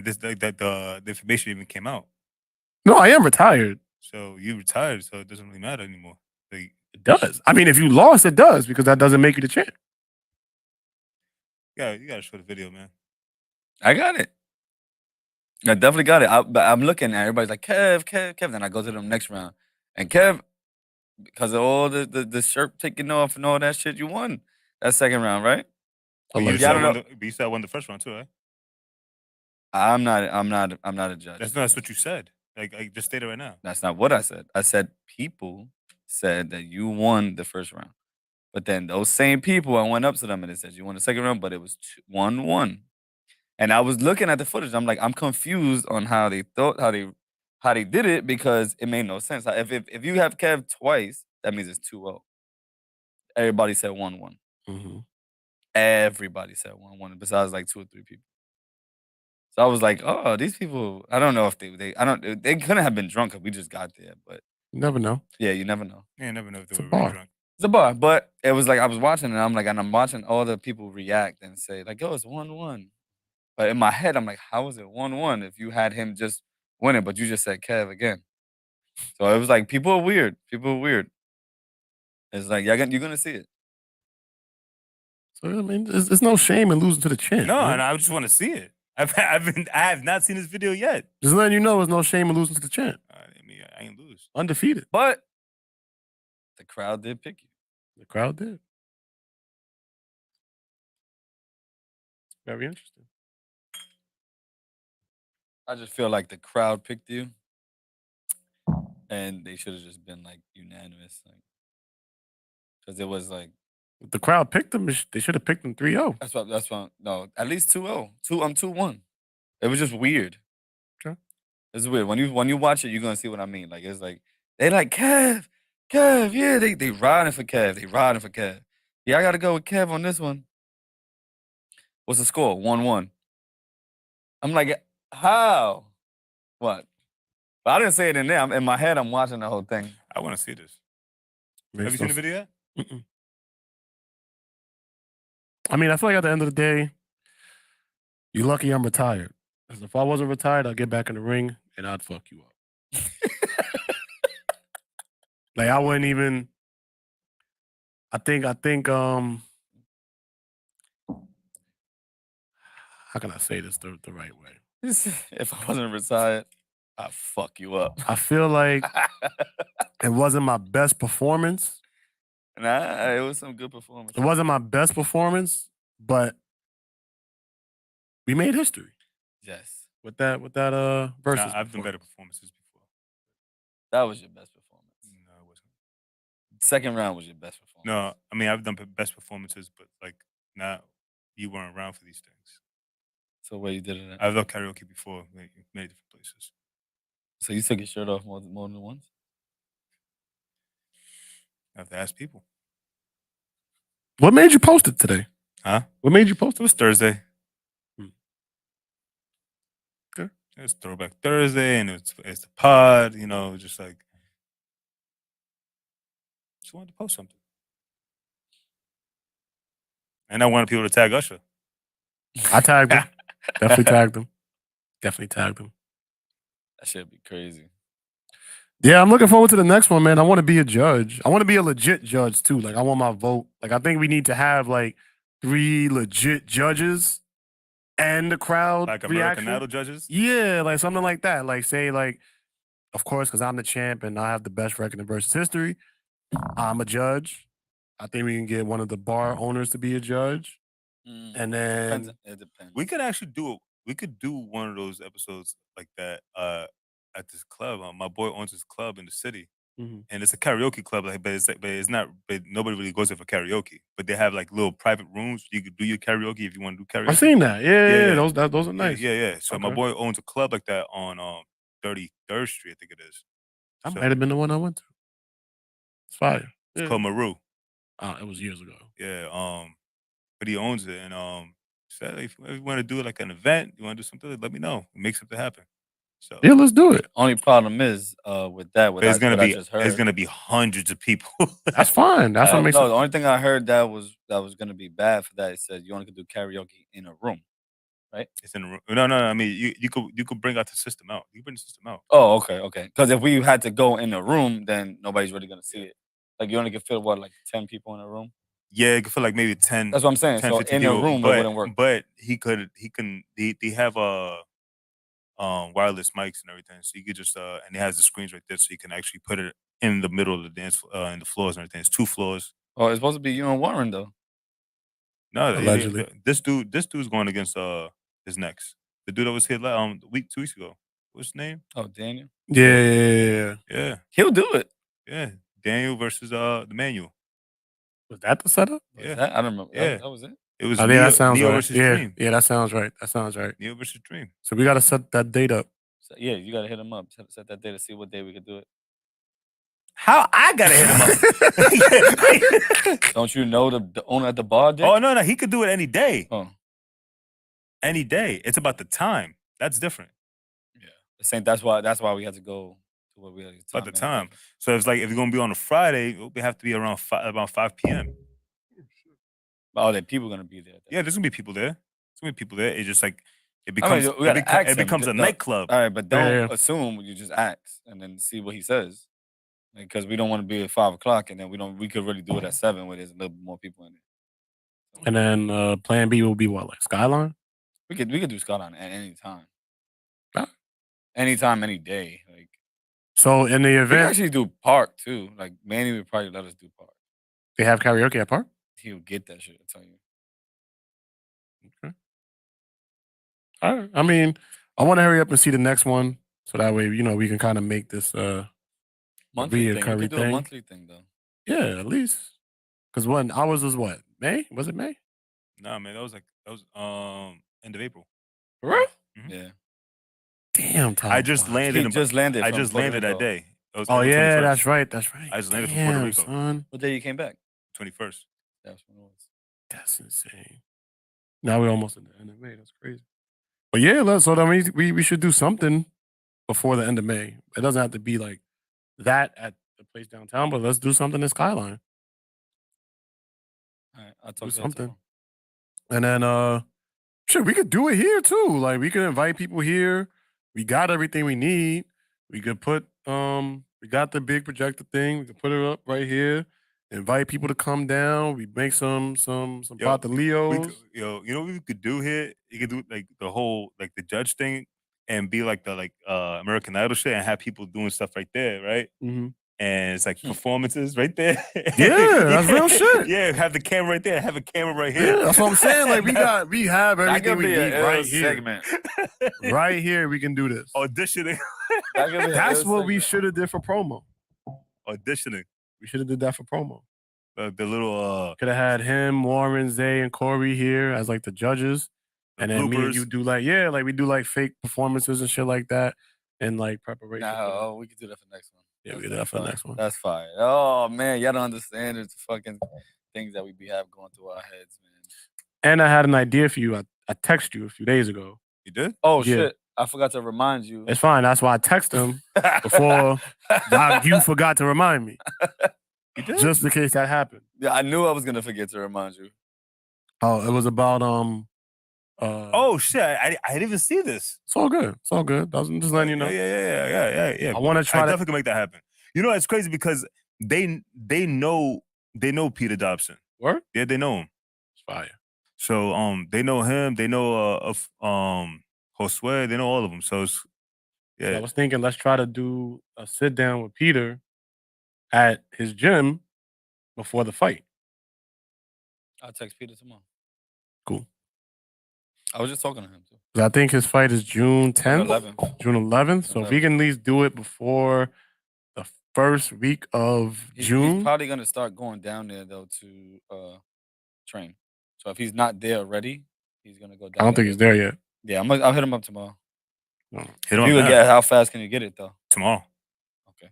this the information even came out. No, I am retired. So you retired, so it doesn't really matter anymore. Like, it does. I mean, if you lost, it does, because that doesn't make you the champ. Yeah, you gotta show the video, man. I got it. I definitely got it. But I'm looking at everybody's like Kev. Then I go to the next round, and Kev, because of all the shirt taking off and all that shit, you won that second round, right? But you said I won the first round too, right? I'm not a judge. That's what you said. Like, I just stated right now. That's not what I said. I said people said that you won the first round. But then those same people, I went up to them and they said you won the second round, but it was 1-1. And I was looking at the footage. I'm like, I'm confused on how they did it, because it made no sense. If you have Kev twice, that means it's 2-0. Everybody said 1-1. Mm-hmm. Everybody said 1-1, besides like 2 or 3 people. So I was like, oh, these people, I don't know if they couldn't have been drunk because we just got there, but you never know. Yeah, you never know. Yeah, you never know if they were bar. really drunk. It's a bar, but it was like I was watching and I'm watching all the people react and say like, yo, it's 1-1. But in my head, I'm like, how is it 1-1 if you had him just win it, but you just said Kev again? So it was like, people are weird. It's like, you're gonna see it. So I mean, there's no shame in losing to the champ. No, man. and I just want to see it. I have not seen this video yet. Just letting you know, there's no shame in losing to the champ. I mean, I ain't lose. Undefeated. But the crowd did pick you. The crowd did. Very interesting. I just feel like the crowd picked you, and they should have just been like unanimous, like, because it was like the crowd picked them. They should have picked them 3-0. That's what. No, at least 2-0. 2-1. It was just weird. Okay. It's weird when you watch it. You're gonna see what I mean. Like, it's like they like Kev. Yeah, they riding for Kev. Yeah, I gotta go with Kev on this one. What's the score? 1-1. I'm like, how? What? But I didn't say it in there. In my head, I'm watching the whole thing. I want to see this. Have you seen the video yet? Mm-mm. I mean, I feel like at the end of the day, you're lucky I'm retired. Because if I wasn't retired, I'd get back in the ring and I'd fuck you up. Like, I wouldn't even. I think. How can I say this the right way? If I wasn't retired, I'd fuck you up. I feel like it wasn't my best performance. Nah, it was some good performance. It wasn't my best performance, but we made history. Yes. With that versus. I've done better performances before. That was your best performance. No, it wasn't. Second round was your best performance. No, I mean, I've done best performances, but like, you weren't around for these things. So where you did it at? I've done karaoke before, like, many different places. So you took your shirt off more than once? I have to ask people. What made you post it today? Huh? What made you post it? It was Thursday. Okay. It was Throwback Thursday, and it's the pod, just like, just wanted to post something. And I wanted people to tag Usher. I tagged him. Definitely tagged him. That should be crazy. Yeah, I'm looking forward to the next one, man. I want to be a judge. I want to be a legit judge too. Like I want my vote. Like I think we need to have like 3 legit judges and the crowd Like reaction. American Idol judges? Yeah, like something like that. Like say like, of course, because I'm the champ and I have the best record in versus history. I'm a judge. I think we can get one of the bar owners to be a judge, and then It depends. We could actually do one of those episodes like that at this club. My boy owns this club in the city. Mhm. And it's a karaoke club, like, but it's not. But nobody really goes there for karaoke. But they have like little private rooms. You could do your karaoke if you want to do karaoke. I've seen that. Yeah. Those are nice. Yeah. So my Okay. boy owns a club like that on 33rd Street, I think it is. That might have been the one I went to. It's fire. It's called Maru. It was years ago. Yeah. But he owns it, and said if you want to do like an event, you want to do something, let me know. Make something happen. So Yeah, let's do it. Only problem is with that. But it's gonna be hundreds of people. That's fine. That's what makes no. it. The only thing I heard that was gonna be bad for that. It said you only could do karaoke in a room, right? It's in a room. No. I mean, you could bring out the system out. You can bring the system out. Oh, okay. Because if we had to go in a room, then nobody's really gonna see it. Like you only can fit like 10 people in a room. Yeah, you could feel like maybe 10. That's what I'm saying. 10, So 15 in a people, room, it wouldn't work. But they have wireless mics and everything, so you could just and it has the screens right there, so you can actually put it in the middle of the dance, in the floors and everything. It's 2 floors. Oh, it's supposed to be you and Warren though. No, Allegedly. This dude's going against his next. The dude that was here 2 weeks ago. What's his name? Oh, Daniel. Yeah. He'll do it. Yeah, Daniel versus the Manual. Was that the setup? Yeah, I don't remember. Yeah, That was it. It was Yeah, Neo, that sounds Neo right. versus Yeah, Dream. yeah, that sounds right. Neo versus Dream. So we got to set that date up. So, yeah, you gotta hit him up. Set that day to see what day we could do it. How I gotta hit him up? Don't you know the owner at the bar? Dick? Oh no, he could do it any day. Oh, Any day. It's about the time. That's different. that's why we had to go to where we had to About the time. So it's like if you're gonna be on a Friday, we have to be around 5 p.m. Oh, there people gonna be there. Yeah, there's gonna be people there. There's gonna be people there. It's just like it I mean, becomes we gotta ask it him. becomes a Don't- nightclub. All right, but don't Yeah. assume. You just ask and then see what he says, because we don't want to be at 5 o'clock and then we could really do it at 7 where there's a little bit more people in it. And then plan B will be what, like Skyline? We could do Skyline at any time. Huh? Anytime, any day. Like So in the we can event, actually do Park too. Like Manny would probably let us do Park. they have karaoke at Park? He'll get that shit. I tell you. All right. I mean, I want to hurry up and see the next one, so that way we can kind of make this Monthly thing. We reoccurring could do a thing. monthly thing though. Yeah, at least. Because when ours was what? May? Was it May? Nah, man, that was end of April. For real? Mhm. Yeah. Damn, time I just flies. landed. He just landed. I from just Puerto landed that Rico. day. It was Oh April yeah, 21st. that's right. That's right. I just landed from Puerto Damn, Rico. son. What day you came back? 21st. That's when it was. That's insane. Now we're almost at the end of May. That's crazy. But yeah, so that means we should do something before the end of May. It doesn't have to be like that at the place downtown, but let's do something in Skyline. All right, I'll Do talk to you something. And then shit, we could do it here too. Like we could invite people here. We got everything we need. We could put we got the big projector thing. We could put it up right here. Invite people to come down. We make some Yo, pataleos. you know what we could do here? You could do like the whole the judge thing and be like the American Idol shit and have people doing stuff right there, right? Mm-hmm. And it's like performances right there. Yeah, that's real shit. Yeah, have the camera right there. Have a camera right here. Yeah, that's what I'm saying. Like we have That everything could we be need a right here. segment. Right here, we can do this. Auditioning. That could be a That's ill what we segment. should have did for promo. Auditioning. We should have did that for promo. The little Could have had him, Warren, Zay, and Corey here as like the judges, and then me and bloopers. you do we do like fake performances and shit like that, and like preparation. No, we could do that for next one. Yeah, we could do that for the fire. next one. That's fire. Oh man, y'all don't understand the fucking things that we have going through our heads, man. And I had an idea for you. I texted you a few days ago. You did? Oh Yeah. shit, I forgot to remind you. It's fine. That's why I texted him before you forgot to remind me. You did? Just in case that happened. Yeah, I knew I was gonna forget to remind you. Oh, it was about Oh shit! I didn't even see this. It's all good. It's all good. I'm just letting you know. Yeah. I want to try I to definitely can make that happen. You know, it's crazy because they know Peter Dobson. What? Yeah, they know him. It's fire. So they know him. They know Josue. They know all of them. So it's So I was thinking, let's try to do a sit down with Peter at his gym before the fight. I'll text Peter tomorrow. Cool. I was just talking to him too. 'Cause I think his fight is June 10th, 11th. June 11th. So if he can at least do it before the first week of June, He's probably gonna start going down there though to train. So if he's not there already, he's gonna go down. I don't think he's there yet. Yeah, I'll hit him up tomorrow. Hit If him you up would now. get how fast can you get it though? Tomorrow. Okay.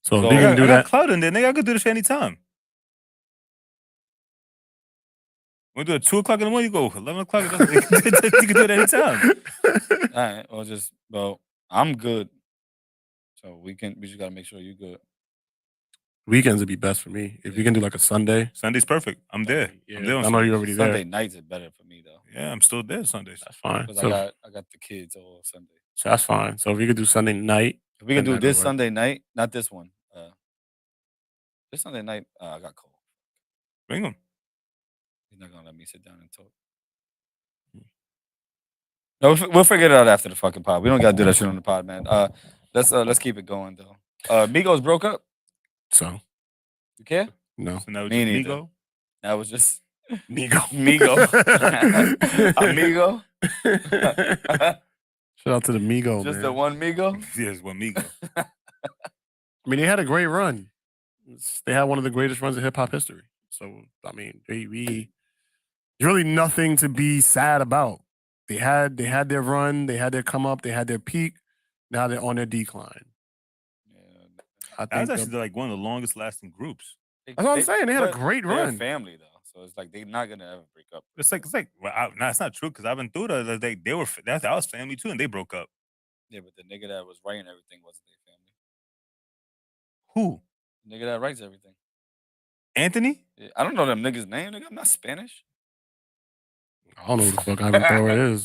So if So- he I can do got that. clout in there. Nigga, I could do this shit anytime. We do it 2 o'clock in the morning. You go 11 o'clock. You can do it anytime. All right. Well, I'm good. So we just gotta make sure you're good. Weekends would be best for me. If you can do like a Sunday. Sunday's perfect. I'm there. Yeah, I'm there on I know you're Sundays. already Sunday there. nights are better for me though. Yeah, I'm still there Sundays. That's fine. Because So, I got the kids all Sunday. so that's fine. So if we could do Sunday night. If we can then do that'll this work. Sunday night, not this one. This Sunday night, I got cold. Bring him. He's not gonna let me sit down and talk. No, we'll figure it out after the fucking pod. We don't gotta do that shit on the pod, man. Let's keep it going though. Migos broke up. So You care? no. So now it's Me just neither. Migo. That was just Migo. Amigo. Shout out to the Migo, Just man. the one Migo. Yes, one Migo. I mean, they had a great run. They had one of the greatest runs in hip hop history. So I mean, there's really nothing to be sad about. They had their run, they had their come up, they had their peak. Now they're on their decline. I That was think actually like one of the longest lasting groups. that's what I'm saying. They had a but great they're run. family though, so it's like they're not gonna ever break up. It's like no, it's not true because I've been through that. They were that was family too, and they broke up. Yeah, but the nigga that was writing everything wasn't their family. Who? The nigga that writes everything. Anthony? Yeah, I don't know them niggas' name. Nigga, I'm not Spanish. I don't know what the fuck Ivan Thor is.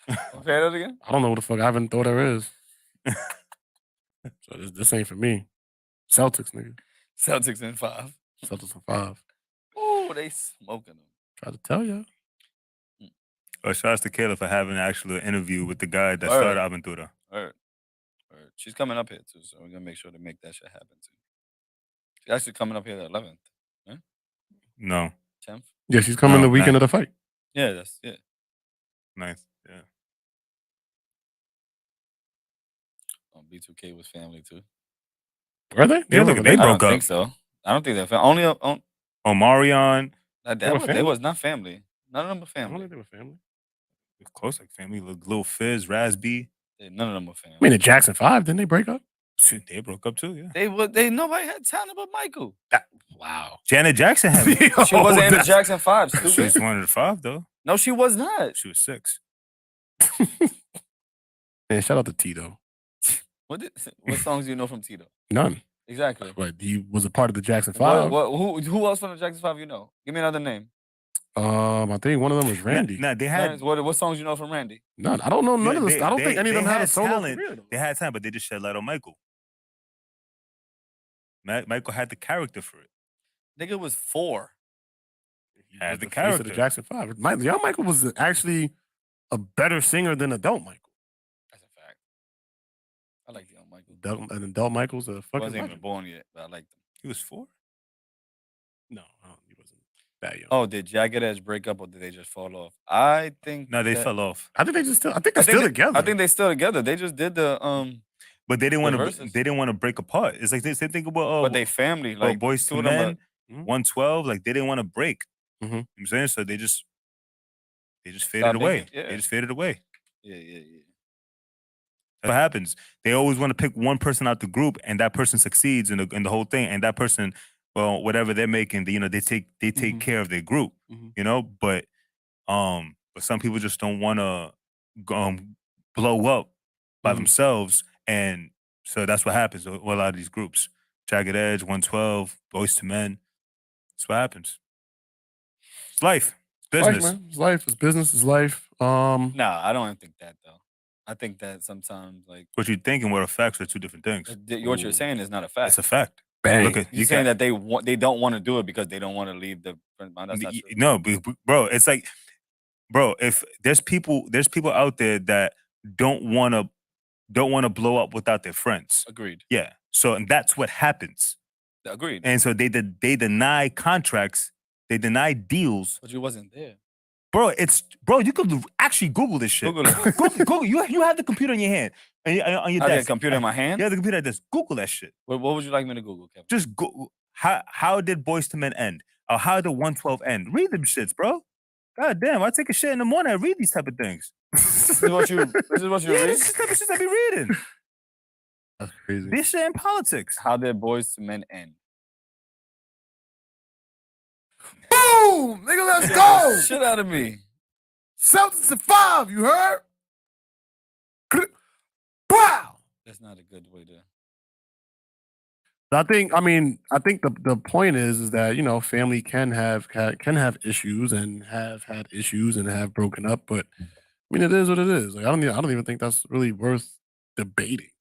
Say that again. I don't know what the fuck Ivan Thor there is. So this ain't for me. Celtics, nigga. Celtics in 5. Celtics in 5. Oh, they smoking them. Try to tell you. Shout out to Kayla for having an actual interview with the guy that Word. started Aventura. Word. She's coming up here too, so we're gonna make sure to make that shit happen too. She's actually coming up here the 11th. Huh? No. 10th? Yeah, she's coming No, the weekend nah. of the fight. Yeah, Nice. Yeah. B2K was family too. Were they? Yeah, look, they I broke don't up. think so. I don't think they're family. Only Omarion. they was not family. None of them were I don't family. think they were family. Close like family. Lil Fizz, Rasby. None of them were family. I mean, the Jackson 5, didn't they break up? Shit, they broke up too, yeah. They nobody had talent but Michael. Wow. Janet Jackson had it. She wasn't in the Jackson 5. She Stupid. was one of the 5 though. No, she was not. She was 6. Man, shout out to Tito. What songs do you know from Tito? None. Exactly. But he was a part of the Jackson 5. Who else from the Jackson 5 you know? Give me another name. I think one of them was Randy. Nah, they had What songs you know from Randy? None. I don't know none of this. I don't think any of them had a solo talent. career, though. They had time, but they just shed light on Michael. Michael had the character for it. Nigga was 4. Had the face of character. the Jackson 5. Young Michael was actually a better singer than adult Michael. That's a fact. I like young Michael. And adult Michael's a fucking Wasn't even legend. born yet, but I liked him. He was 4? No, he wasn't that young. Oh, did Jagged Edge break up or did they just fall off? I think No, they fell off. I think they just still. I think they're still together. I think they still together. They just did the But they didn't want to. verses. They didn't want to break apart. It's like the same thing about but they family like Boys two to of them Men, Mhm. 112. Like they didn't want to break. Mhm. You know what I'm saying, so they just faded Stop away. making- yeah. They just faded away. Yeah. That's what happens. They always want to pick one person out the group, and that person succeeds in the whole thing. And that person, well, whatever they're making, they take Mhm. care of their group. Mhm. You know, but some people just don't want to blow up by Mhm. themselves, and so that's what happens with a lot of these groups. Jagged Edge, 112, Boys to Men. That's what happens. It's life. business. Life, man. It's life. It's business. It's life. Nah, I don't think that though. I think that sometimes like what you think and what are facts are two different things. What you're saying is not a fact. It's a fact. Bang. Look at You're saying that they don't want to do it because they don't want to leave the. That's not true. No, bro, it's like, bro, if there's people out there that don't want to blow up without their friends. Agreed. Yeah. So and that's what happens. Agreed. And so they deny contracts, they deny deals. But you wasn't there. Bro, you could actually Google this shit. Google it. Google. You have the computer in your hand. On your I desk. had a computer in my hand? You have the computer at this. Google that shit. What would you like me to Google, Kevin? Just go. How did Boyz II Men end? Or how did 112 end? Read them shits, bro. God damn, I take a shit in the morning. I read these type of things. This is what you read? This is the type of shit I be reading. That's crazy. This shit in politics. How did Boyz II Men end? Boom! Nigga, let's go! Shit out of me. Celtics at 5, you heard? Wow! That's not a good way to. I think the point is that, you know, family can have issues and have had issues and have broken up, but I mean, it is what it is. Like I don't even think that's really worth debating.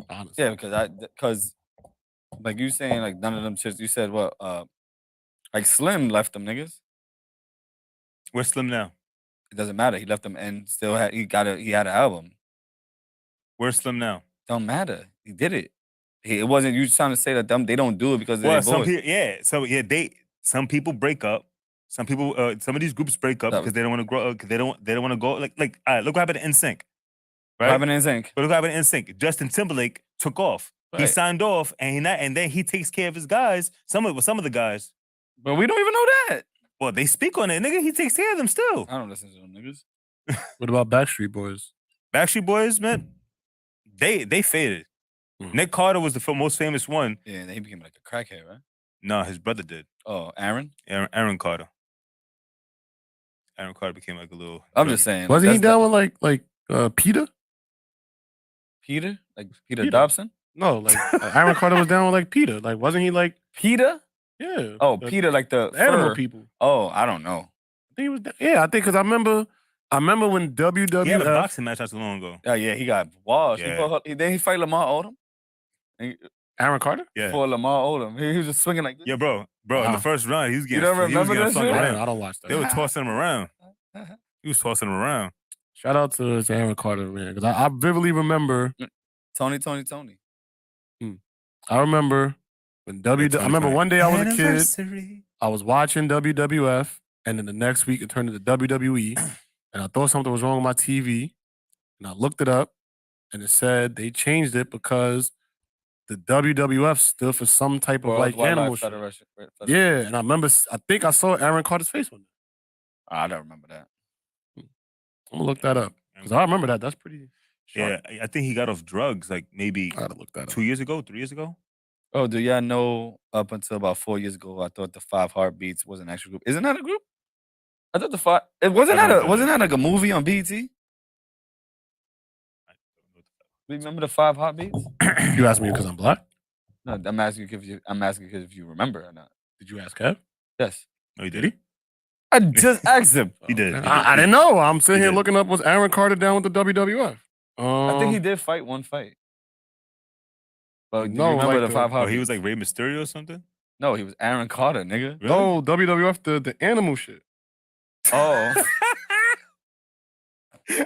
Honestly. Yeah, because like you saying like none of them shits. You said what? Like Slim left them niggas. Where's Slim now? It doesn't matter. He left them and still had he had an album. Where's Slim now? Don't matter. He did it. It wasn't you trying to say that they don't do it because they're boys. Some people break up. Some people, some of these groups break up because they don't want to grow. Because they don't want to go. Like, all right, look what happened to NSYNC. Right? What happened to NSYNC? But look what happened to NSYNC. Justin Timberlake took off. Right. He signed off, and then he takes care of his guys. Some of the guys. But we don't even know that. Well, they speak on it, nigga. He takes care of them still. I don't listen to them niggas. What about Backstreet Boys? Backstreet Boys, man, they faded. Nick Carter was the most famous one. Yeah, and he became like a crackhead, right? No, his brother did. Oh, Aaron? Aaron Carter. Aaron Carter became like a little. I'm just saying. Wasn't he down with like Peter? Peter? Like Peter Dobson? No, like Aaron Carter was down with like Peter. Like, wasn't he like Peter? Yeah. Oh, Peter, like the animal fur. people. Oh, I don't know. I think he was. Yeah, I think because I remember when WWF. He had a boxing match not so long ago. Oh yeah, he got washed. Yeah. Then he fight Lamar Odom. Aaron Carter? Yeah. For Lamar Odom, he was just swinging like this. Yeah, bro. In the first round, he was getting. You don't remember that shit? I don't watch that. They were tossing him around. He was tossing him around. Shout out to Aaron Carter, man, because I vividly remember Tony. I remember when I remember one day I was a kid. I was watching WWF, and then the next week it turned into WWE, and I thought something was wrong with my TV, and I looked it up, and it said they changed it because the WWF stood for some type of like animal shit. Yeah, and I think I saw Aaron Carter's face on it. I don't remember that. I'm gonna look that up because I remember that. That's pretty. Yeah, I think he got off drugs like maybe I gotta look that up. 2 years ago, 3 years ago. Oh, do y'all know up until about 4 years ago, I thought the 5 Heartbeats was an actual group. Isn't that a group? I thought the 5. Wasn't that like a movie on BET? Remember the 5 Heartbeats? You asked me because I'm black? No, I'm asking if you remember or not. Did you ask Kev? Yes. No, he did. He? I just asked him. He did. I didn't know. I'm sitting here looking up was Aaron Carter down with the WWF. I think he did fight one fight. But no, you remember like the 5 Heartbeats? He was like Rey Mysterio or something? No, he was Aaron Carter, nigga. Really? No, WWF, the animal shit. Oh. Yeah,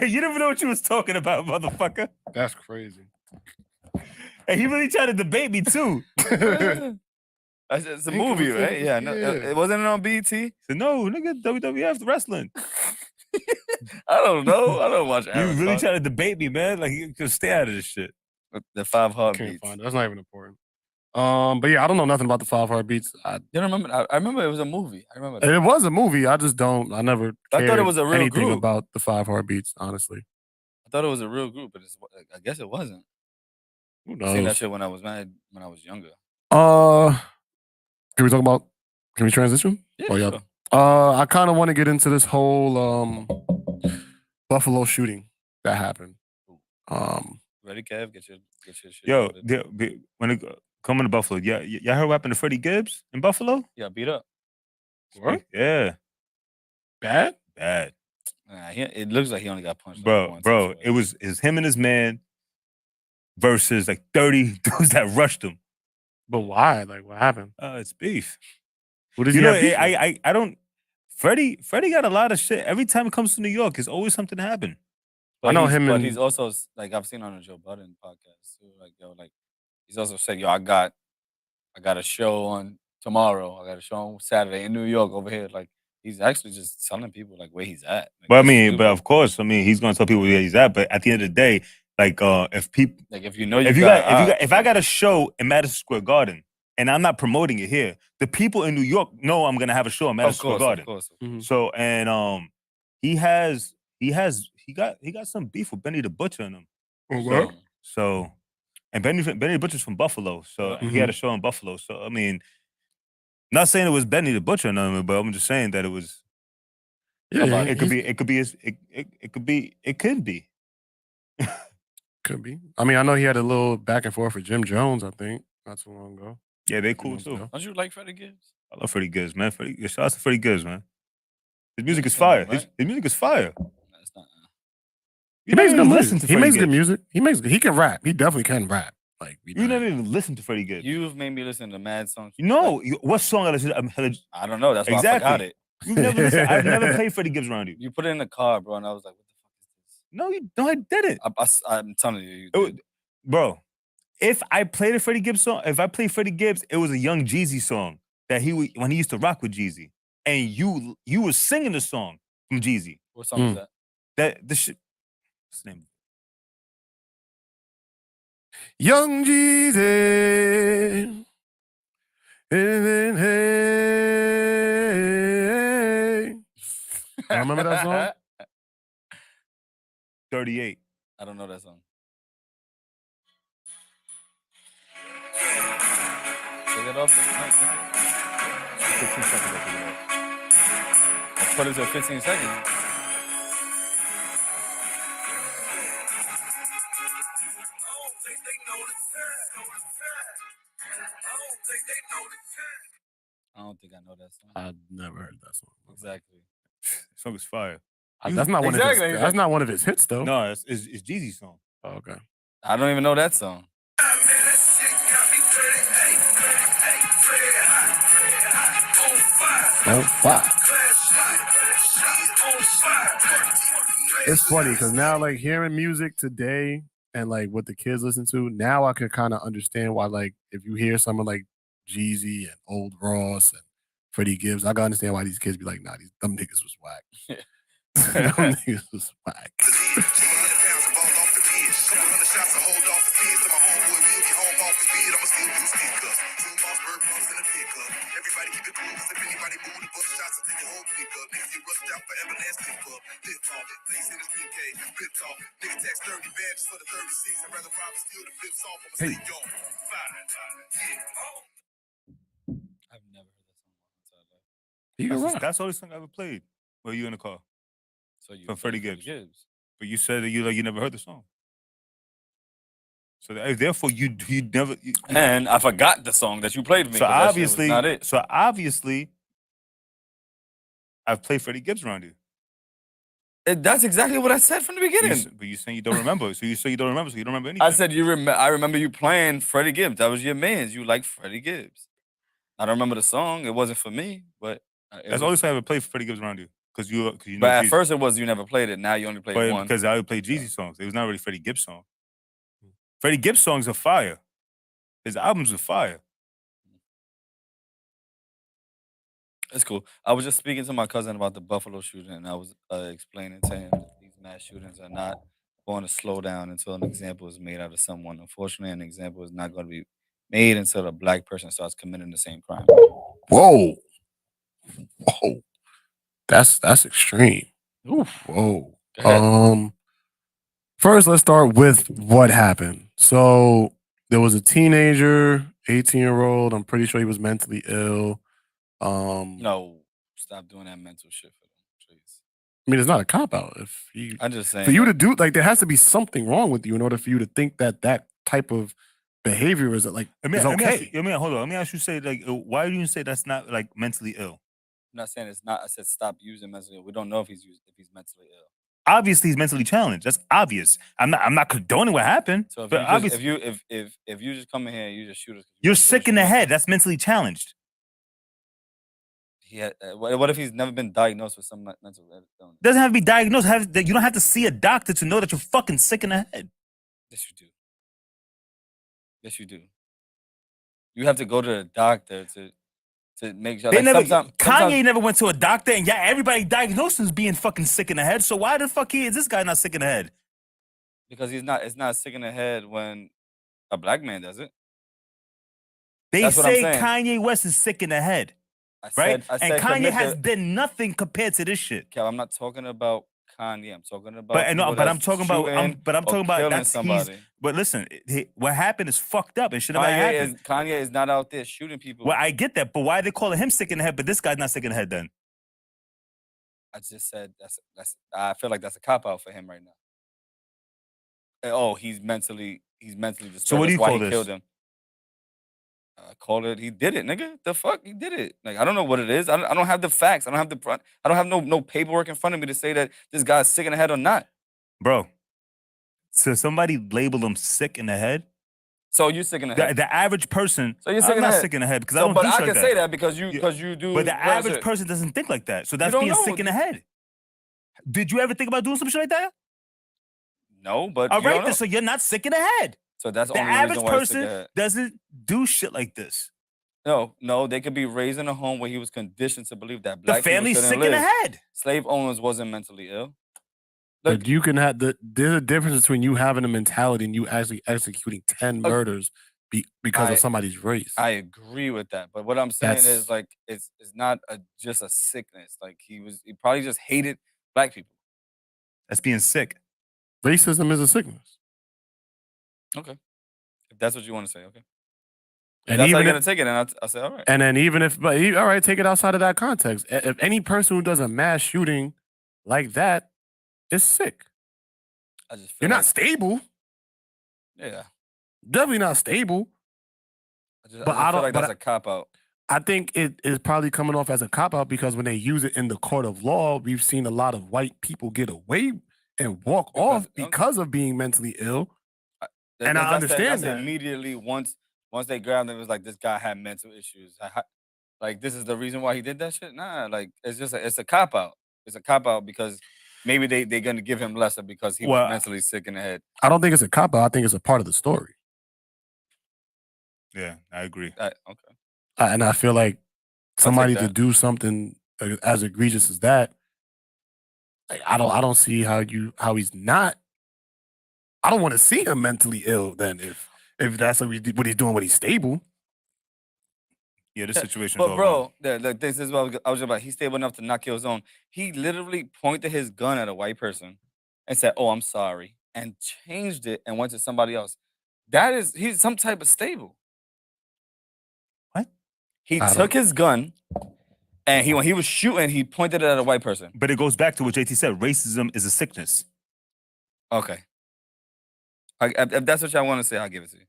you didn't know what you was talking about, motherfucker. That's crazy. And he really tried to debate me too. It's a movie, right? Yeah, no, it wasn't on BET. Said, no, nigga, WWF wrestling. I don't know. I don't watch Aaron You really Carter. trying to debate me, man? Like you could stay out of this shit. The 5 Can't Heartbeats. find it. That's not even important. But yeah, I don't know nothing about the 5 Heartbeats. You don't remember? I remember it was a movie. I remember that. It was a movie. I just don't. I never. I thought it was a real anything group. about the 5 Heartbeats. Honestly, I thought it was a real group, but I guess it wasn't. who I seen that knows? shit when I was mad when I was younger. Can we talk about? Can we transition? Yeah, Oh, yeah. sure. I kind of want to get into this whole Buffalo shooting that happened. Ready, Kev? Get your shit. Yo, loaded. when it coming to Buffalo, y'all heard what happened to Freddie Gibbs in Buffalo? Yeah, beat up. What? Yeah. Bad? Bad. It looks like he only got punched. Bro, it was him and his man versus like 30 dudes that rushed him. But why? Like, what happened? It's beef. What does he have beef with? I don't. Freddie got a lot of shit. Every time it comes to New York, there's always something to happen. But but he's also like I've seen on the Joe Budden podcast too. Like he's also said, I got a show on tomorrow. I got a show on Saturday in New York over here. Like he's actually just telling people like where he's at. Like, but of course, he's gonna tell people where he's at. But at the end of the day, like if people, like if I got a show in Madison Square Garden and I'm not promoting it here, the people in New York know I'm gonna have a show in Madison Square Garden. Of course. Mm-hmm. So he got some beef with Benny the Butcher in him. So and Benny the Butcher's from Buffalo, so he had a show in Buffalo. So not saying it was Benny the Butcher or nothing, but I'm just saying that it was. Yeah, it could be. Could be. I mean, I know he had a little back and forth with Jim Jones, I think, not too long ago. Yeah, they cool too. Don't you like Freddie Gibbs? I love Freddie Gibbs, man. Shout out to Freddie Gibbs, man. His music is fire. His music is fire. That's not. He makes good music. He makes good music. He can rap. He definitely can rap. Like you never even listened to Freddie Gibbs. You've made me listen to mad songs. What song I listened to? I don't know. That's why I forgot it. You've never listened. I've never played Freddie Gibbs around you. You put it in the car, bro, and I was like, what the fuck is this? No, I didn't. I'm telling you. Bro, if I played a Freddie Gibbs song, if I played Freddie Gibbs, it was a Young Jeezy song that when he used to rock with Jeezy. And you were singing the song from Jeezy. What song is that? The shit. What's the name? Young Jeezy. Hey. Remember that song? 38. I don't know that song. Take it off. 15 seconds. I'll put it to 15 seconds. I don't think I know that song. I've never heard that song. Exactly. The song is fire. That's not one of his. That's not one of his hits, though. No, it's Jeezy's song. Oh, okay. I don't even know that song. It's funny because now, like, hearing music today and like what the kids listen to, now I can kind of understand why, like, if you hear someone like Jeezy and Old Ross and Freddie Gibbs, I can understand why these kids be like, nah, them niggas was whack. Them niggas was whack. Hey. I've never heard that song. That's the only song I ever played. Were you in the car? So you from Freddie Gibbs. But you said that you never heard the song. So therefore you never. And I forgot the song that you played me. So obviously, not it. So obviously, I've played Freddie Gibbs around you. That's exactly what I said from the beginning. But you saying you don't remember. So you say you don't remember. So you don't remember anything. I said I remember you playing Freddie Gibbs. That was your man's. You like Freddie Gibbs. I don't remember the song. It wasn't for me, but that's the only time I ever played Freddie Gibbs around you. Because you know. But at first it was you never played it. Now you only played one. Because I would play Jeezy songs. It was not really Freddie Gibbs song. Freddie Gibbs songs are fire. His albums are fire. It's cool. I was just speaking to my cousin about the Buffalo shooting, and I was explaining to him that these mass shootings are not going to slow down until an example is made out of someone. Unfortunately, an example is not going to be made until a black person starts committing the same crime. Whoa. That's extreme. Oof. Whoa. First, let's start with what happened. So there was a teenager, 18-year-old. I'm pretty sure he was mentally ill. No, stop doing that mental shit for them, please. I mean, it's not a cop-out. I'm just saying. For you to do, like, there has to be something wrong with you in order for you to think that type of behavior is, like, is okay. Hold on. Let me ask you, say, like, why do you say that's not, like, mentally ill? I'm not saying it's not. I said stop using mentally ill. We don't know if he's mentally ill. Obviously, he's mentally challenged. That's obvious. I'm not condoning what happened. So if but you obviously, if you just come in here and you just shoot us, you're sick in the head. That's mentally challenged. What if he's never been diagnosed with some mental illness? Doesn't have to be diagnosed. You don't have to see a doctor to know that you're fucking sick in the head. Yes, you do. Yes, you do. You have to go to the doctor to make sure. Kanye never went to a doctor, and everybody diagnosed as being fucking sick in the head. So why the fuck is this guy not sick in the head? Because it's not sick in the head when a black man does it. They say Kanye West is sick in the head, right? And Kanye has done nothing compared to this shit. Cal, I'm not talking about Kanye. I'm talking about. But I'm talking about that's somebody. But listen, what happened is fucked up. It should have happened. Kanye is not out there shooting people. Well, I get that, but why are they calling him sick in the head, but this guy's not sick in the head then? I just said that's. I feel like that's a cop out for him right now. Oh, he's mentally disturbed. So what do you call this? Killed him. I called it. He did it, nigga. The fuck, he did it. Like I don't know what it is. I don't have the facts. I don't have no paperwork in front of me to say that this guy's sick in the head or not. Bro, so somebody labeled him sick in the head. So you're sick in the head. The average person. So you're sick I'm in the not head. sick in the head because I don't do shit like that. But I can say that because you do. But the average person doesn't think like that. So that's being sick in the head. Did you ever think about doing some shit like that? No, but all right, so you're not sick in the head. So that's the average person doesn't do shit like this. No, they could be raised in a home where he was conditioned to believe that black the family's sick in the head. Slave owners wasn't mentally ill. But you can have there's a difference between you having a mentality and you actually executing 10 murders because of somebody's race. I agree with that, but what I'm saying is like it's not just a sickness. Like he probably just hated black people. That's being sick. Racism is a sickness. Okay, if that's what you want to say, okay. And that's even how you're gonna take it, and I say, all right. And then even if, all right, take it outside of that context. If any person who does a mass shooting like that is sick, I just feel you're not stable. Yeah, definitely not stable. I feel like that's a cop out. I think it is probably coming off as a cop out because when they use it in the court of law, we've seen a lot of white people get away and walk off because of being mentally ill. And I understand that. Immediately once they grabbed him, it was like this guy had mental issues. Like this is the reason why he did that shit. Nah, like it's just it's a cop out. It's a cop out because maybe they're gonna give him lesser because he was mentally sick in the head. I don't think it's a cop out. I think it's a part of the story. Yeah, I agree. Okay. And I feel like somebody to do something as egregious as that, like, I don't see how he's not. I don't want to see him mentally ill then if that's what he's doing when he's stable. Yeah, this situation. But bro, this is what I was about. He's stable enough to not kill his own. He literally pointed his gun at a white person and said, "Oh, I'm sorry," and changed it and went to somebody else. He's some type of stable. What? He took his gun and when he was shooting, he pointed it at a white person. But it goes back to what JT said. Racism is a sickness. Okay. If that's what y'all want to say, I'll give it to you.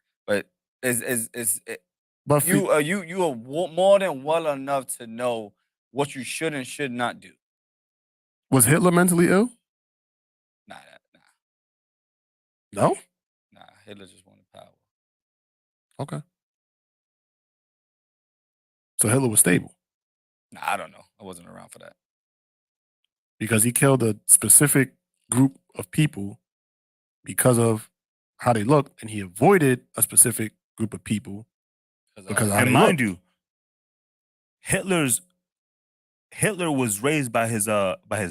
But you are more than well enough to know what you should and should not do. Was Hitler mentally ill? Nah. No? Nah, Hitler just wanted power. Okay. So Hitler was stable? Nah, I don't know. I wasn't around for that. Because he killed a specific group of people because of how they looked, and he avoided a specific group of people because of how they mind looked. you, Hitler was raised by his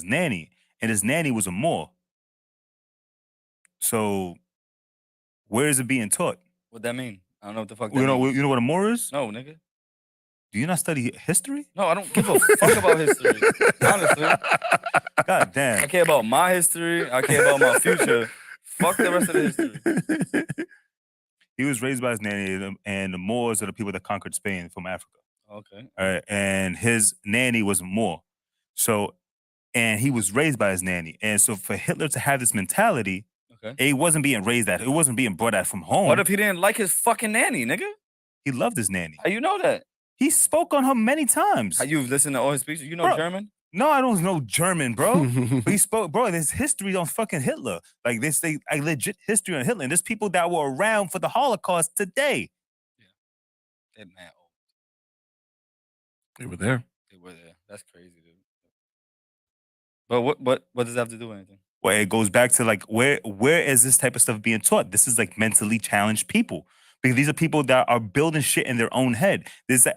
nanny, and his nanny was a Moor. So where is it being taught? What that mean? I don't know what the fuck that means. means. You know what a Moor is? No, nigga. Do you not study history? No, I don't give a fuck about history. Honestly. God damn. I care about my history. I care about my future. Fuck the rest of the history. He was raised by his nanny, and the Moors are the people that conquered Spain from Africa. Okay. All right. And his nanny was a Moor. So, and he was raised by his nanny. And so for Hitler to have this mentality, it wasn't being raised at. It wasn't being brought out from home. What if he didn't like his fucking nanny, nigga? He loved his nanny. How you know that? He spoke on her many times. How you've listened to all his speeches? You know Bro, German? No, I don't know German, bro. But he spoke, bro. There's history on fucking Hitler. Like they say, like legit history on Hitler. And there's people that were around for the Holocaust today. They're mad old. They were there. They were there. That's crazy, dude. But what does that have to do with anything? Well, it goes back to like where is this type of stuff being taught? This is like mentally challenged people. Because these are people that are building shit in their own head.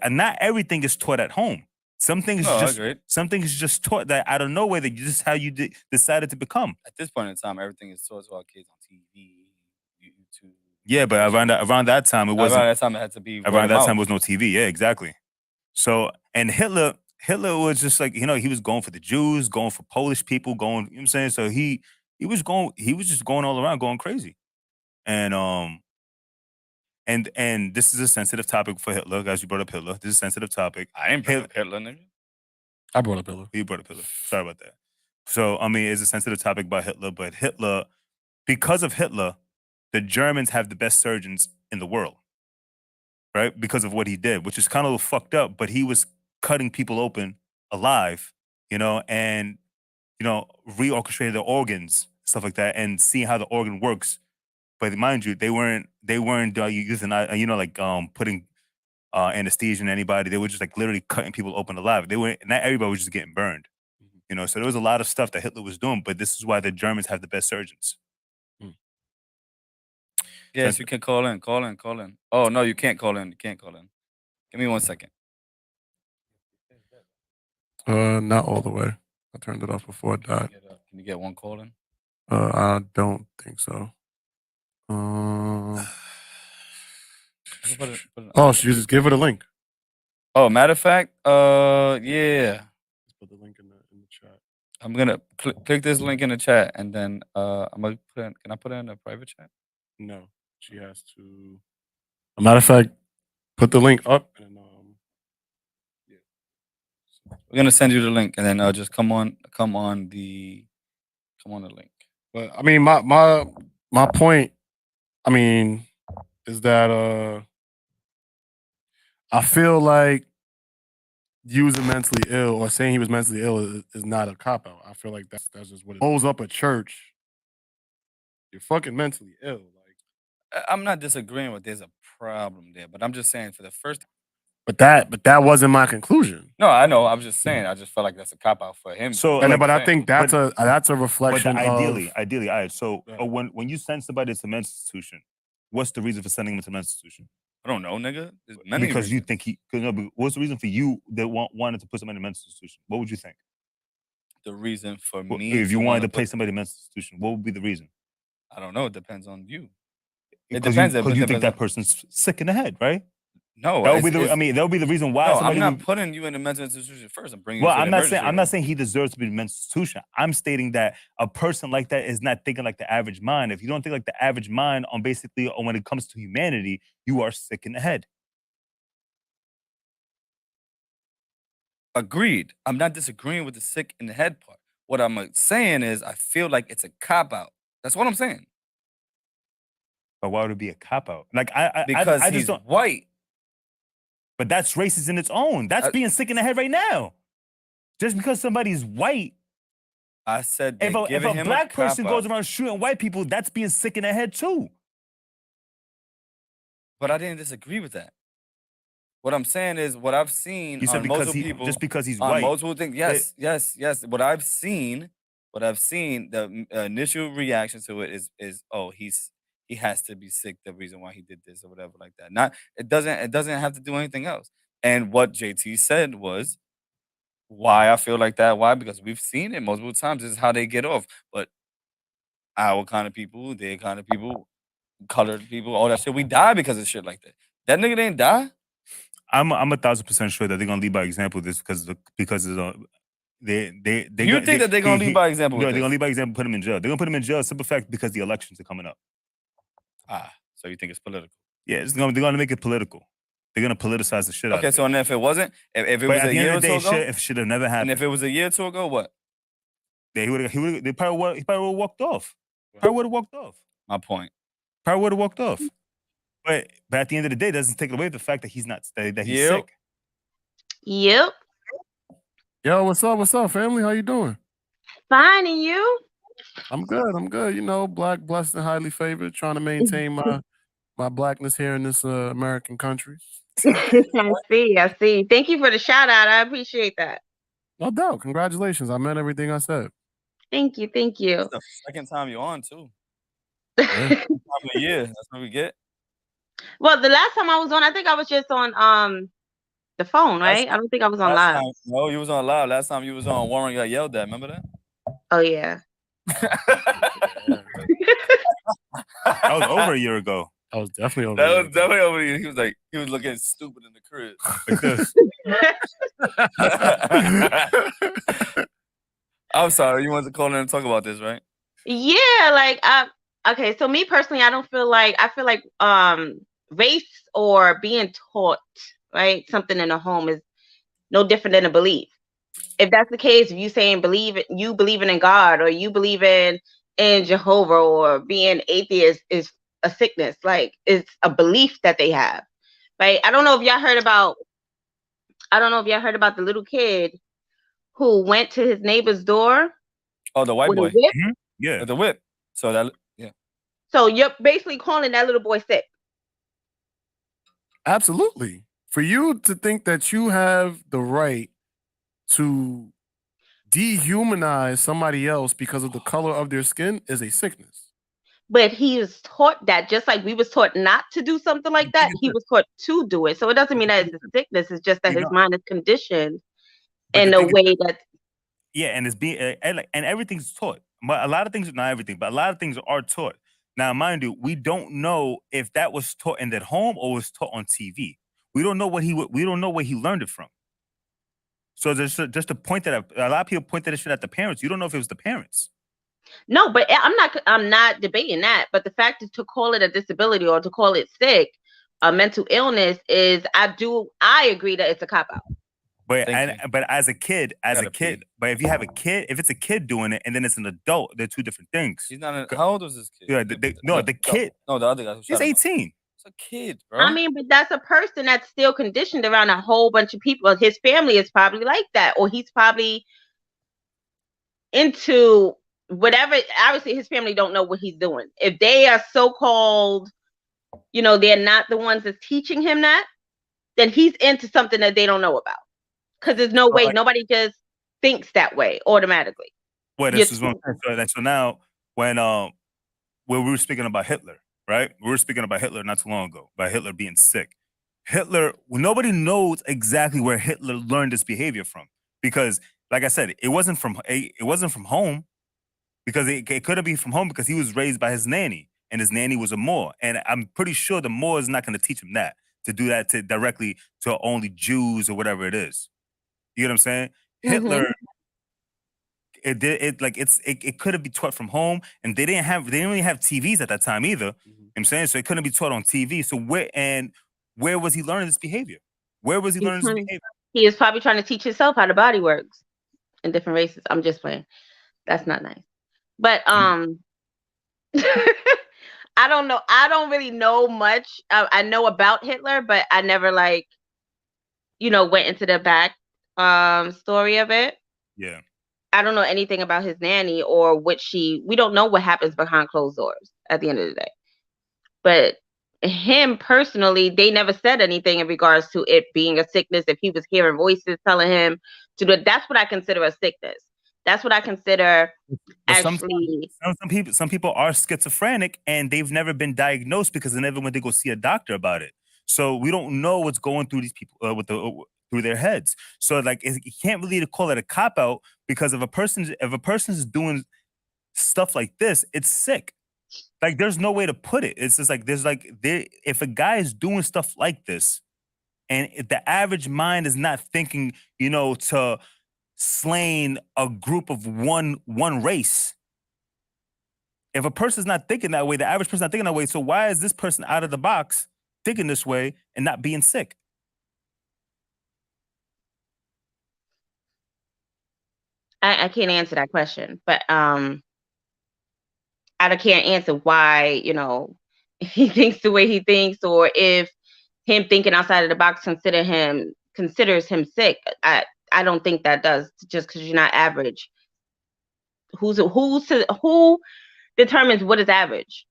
Not everything is taught at home. Some things just taught that out of nowhere that you just how you decided to become. At this point in time, everything is taught to our kids on TV, YouTube. Yeah, but around that time it wasn't. Around that time it had to be. Around that time was no TV. Yeah, exactly. So and Hitler was just like, you know, he was going for the Jews, going for Polish people, going, you know what I'm saying? So he was just going all around, going crazy. And this is a sensitive topic for Hitler, guys. You brought up Hitler. This is a sensitive topic. I ain't brought up Hitler, nigga. I brought up Hitler. You brought up Hitler. Sorry about that. So, I mean, it's a sensitive topic about Hitler, but because of Hitler, the Germans have the best surgeons in the world, right? Because of what he did, which is kind of fucked up, but he was cutting people open alive, you know, and, you know, reorchestrated their organs, stuff like that, and seeing how the organ works. But mind you, they weren't using, you know, like putting anesthesia in anybody. They were just like literally cutting people open alive. Not everybody was just getting burned, you know. So there was a lot of stuff that Hitler was doing, but this is why the Germans have the best surgeons. Yes, you can call in. Oh no, you can't call in. You can't call in. Give me 1 second. Not all the way. I turned it off before it died. Can you get one call in? I don't think so. Oh, so you just give her the link. Oh, matter of fact, yeah. Let's put the link in the chat. I'm gonna click this link in the chat, and then I'm gonna put in. Can I put it in a private chat? No, she has to. A matter of fact, put the link up, and we're gonna send you the link, and then just come on the link. But I mean, my point, I mean, is that I feel like using mentally ill or saying he was mentally ill is not a cop out. I feel like that's just what it blows up a church. You're fucking mentally ill. Like, I'm not disagreeing with there's a problem there, but I'm just saying for the first. But that wasn't my conclusion. No, I know. I'm just saying. I just felt like that's a cop out for him. So, but I think that's a reflection. But ideally, all right. So when you send somebody to a mental institution, what's the reason for sending them to a mental institution? I don't know, nigga. There's many because reasons. you think what's the reason for you that wanted to put somebody in a mental institution? What would you think? The reason for me, if you wanted to place somebody in a mental institution, what would be the reason? I don't know. It depends on you. It Because depends. Because you think that person's sick in the head, right? No, that would be the reason why. No, I'm not putting you in a mental institution first. I'm bringing. Well, you to I'm not saying he deserves to be in a mental institution. I'm stating that a person like that is not thinking like the average mind. If you don't think like the average mind on when it comes to humanity, you are sick in the head. Agreed. I'm not disagreeing with the sick in the head part. What I'm saying is I feel like it's a cop out. That's what I'm saying. But why would it be a cop out? Like because I he's just don't, white. But that's racist in its own. That's being sick in the head right now. Just because somebody's white. I said if a black person goes around shooting white people, that's being sick in the head too. But I didn't disagree with that. What I'm saying is what I've seen You said on multiple people. Just because he's on white. multiple things. Yes. What I've seen, the initial reaction to it is he has to be sick. The reason why he did this or whatever like that. It doesn't have to do anything else. And what JT said was why I feel like that. Why? Because we've seen it multiple times. This is how they get off. But our kind of people, their kind of people, colored people, all that shit, we die because of shit like that. That nigga didn't die. I'm 1,000% sure that they're gonna lead by example. This because they You think that they're gonna lead by example? No, they're gonna lead by example. Put him in jail. They're gonna put him in jail. Simple fact because the elections are coming up. So you think it's political? Yeah, they're gonna make it political. They're gonna politicize the shit out of it. Okay, so and if it wasn't, if it was a year or two ago, it should have never happened. And if it was a year or two ago, what? He probably would have walked off. Probably would have walked off. My point. Probably would have walked off. But at the end of the day, it doesn't take away the fact that he's not that he's sick. Yep. Yo, what's up? What's up, family? How you doing? Fine, and you? I'm good. I'm good. You know, black, blessed, and highly favored. Trying to maintain my blackness here in this American country. I see. I see. Thank you for the shout out. I appreciate that. No doubt. Congratulations. I meant everything I said. Thank you. Thank you. It's the second time you're on too. Yeah. Time of the year. That's what we get. Well, the last time I was on, I think I was just on the phone, right? I don't think I was on live. No, you was on live. Last time you was on, Warren got yelled at. Remember that? Oh yeah. That was over a year ago. That was definitely over. That was definitely over a year. He was like, he was looking stupid in the crib. Like this. I'm sorry. You wanted to call in and talk about this, right? Yeah, like okay, so me personally, I feel like race or being taught, right, something in a home is no different than a belief. If that's the case, if you saying you believing in God or you believing in Jehovah or being atheist is a sickness, like it's a belief that they have, right? I don't know if y'all heard about the little kid who went to his neighbor's door. Oh, the white with a boy. whip. Mm-hmm. Yeah. With the whip. So that, yeah. So you're basically calling that little boy sick. Absolutely. For you to think that you have the right to dehumanize somebody else because of the color of their skin is a sickness. But he was taught that, just like we was taught not to do something like that, he was taught to do it. So it doesn't mean that it's a sickness. It's just that his mind is conditioned in a way that. Yeah, and it's being and everything's taught. But a lot of things, not everything, but a lot of things are taught. Now, mind you, we don't know if that was taught in that home or was taught on TV. We don't know we don't know where he learned it from. So there's just to point that a lot of people point that shit at the parents. You don't know if it was the parents. No, but I'm not debating that. But the fact is, to call it a disability or to call it sick, a mental illness is, I agree that it's a cop out. But as a kid, but if you have a kid, if it's a kid doing it and then it's an adult, they're two different things. He's not. How old was this kid? Yeah, the kid. No, the other guy. He's 18. It's a kid, bro. I mean, but that's a person that's still conditioned around a whole bunch of people. His family is probably like that, or he's probably into whatever. Obviously, his family don't know what he's doing. If they are so-called, they're not the ones that's teaching him that, then he's into something that they don't know about. Because there's no way nobody just thinks that way automatically. Well, this is what I'm saying. So now, when we were speaking about Hitler, right? We were speaking about Hitler not too long ago, about Hitler being sick. Nobody knows exactly where Hitler learned this behavior from, because, like I said, it wasn't from home, because it couldn't be from home because he was raised by his nanny, and his nanny was a Moor, and I'm pretty sure the Moor is not going to teach him that, to do that directly to only Jews or whatever it is. You know what I'm saying? Mm-hmm. Hitler, it couldn't be taught from home, and they didn't really have TVs at that time either. You know what I'm saying? So it couldn't be taught on TV. So where was he learning this behavior? Where was he learning this behavior? He is probably trying to teach himself how the body works in different races. I'm just playing. That's not nice. But I don't know. I don't really know much. I know about Hitler, but I never went into the back story of it. Yeah. I don't know anything about his nanny or we don't know what happens behind closed doors at the end of the day. But him personally, they never said anything in regards to it being a sickness. If he was hearing voices telling him to do it, that's what I consider a sickness. That's what I consider actually. Some people are schizophrenic and they've never been diagnosed because they never went to go see a doctor about it. So we don't know what's going through these people through their heads. So you can't really call it a cop out, because if a person's doing stuff like this, it's sick. Like, there's no way to put it. It's just if a guy is doing stuff like this, and if the average mind is not thinking, to slaying a group of one race. If a person's not thinking that way, the average person's not thinking that way. So why is this person out of the box thinking this way and not being sick? I can't answer that question, but I can't answer why, he thinks the way he thinks, or if him thinking outside of the box consider him considers him sick. I don't think that does, just because you're not average. Who determines what is average?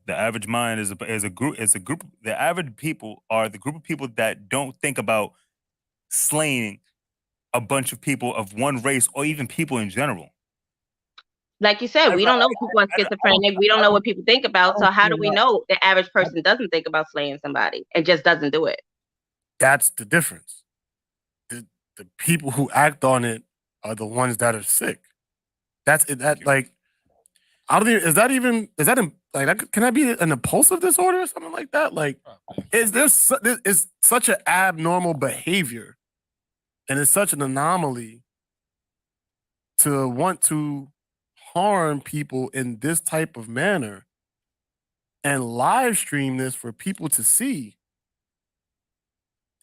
The average mind is a group. The average people are the group of people that don't think about slaying a bunch of people of one race or even people in general. Like you said, we don't know what people are schizophrenic. We don't know what people think about. So how do we know the average person doesn't think about slaying somebody and just doesn't do it? That's the difference. The people who act on it are the ones that are sick. That's it. That like, I don't even. Is that like? Can that be an impulsive disorder or something like that? Like, is such an abnormal behavior, and it's such an anomaly to want to harm people in this type of manner and live stream this for people to see.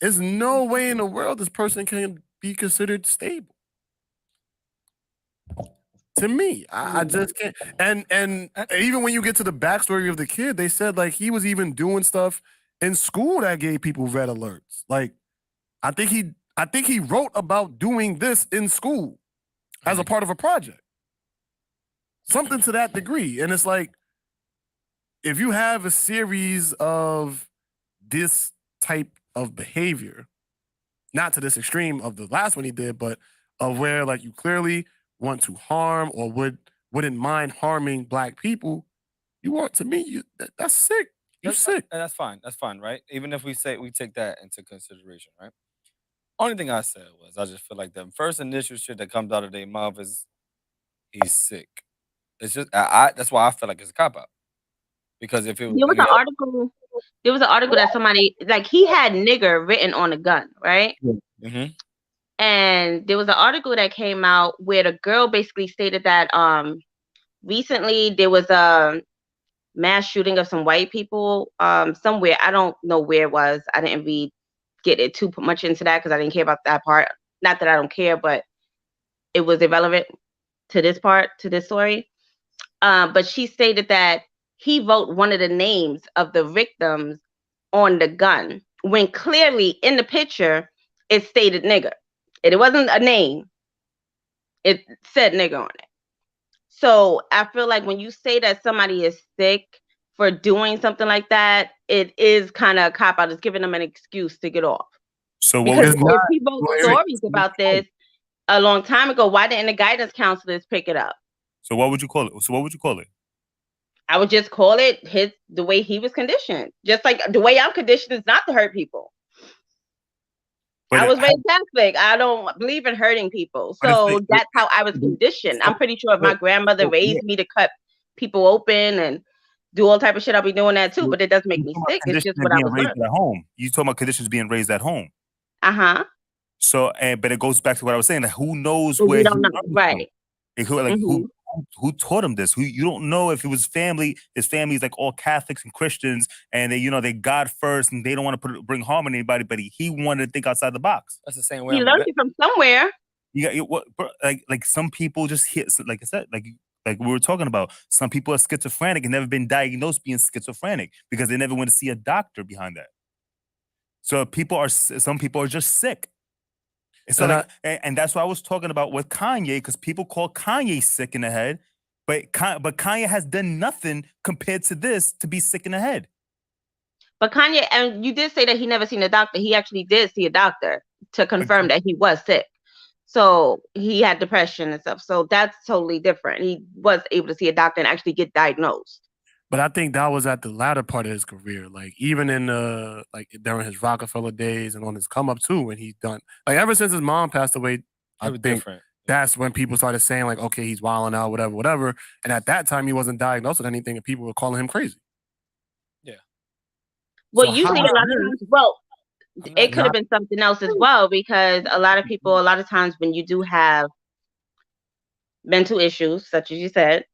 There's no way in the world this person can be considered stable. To me, I just can't. And even when you get to the backstory of the kid, they said like he was even doing stuff in school that gave people red alerts. Like, I think he wrote about doing this in school as a part of a project. Something to that degree. And it's like, if you have a series of this type of behavior, not to this extreme of the last one he did, but of where like you clearly want to harm or wouldn't mind harming Black people, to me, that's sick. You're sick. That's fine. That's fine, right? Even if we take that into consideration, right? Only thing I said was I just feel like the first initial shit that comes out of their mouth is he's sick. It's just that's why I feel like it's a cop out. Because if it was there was an article that somebody like he had nigger written on a gun, right? Mm-hmm. And there was an article that came out where the girl basically stated that recently there was a mass shooting of some white people somewhere. I don't know where it was. I didn't get it too much into that because I didn't care about that part. Not that I don't care, but it was irrelevant to this story. But she stated that he wrote one of the names of the victims on the gun when clearly in the picture it stated nigger. It wasn't a name. It said nigger on it. So I feel like when you say that somebody is sick for doing something like that, it is kind of a cop out. It's giving them an excuse to get off. So because if he wrote stories about this a long time ago, why didn't the guidance counselors pick it up? So what would you call it? I would just call it the way he was conditioned. Just like the way I'm conditioned is not to hurt people. But I was raised Catholic. I don't believe in hurting people. So that's how I was conditioned. I'm pretty sure if my grandmother raised me to cut people open and do all type of shit, I'll be doing that too. But it doesn't make me sick. It's just what I was raised at home. You talking about conditions being raised at home. Uh-huh. So, but it goes back to what I was saying. Like, who knows where? We don't know. Right. Who taught him this? You don't know if it was family. His family is like all Catholics and Christians, and they God first, and they don't want to bring harm on anybody. But he wanted to think outside the box. That's the same way. He learned it from somewhere. Like some people just hit. Like I said, like we were talking about. Some people are schizophrenic and never been diagnosed being schizophrenic because they never went to see a doctor behind that. So some people are just sick. So and that's what I was talking about with Kanye, because people call Kanye sick in the head, but Kanye has done nothing compared to this to be sick in the head. But Kanye, and you did say that he never seen a doctor. He actually did see a doctor to confirm that he was sick. So he had depression and stuff. So that's totally different. He was able to see a doctor and actually get diagnosed. But I think that was at the latter part of his career. Like even in during his Rockefeller days and on his come up too, when he's done like ever since his mom passed away, I think that's when people started saying like, okay, he's wilding out, whatever. And at that time, he wasn't diagnosed with anything, and people were calling him crazy. Yeah. Well, so usually a lot of times, it could have been something else as well, because a lot of times when you do have mental issues, such as you said,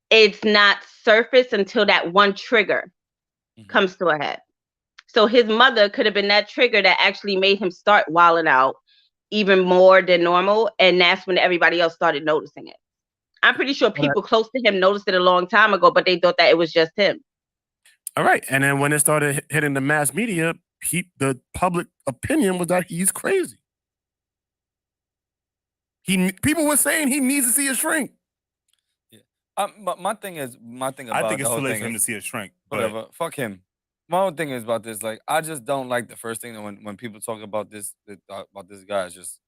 it's not surfaced until that one trigger comes to a head. So his mother could have been that trigger that actually made him start wilding out even more than normal. And that's when everybody else started noticing it. I'm pretty sure people close to him noticed it a long time ago, but they thought that it was just him. All right. And then when it started hitting the mass media, the public opinion was that he's crazy. People were saying he needs to see a shrink. But my thing about I think it's the whole too late thing for him to is, see a shrink. whatever. Fuck him. My whole thing is about this. Like, I just don't like the first thing that when people talk about this guy, it's just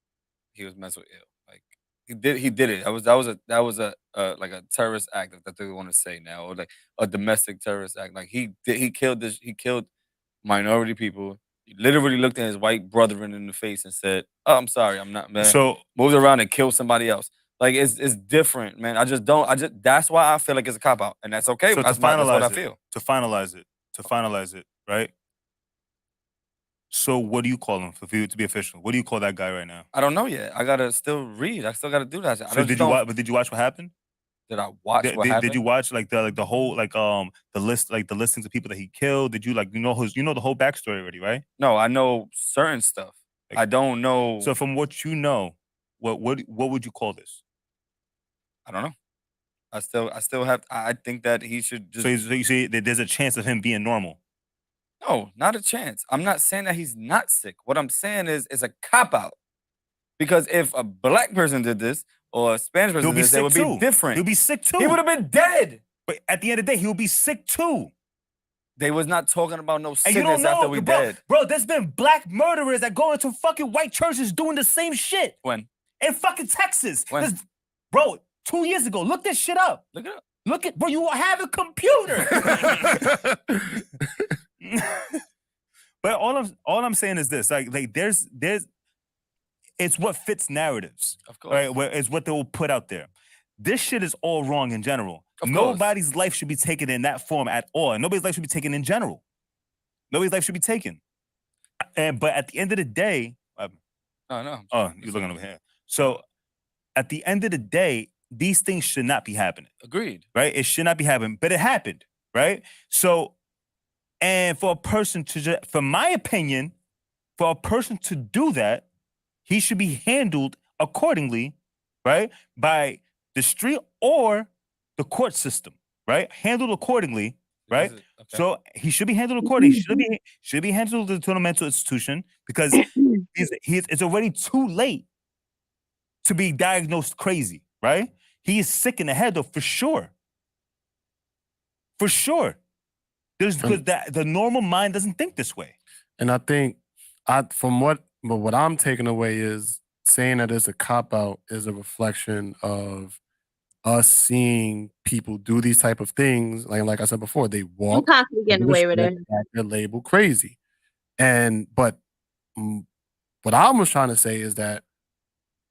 he was mentally ill. Like he did it. That was a like a terrorist act, if that's what they want to say now, or like a domestic terrorist act. Like he killed minority people. He literally looked at his white brethren in the face and said, "Oh, I'm sorry, I'm not." Man, So moved around and killed somebody else. Like it's different, man. That's why I feel like it's a cop out, and that's okay. So That's to what finalize I feel. To finalize it, right? So what do you call him for you to be official? What do you call that guy right now? I don't know yet. I gotta still read. I still gotta do that. So did you watch what happened? Did I watch what happened? Did you watch the whole the listings of people that he killed? Did you the whole backstory already, right? No, I know certain stuff. I don't know. So from what you know, what would you call this? I don't know. I still have. I think that he should just. So you say that there's a chance of him being normal? No, not a chance. I'm not saying that he's not sick. What I'm saying is it's a cop out. Because if a black person did this or a Spanish person did this, it would be different. He'll be sick too. He would have been dead. But at the end of the day, he'll be sick too. They was not talking about no And sickness you don't know, after we dead. Bro, there's been black murderers that go into fucking white churches doing the same shit. When? In fucking Texas. When? Bro, 2 years ago. Look this shit up. Look it up. Look at, bro, you have a computer. But all I'm saying is this. Like there's it's what fits narratives. Of course. Right? It's what they will put out there. This shit is all wrong in general. Of Nobody's life should be taken in that form at all. And nobody's life should be taken in general. Nobody's life should be taken. But at the end of the day, no. Oh, you're looking over here. So at the end of the day, these things should not be happening. Agreed. Right? It should not be happening, but it happened. Right? So, and for a person to, from my opinion, for a person to do that, he should be handled accordingly, right? By the street or the court system, right? Handled accordingly, right? Okay. So he should be handled accordingly. He should be handled to a mental institution because it's already too late to be diagnosed crazy, right? He is sick in the head, though, for sure. For sure. Because the normal mind doesn't think this way. And I think, from what I'm taking away is saying that it's a cop-out is a reflection of us seeing people do these type of things. Like I said before, they walk. I'm constantly getting away with it. They're labeled crazy. But what I was trying to say is that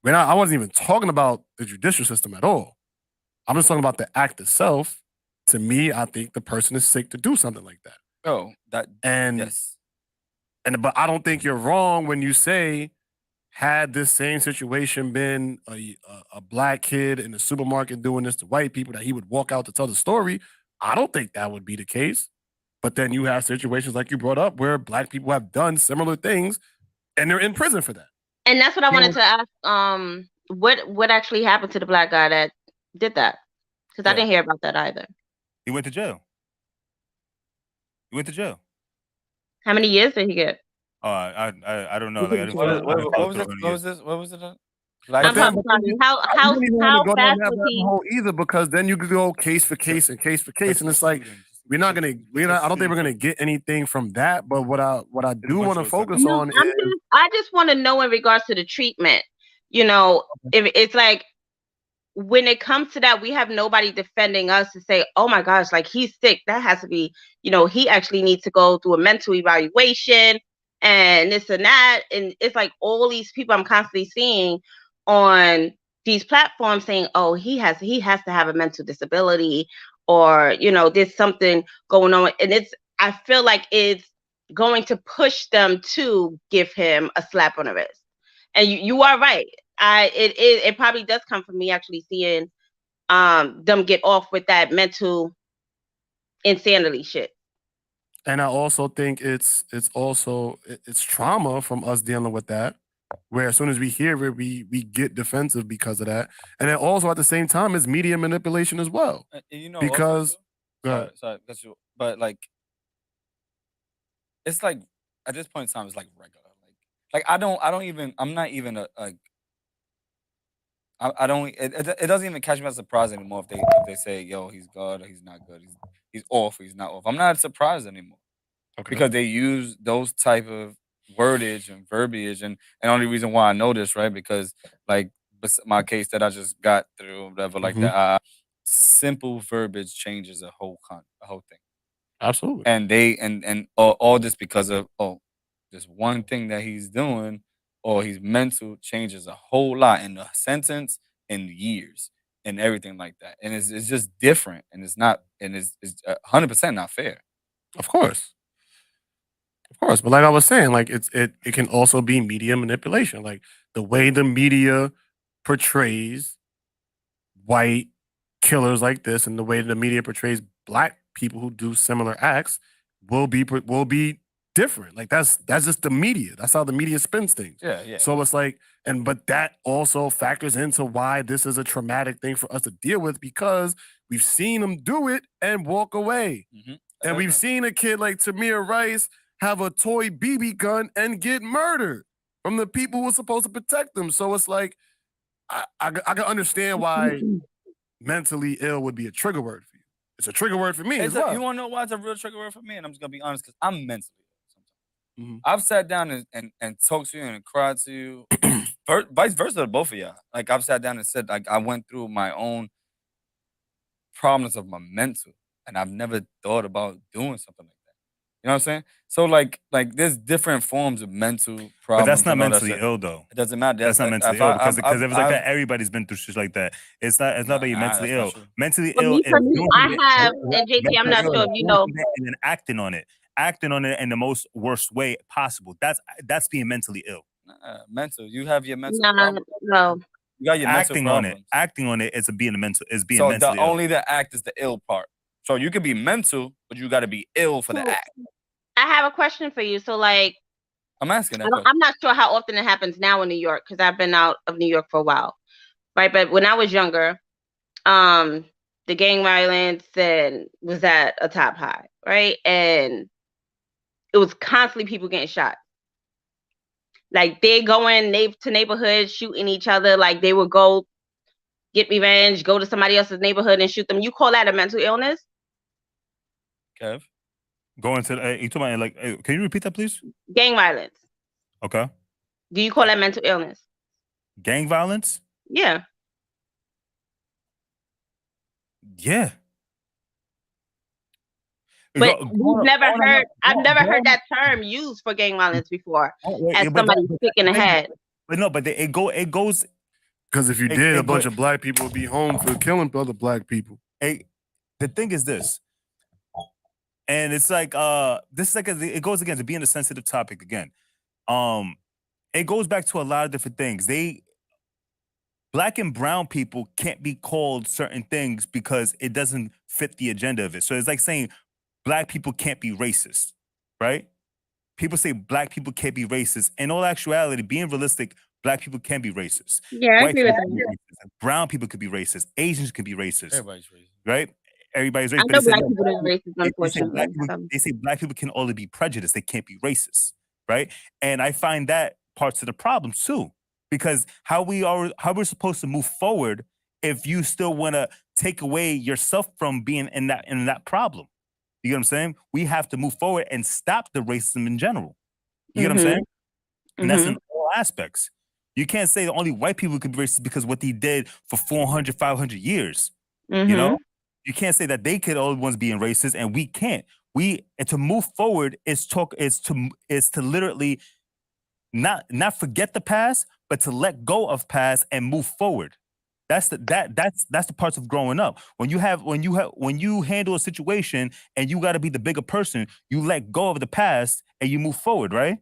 I wasn't even talking about the judicial system at all. I'm just talking about the act itself. To me, I think the person is sick to do something like that. Oh, yes. But I don't think you're wrong when you say, had this same situation been a black kid in the supermarket doing this to white people, that he would walk out to tell the story. I don't think that would be the case. But then you have situations like you brought up where black people have done similar things and they're in prison for that. And that's what I wanted to ask. What actually happened to the black guy that did that? Because I didn't hear about that either. He went to jail. How many years did he get? I don't know. What was this? What was it? I'm sorry. How fast was he? Either, because then you could go case for case, and it's like I don't think we're gonna get anything from that. But what I do want to focus on is I just want to know in regards to the treatment. You know, if it's like, when it comes to that, we have nobody defending us to say, oh my gosh, like he's sick. That has to be, he actually needs to go through a mental evaluation and this and that. And it's like all these people I'm constantly seeing on these platforms saying, oh, he has to have a mental disability, or, there's something going on. And I feel like it's going to push them to give him a slap on the wrist. And you are right. It probably does come from me actually seeing them get off with that mental insanity shit. And I also think it's trauma from us dealing with that, where as soon as we hear it, we get defensive because of that. And then also at the same time, it's media manipulation as well. Because sorry, but like, it's like at this point in time, it's like regular. Like I'm not even I don't. It doesn't even catch me as a surprise anymore if they say, "Yo, he's good or he's not good. He's off or he's not off." I'm not surprised anymore because they use those type of wordage and verbiage, and only reason why I know this, right? Because like my case that I just got through, whatever, like that. Simple verbiage changes a whole thing. Absolutely. And they and all this because of this one thing that he's doing. Or he's mental changes a whole lot in the sentence, in years, and everything like that. And it's just different, and it's 100% not fair. Of course. But like I was saying, like it can also be media manipulation. Like the way the media portrays white killers like this, and the way the media portrays black people who do similar acts will be different. Like that's just the media. That's how the media spins things. Yeah. So it's like, but that also factors into why this is a traumatic thing for us to deal with, because we've seen them do it and walk away. And we've seen a kid like Tamir Rice have a toy BB gun and get murdered from the people who were supposed to protect them. So it's like, I can understand why mentally ill would be a trigger word for you. It's a trigger word for me as well. You want to know why it's a real trigger word for me? And I'm just going to be honest, because I'm mentally ill sometimes. I've sat down and talked to you and cried to you, vice versa to both of y'all. Like, I've sat down and said, like, I went through my own problems of my mental, and I've never thought about doing something like that. You know what I'm saying? So, like there's different forms of mental problems. But that's not mentally ill, though. It doesn't matter. That's not mentally ill, because if it was like that, everybody's been through shit like that. It's not that you're mentally ill. Mentally ill is and JP, I'm not sure if you know. And then acting on it in the most worst way possible. That's being mentally ill. Mental. You have your mental. No. You got your acting mental on problems. it. Acting on it is being mentally So ill. only the act is the ill part. So you could be mental, but you got to be ill for the act. I have a question for you. So, like, I'm asking that. I'm not sure how often it happens now in New York, because I've been out of New York for a while, right? But when I was younger, the gang violence was at a top high, right? And it was constantly people getting shot. Like, they going to neighborhoods shooting each other. Like, they would go get revenge, go to somebody else's neighborhood and shoot them. You call that a mental illness? Kev? Going to you talking about, like, can you repeat that, please? Gang violence. Okay. Do you call that mental illness? Gang violence? Yeah. Yeah. But I've never heard that term used for gang violence before, as somebody sick in the head. But no, but it goes. Because if you did, a bunch of black people would be home for killing other black people. The thing is this. And it's like this is like it goes again to being a sensitive topic again. It goes back to a lot of different things. Black and brown people can't be called certain things because it doesn't fit the agenda of it. So it's like saying black people can't be racist, right? People say black people can't be racist. In all actuality, being realistic, black people can be racist. Yeah, I agree with that. Brown people could be racist. Asians could be racist. Everybody's racist. Right? Everybody's racist. I know black people are racist, unfortunately. They say black people can only be prejudiced. They can't be racist, right? And I find that parts of the problem too, because how we're supposed to move forward if you still want to take away yourself from being in that problem. You get what I'm saying? We have to move forward and stop the racism in general. You get what I'm saying? And that's in all aspects. You can't say that only white people could be racist because what they did for 400, 500 years. You know? You can't say that they could all the ones being racist and we can't. And to move forward is to literally not forget the past, but to let go of past and move forward. That's the parts of growing up. When you handle a situation and you got to be the bigger person, you let go of the past and you move forward, right?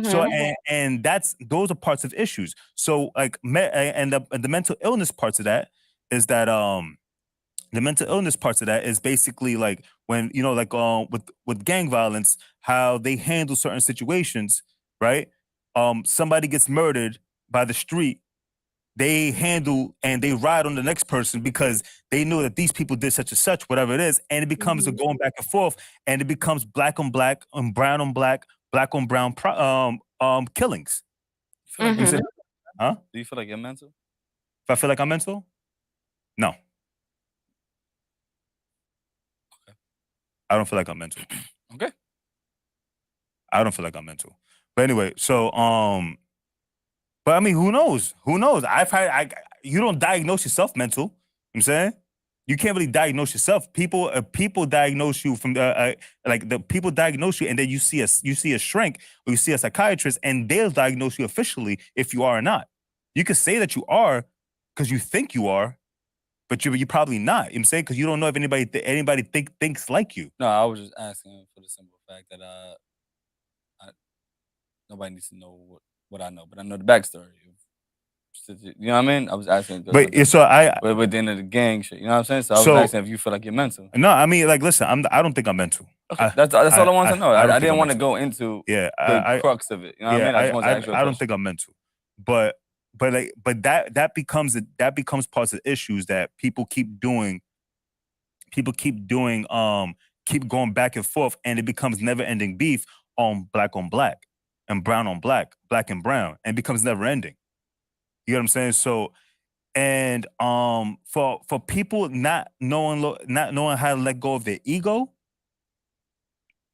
So and those are parts of issues. So like the mental illness parts of that is that the mental illness parts of that is basically like when like with gang violence, how they handle certain situations, right? Somebody gets murdered by the street. They handle and they ride on the next person because they know that these people did such and such, whatever it is. And it becomes a going back and forth, and it becomes black on black and brown on black, black on brown killings. Mhm. Huh? Do you feel like you're mental? If I feel like I'm mental? No. Okay. I don't feel like I'm mental. Okay. I don't feel like I'm mental. But anyway, so but I mean, who knows? Who knows? You don't diagnose yourself mental. You know what I'm saying? You can't really diagnose yourself. People diagnose you from like the people diagnose you, and then you see a shrink or you see a psychiatrist, and they'll diagnose you officially if you are or not. You could say that you are because you think you are, but you're probably not. You know what I'm saying? Because you don't know if anybody thinks like you. No, I was just asking for the simple fact that nobody needs to know what I know, but I know the backstory. You know what I mean? I was asking. But with the end of the gang shit, you know what I'm saying? So I was asking if you feel like you're mental. No, I mean, like, listen, I don't think I'm mental. Okay, that's all I wanted to know. I didn't want to go into the crux of it. You know what I mean? I just wanted to ask you a I don't think I'm mental, but that becomes parts of the issues that people keep doing. People keep going back and forth, and it becomes never-ending beef on black and brown on black and brown, and it becomes never-ending. You know what I'm saying? So, and for people not knowing how to let go of their ego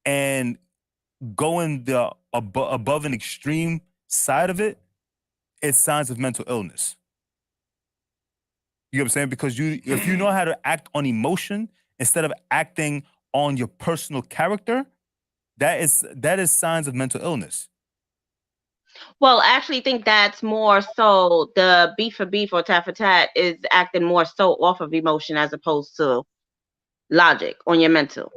and going the above an extreme side of it, it's signs of mental illness. You know what I'm saying? Because if you know how to act on emotion instead of acting on your personal character, that is signs of mental illness. Well, I actually think that's more so the beef for beef or tat for tat is acting more so off of emotion as opposed to logic on your mental.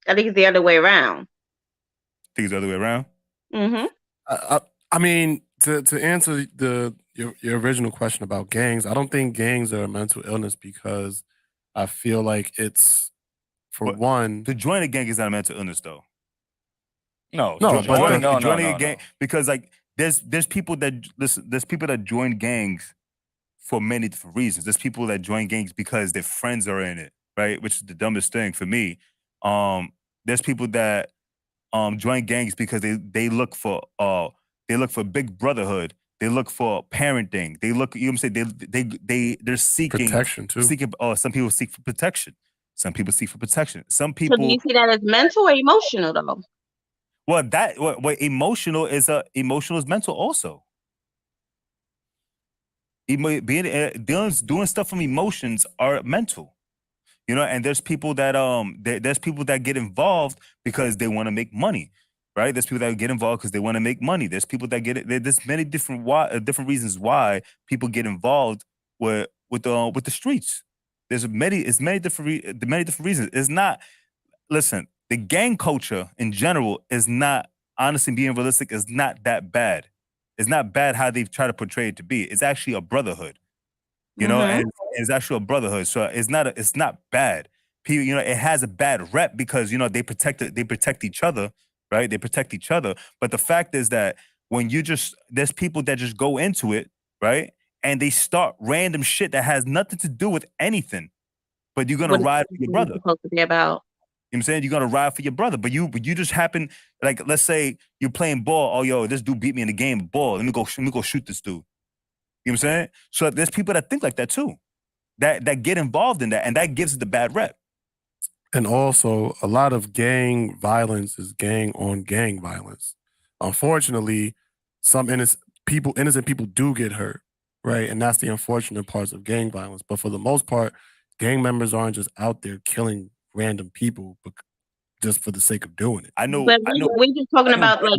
I think it's the other way around. Think it's the other way around? Mm-hmm. I mean, to answer your original question about gangs, I don't think gangs are a mental illness because I feel like it's, for one, to join a gang is not a mental illness though. No, joining a gang because like there's people that there's people that join gangs for many different reasons. There's people that join gangs because their friends are in it, right? Which is the dumbest thing for me. There's people that join gangs because they look for big brotherhood. They look for parenting. They look, you know what I'm saying? They're seeking protection too. Some people seek for protection. Some people seek for protection. Some people. So do you see that as mental or emotional though? Well, what emotional is mental also. Doing stuff from emotions are mental, you know. And there's people that get involved because they want to make money, right? There's people that get involved because they want to make money. There's people that get it. There's many different reasons why people get involved with the streets. There's many different reasons. It's not. Listen, the gang culture in general is not, honestly, being realistic, is not that bad. It's not bad how they've tried to portray it to be. It's actually a brotherhood, you know, and it's actually a brotherhood. So it's not bad. People, you know, it has a bad rep because, you know, they protect each other, right? They protect each other. But the fact is that when there's people that just go into it, right? And they start random shit that has nothing to do with anything, but you're gonna ride for your brother. Supposed to be about. You know what I'm saying? You're gonna ride for your brother, but you just happen, like, let's say you're playing ball. Oh, yo, this dude beat me in the game of ball. Let me go shoot this dude. You know what I'm saying? So there's people that think like that too, that get involved in that, and that gives it the bad rep. And also, a lot of gang violence is gang on gang violence. Unfortunately, some innocent people do get hurt, right? And that's the unfortunate parts of gang violence. But for the most part, gang members aren't just out there killing random people just for the sake of doing it. But we're just talking about like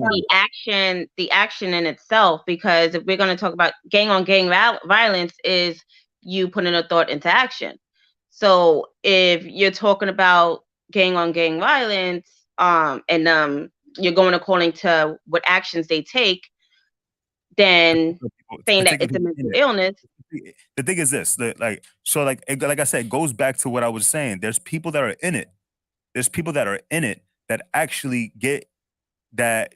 the action in itself, because if we're going to talk about gang on gang violence, is you putting a thought into action. So if you're talking about gang on gang violence, and you're going according to what actions they take, then saying that it's a mental illness. The thing is this, like I said, it goes back to what I was saying. There's people that are in it. There's people that are in it that actually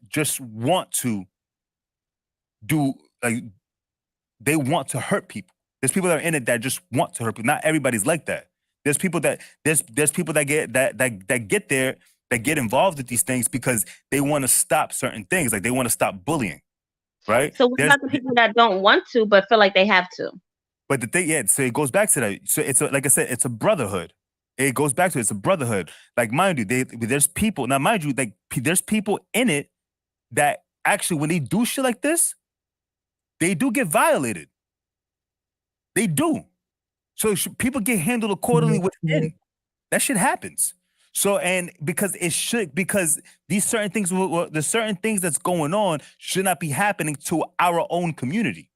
just want to do, like, they want to hurt people. There's people that are in it that just want to hurt people. Not everybody's like that. There's people that get there, that get involved with these things because they want to stop certain things, like they want to stop bullying, right? So what about the people that don't want to but feel like they have to? But the thing, yeah, so it goes back to that. So it's like I said, it's a brotherhood. It goes back to it's a brotherhood. Like, mind you, there's people now. Mind you, like there's people in it that actually, when they do shit like this, they do get violated. They do. So people get handled accordingly within. That shit happens. So, and because these certain things, the certain things that's going on should not be happening to our own community.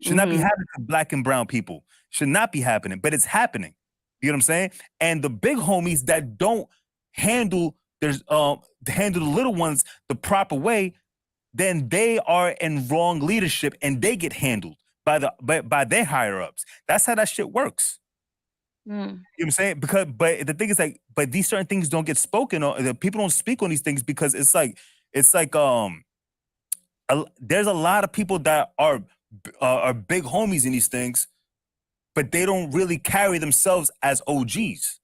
Should not be happening to Black and brown people. Should not be happening, but it's happening. You know what I'm saying? And the big homies that don't handle the little ones the proper way, then they are in wrong leadership and they get handled by their higher ups. That's how that shit works. You know what I'm saying? But the thing is, like, but these certain things don't get spoken on. The people don't speak on these things because it's like there's a lot of people that are big homies in these things, but they don't really carry themselves as OGs.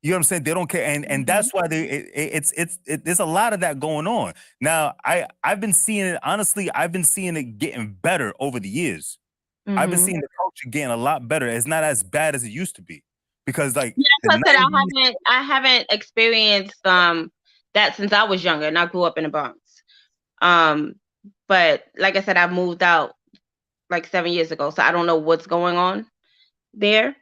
You know what I'm saying? They don't care, and that's why there's a lot of that going on. Now, I've been seeing it, honestly, I've been seeing it getting better over the years. I've been seeing the culture getting a lot better. It's not as bad as it used to be. Because like I haven't experienced that since I was younger and I grew up in the Bronx. But like I said, I moved out like 7 years ago, so I don't know what's going on there.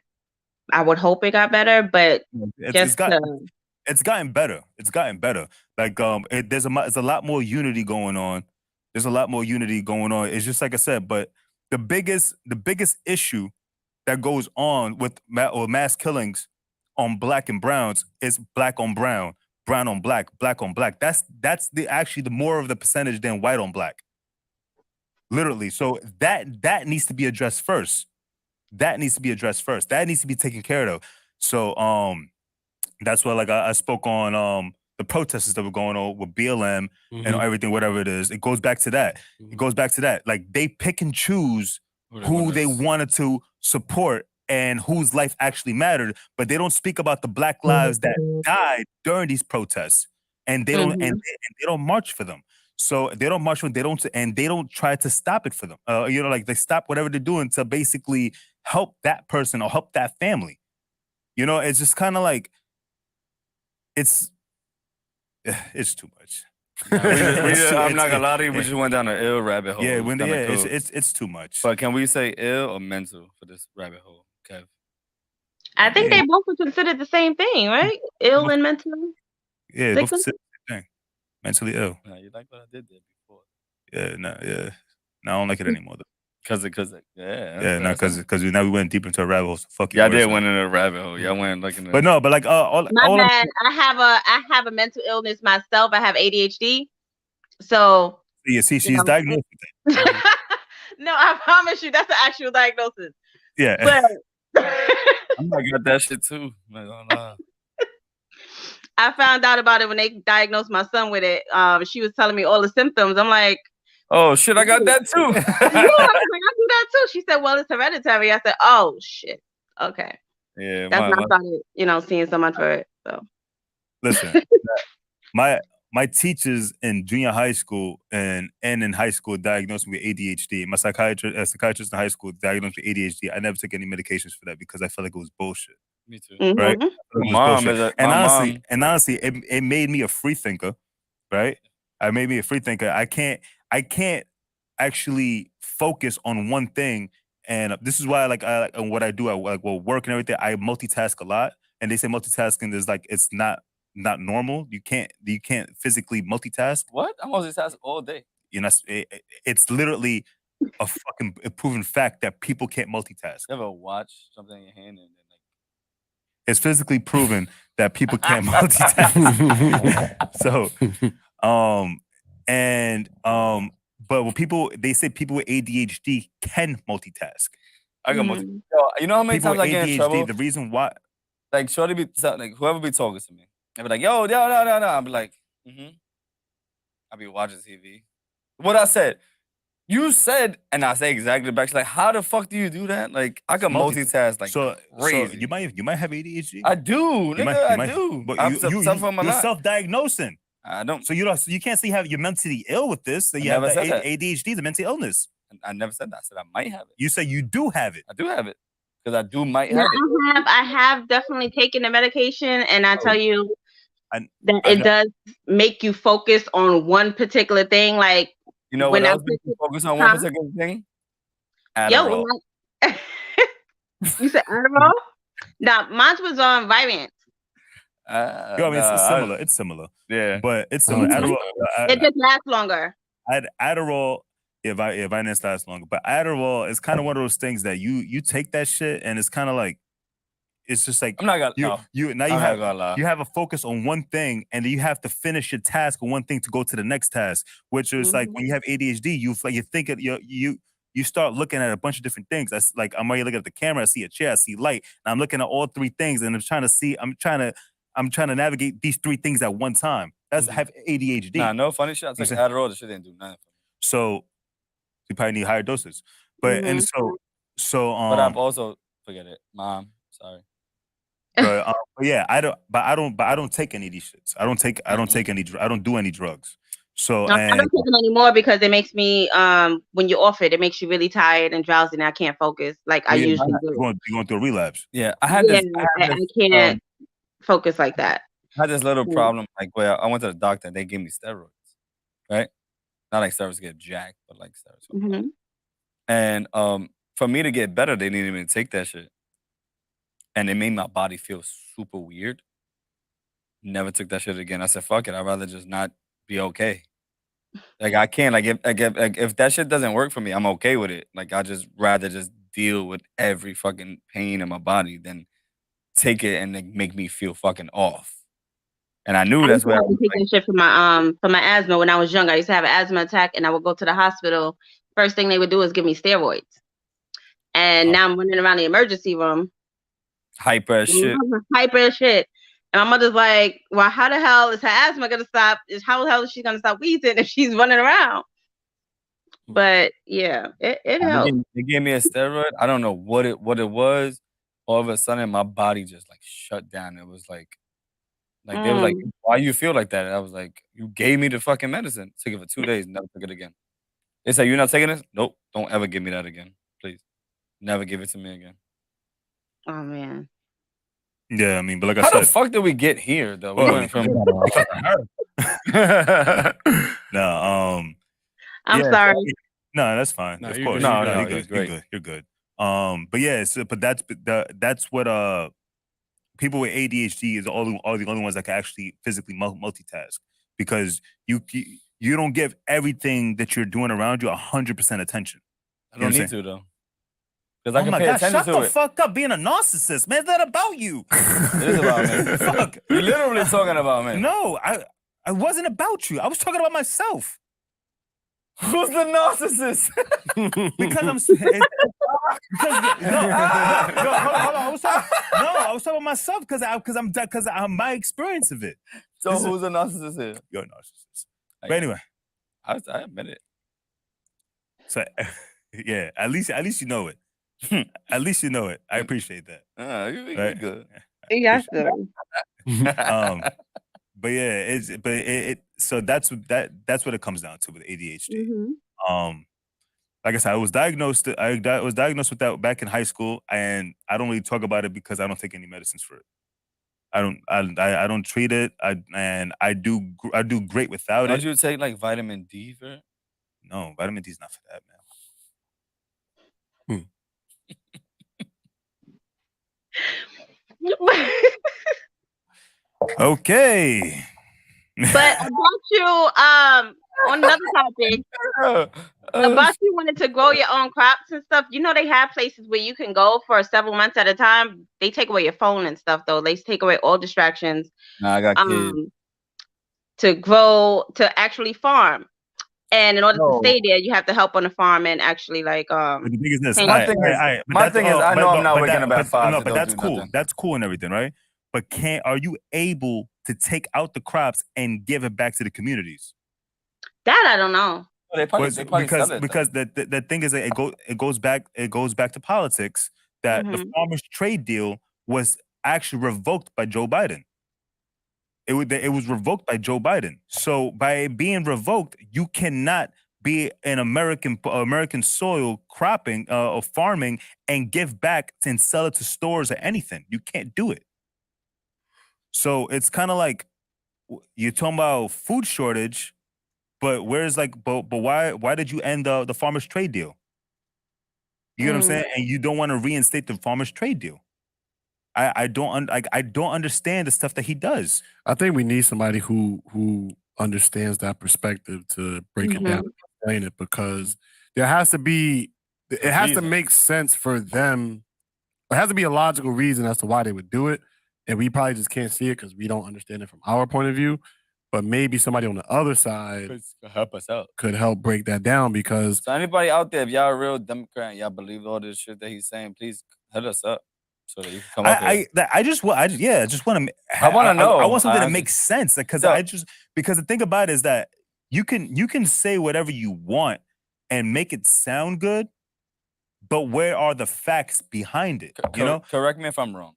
I would hope it got better, but it's gotten better. It's gotten better. Like there's a lot more unity going on. There's a lot more unity going on. It's just like I said, but the biggest issue that goes on with mass killings on Black and browns is Black on brown, brown on Black, Black on Black. That's actually the more of the percentage than white on Black. Literally. So that needs to be addressed first. That needs to be addressed first. That needs to be taken care of. So that's why, like, I spoke on the protests that were going on with BLM and everything, whatever it is. It goes back to that. It goes back to that. Like, they pick and choose who they wanted to support and whose life actually mattered, but they don't speak about the Black lives that died during these protests, and they don't and they don't march for them. So they don't march when they don't try to stop it for them. You know, like, they stop whatever they're doing to basically help that person or help that family. You know, it's just kind of like it's too much. I'm not gonna lie to you, we just went down an ill rabbit hole. Yeah, it's too much. But can we say ill or mental for this rabbit hole, Kev? I think they both are considered the same thing, right? Ill and mental. Yeah, both considered the same thing. Mentally ill. Nah, you like what I did there before? Yeah, no, yeah. No, I don't like it anymore though. Because because now we went deep into a rabbit hole. So fuck you. Yeah, I did went in a rabbit hole. Y'all went like in. But no, but like all bad. I have a mental illness myself. I have ADHD. So yeah, see, she's diagnosed with it. No, I promise you, that's an actual diagnosis. Yeah. But I might got that shit too. I found out about it when they diagnosed my son with it. She was telling me all the symptoms. I'm like, oh shit, I got that too. I was like, I do that too. She said, well, it's hereditary. I said, oh shit. Okay. Yeah. That's when I started, seeing someone for it. So listen, my teachers in junior high school and in high school diagnosed me with ADHD. My psychiatrist in high school diagnosed me with ADHD. I never took any medications for that because I felt like it was bullshit. Me too. Right? Mom is honestly, it made me a free thinker, right? I made me a free thinker. I can't actually focus on one thing, and this is why and what I do, work and everything. I multitask a lot, and they say multitasking is like it's not normal. You can't physically multitask. What? I multitask all day. You know, it's literally a fucking proven fact that people can't multitask. You ever watch something in your hand and then it's physically proven that people can't multitask. So, but when they say people with ADHD can multitask. I can multitask. You know how many times I get in trouble? The reason why, like, shorty be like, whoever be talking to me, I be like, yo, no. I be like, I be watching TV. What I said, You said, and I say exactly back. She's like, how the fuck do you do that? Like, I can multitask like crazy. So you might have ADHD. I do, nigga. I do. But I'm you're self-diagnosing. I don't. So you can't say you're mentally ill with this. So you have the ADHD, the mental illness. I never said that. I said I might have it. You say you do have it. I do have it because I might have it. I have definitely taken the medication, and I tell you that it does make you focus on one particular thing. Like, you know what else makes you focus on one particular thing? Adderall. Yo, you said Adderall? No, mine was on Vyvanse. I mean, it's similar. It's similar. Yeah, but it's similar. Adderall, it just lasts longer. Adderall, if Vyvanse lasts longer, but Adderall is kind of one of those things that you take that shit and it's kind of like, it's just like I'm not gonna. You have a focus on one thing, and you have to finish your task on one thing to go to the next task. Which is like when you have ADHD, you think you start looking at a bunch of different things. That's like I'm already looking at the camera, I see a chair, I see light, and I'm looking at all three things, and I'm trying to navigate these three things at one time. That's have ADHD. Nah, no funny shit. I take Adderall. The shit didn't do nothing. So you probably need higher doses. But and so But I've also forget it, Mom. Sorry. But yeah, I don't take any of these shits. I don't do any drugs. So I don't take it anymore because it makes me when you're off it makes you really tired and drowsy, and I can't focus like I usually do. You're going through a relapse. Yeah, I can't focus like that. I had this little problem, like where I went to the doctor and they gave me steroids, right? Not like steroids to get jacked, but like steroids. And for me to get better, they needed me to take that shit. And it made my body feel super weird. Never took that shit again. I said, fuck it. I'd rather just not be okay. Like, I can't. Like, if that shit doesn't work for me, I'm okay with it. Like, I just rather just deal with every fucking pain in my body than take it and make me feel fucking off. And I knew that's where I was taking shit for my asthma when I was young. I used to have an asthma attack, and I would go to the hospital. First thing they would do is give me steroids. And now I'm running around the emergency room. Hyper as shit. Hyper as shit. And my mother's like, well, how the hell is her asthma going to stop? How the hell is she going to stop wheezing if she's running around? But yeah, it helped. They gave me a steroid. I don't know what it was. All of a sudden, my body just like shut down. It was like they were like, why you feel like that? And I was like, you gave me the fucking medicine. Took it for 2 days, never took it again. They said, you're not taking this? Nope. Don't ever give me that again. Please. Never give it to me again. Oh man. Yeah, I mean, but like I said, how the fuck did we get here though? We went from I'm sorry. No, that's fine. No, of you're course. good. No, No, you're good. great. You're good. But yeah, that's what people with ADHD is all the only ones that can actually physically multitask, because you don't give everything that you're doing around you 100% attention. I don't need to though. Because I can pay attention shut to the it. fuck up being a narcissist, man. It's not about you. It is about me. Fuck. You're literally talking about me. No, I wasn't about you. I was talking about myself. Who's the narcissist? Because I'm I was talking about myself because I'm my experience of it. So who's the narcissist here? You're a narcissist. But anyway, I admit it. So yeah, at least you know it. At least you know it. I appreciate that. You're good. Yes. But yeah, so that's what it comes down to with ADHD. Like I said, I was diagnosed with that back in high school, and I don't really talk about it because I don't take any medicines for it. I don't treat it. I do great without it. Don't you take like vitamin D for it? No, vitamin D is not for that, man. Okay. But about you, on another topic, about you wanted to grow your own crops and stuff. You know, they have places where you can go for several months at a time. They take away your phone and stuff, though. They take away all distractions. Nah, I got kids. To actually farm. And in order to stay there, you have to help on the farm and actually like But the thing is this. My thing is, I know I'm not waking up at 5. No, but that's cool. That's cool and everything, right? But are you able to take out the crops and give it back to the communities? That I don't know. They probably because sell it, because the thing is that it goes back to politics that the farmers trade deal was actually revoked by Joe Biden. It was revoked by Joe Biden. So by it being revoked, you cannot be in American soil cropping or farming and give back and sell it to stores or anything. You can't do it. So it's kind of like you're talking about food shortage, but where's but why did you end the farmers trade deal? You know what I'm saying? And you don't want to reinstate the farmers trade deal. I don't understand the stuff that he does. I think we need somebody who understands that perspective to break it down and explain it, because there has to be it has to make sense for them. There has to be a logical reason as to why they would do it, and we probably just can't see it because we don't understand it from our point of view. But maybe somebody on the other side could help us out. Could help break that down, because So anybody out there, if y'all a real Democrat and y'all believe all this shit that he's saying, please hit us up so that you can come up here. I just want to. I want to know. I want something that makes sense, because because the thing about it is that you can say whatever you want and make it sound good, but where are the facts behind it? You know, correct me if I'm wrong.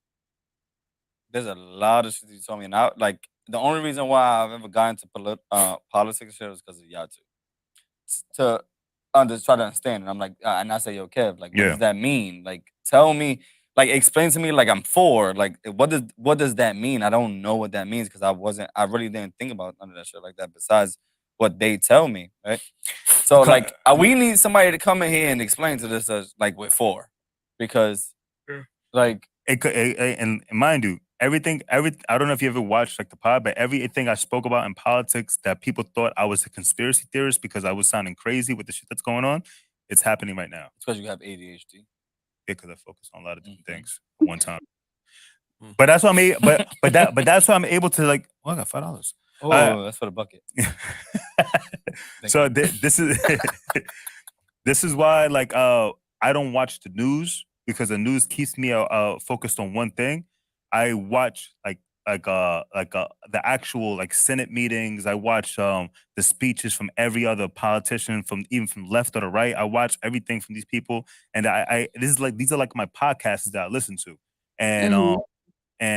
There's a lot of shit you told me, and the only reason why I've ever gotten into politics shit was because of y'all two. To try to understand, and I'm like, and I say, yo, Kev, like, what does that mean? Like, tell me, like, explain to me, like, I'm for, like, what does that mean? I don't know what that means, because I really didn't think about none of that shit like that besides what they tell me, right? So, like, we need somebody to come in here and explain to this as, like, we're for, because, like, and mind you, I don't know if you ever watched like the pod, but everything I spoke about in politics that people thought I was a conspiracy theorist because I was sounding crazy with the shit that's going on, it's happening right now. It's because you have ADHD. Yeah, because I focus on a lot of different things at one time. But that's why that's why I'm able to, like, oh, I got $5. Oh, that's for the bucket. So this is why, like, I don't watch the news, because the news keeps me focused on one thing. I watch the actual, like, Senate meetings. I watch the speeches from every other politician, even from left or the right. I watch everything from these people, and these are like my podcasts that I listen to, and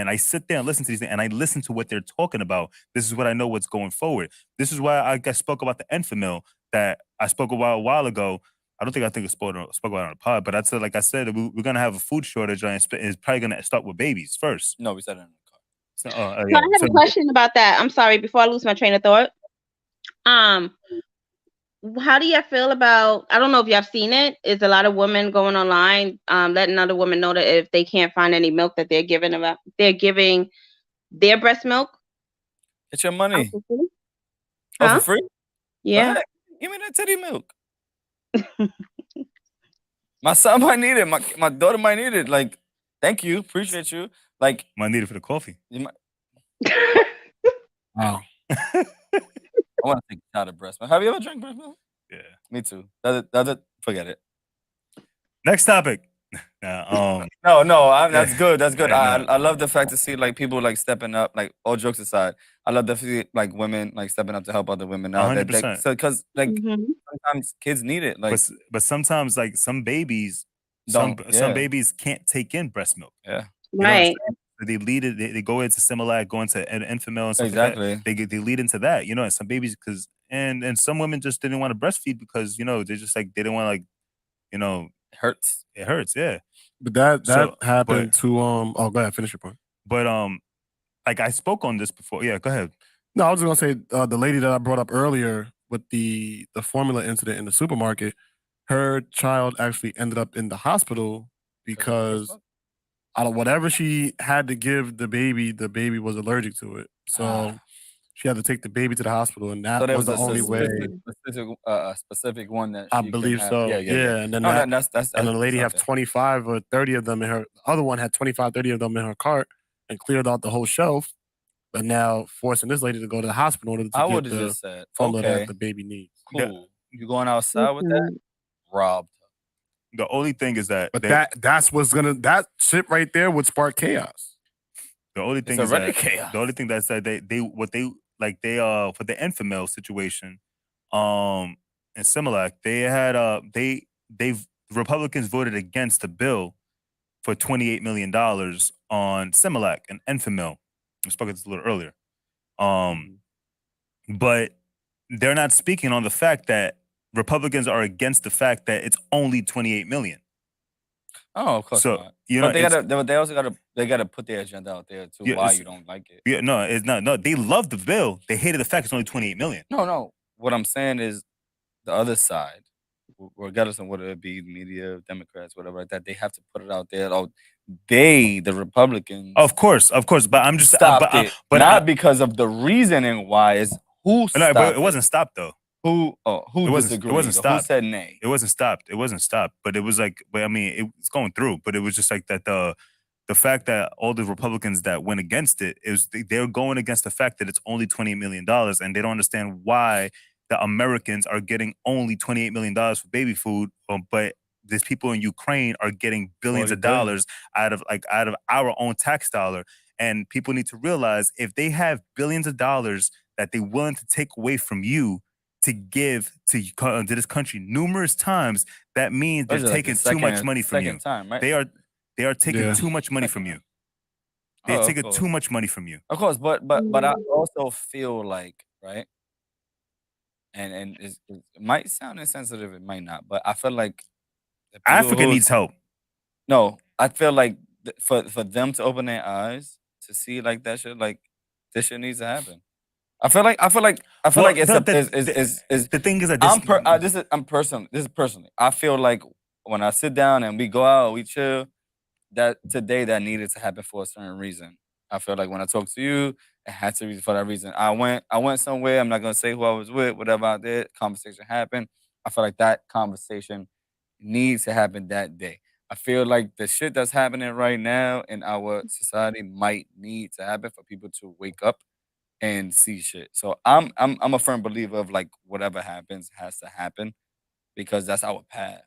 I sit there and listen to these things, and I listen to what they're talking about. This is what I know what's going forward. This is why I spoke about the Enfamil that I spoke about a while ago. I spoke about it on the pod, but like I said, we're gonna have a food shortage, and it's probably gonna start with babies first. No, we said it in the car. So, I have a question about that. I'm sorry, before I lose my train of thought. How do you feel about? I don't know if you have seen it. Is a lot of women going online, letting other women know that if they can't find any milk, that they're giving their breast milk. It's your money. Huh? For free? Yeah. Right. Give me that titty milk. My son might need it. My daughter might need it. Like, thank you, appreciate you. Like, might need it for the coffee. Wow. I want to take a shot of breast milk. Have you ever drank breast milk? Yeah. Me too. Does it? Forget it. Next topic. No, that's good. That's good. I love the fact to see, like, people, like, stepping up. Like, all jokes aside, I love to see, like, women, like, stepping up to help other women out. 100%. So, because, like, sometimes kids need it. Like, but sometimes, like, some babies babies can't take in breast milk. Yeah. You know Right. they lead it. They go into Similac, go into Enfamil and stuff Exactly. like that. They lead into that, you know. And some babies, and some women just didn't want to breastfeed because, you know, they just, like, they didn't want to, like, you know, it hurts. It hurts, yeah. But that happened to go ahead, finish your point. But like, I spoke on this before. Yeah, go ahead. No, I was just gonna say the lady that I brought up earlier with the formula incident in the supermarket, her child actually ended up in the hospital because out of whatever she had to give the baby was allergic to it. So she had to take the baby to the hospital, and that was the only way. Specific one that I she believe can so. have. Yeah. And then and the lady have 25 or 30 of them in her. The other one had 25, 30 of them in her cart and cleared out the whole shelf. But now forcing this lady to go to the hospital in order to get the just said, formula okay, that the baby needs. cool. You going outside with that? Robbed. The only thing is that, but that's what's gonna, that shit right there would spark chaos. The only thing is that chaos. The only thing that's that they for the Enfamil situation, and and Similac, they had Republicans voted against the bill for $28 million on Similac and Enfamil. I spoke this a little earlier. But they're not speaking on the fact that Republicans are against the fact that it's only 28 million. Oh, of course not. You know, but they also gotta put their agenda out there too. Why you don't like it? Yeah, no, it's not. No, they love the bill. They hated the fact it's only 28 million. No. What I'm saying is the other side, regardless of whether it be media, Democrats, whatever like that, they have to put it out there. Oh, the Republicans, of course, but I'm just stopped it, but not because of the reasoning why. Is who stopped it? It wasn't stopped though. Who disagreed? It wasn't stopped. Who said nay? It wasn't stopped. It wasn't stopped. But it was like, but I mean, it's going through. But it was just like that. The fact that all the Republicans that went against it is they're going against the fact that it's only $28 million, and they don't understand why the Americans are getting only $28 million for baby food, but these people in Ukraine are getting billions of dollars out of our own tax dollar. And people need to realize if they have billions of dollars that they're willing to take away from you to give to this country numerous times, that means they're taking too much money from you. Time, right? They are taking too much money from you. They're taking too much money from you. Of course, but I also feel like, right? And it might sound insensitive, it might not, but I feel like Africa needs help. No, I feel like for them to open their eyes to see like that shit, like this shit needs to happen. I feel like it's the thing is that this is personally. I feel like when I sit down and we go out, we chill, that today that needed to happen for a certain reason. I feel like when I talk to you, it had to be for that reason. I went somewhere. I'm not gonna say who I was with, whatever I did. Conversation happened. I feel like that conversation needs to happen that day. I feel like the shit that's happening right now in our society might need to happen for people to wake up and see shit. So I'm a firm believer of like whatever happens has to happen because that's our path.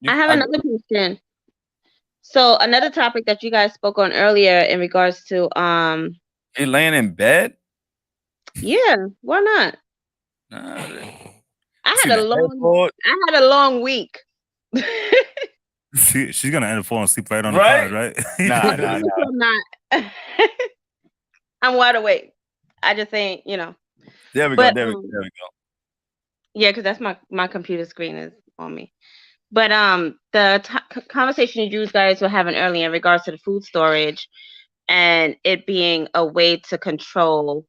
I have another question. So another topic that you guys spoke on earlier in regards to you laying in bed? Yeah, why not? I had a long week. She's gonna end up falling asleep right on the pod, right? Nah. I'm not. I'm wide awake. I just ain't, There we go. Yeah, because that's my computer screen is on me. But the conversation you guys were having earlier in regards to the food storage and it being a way to control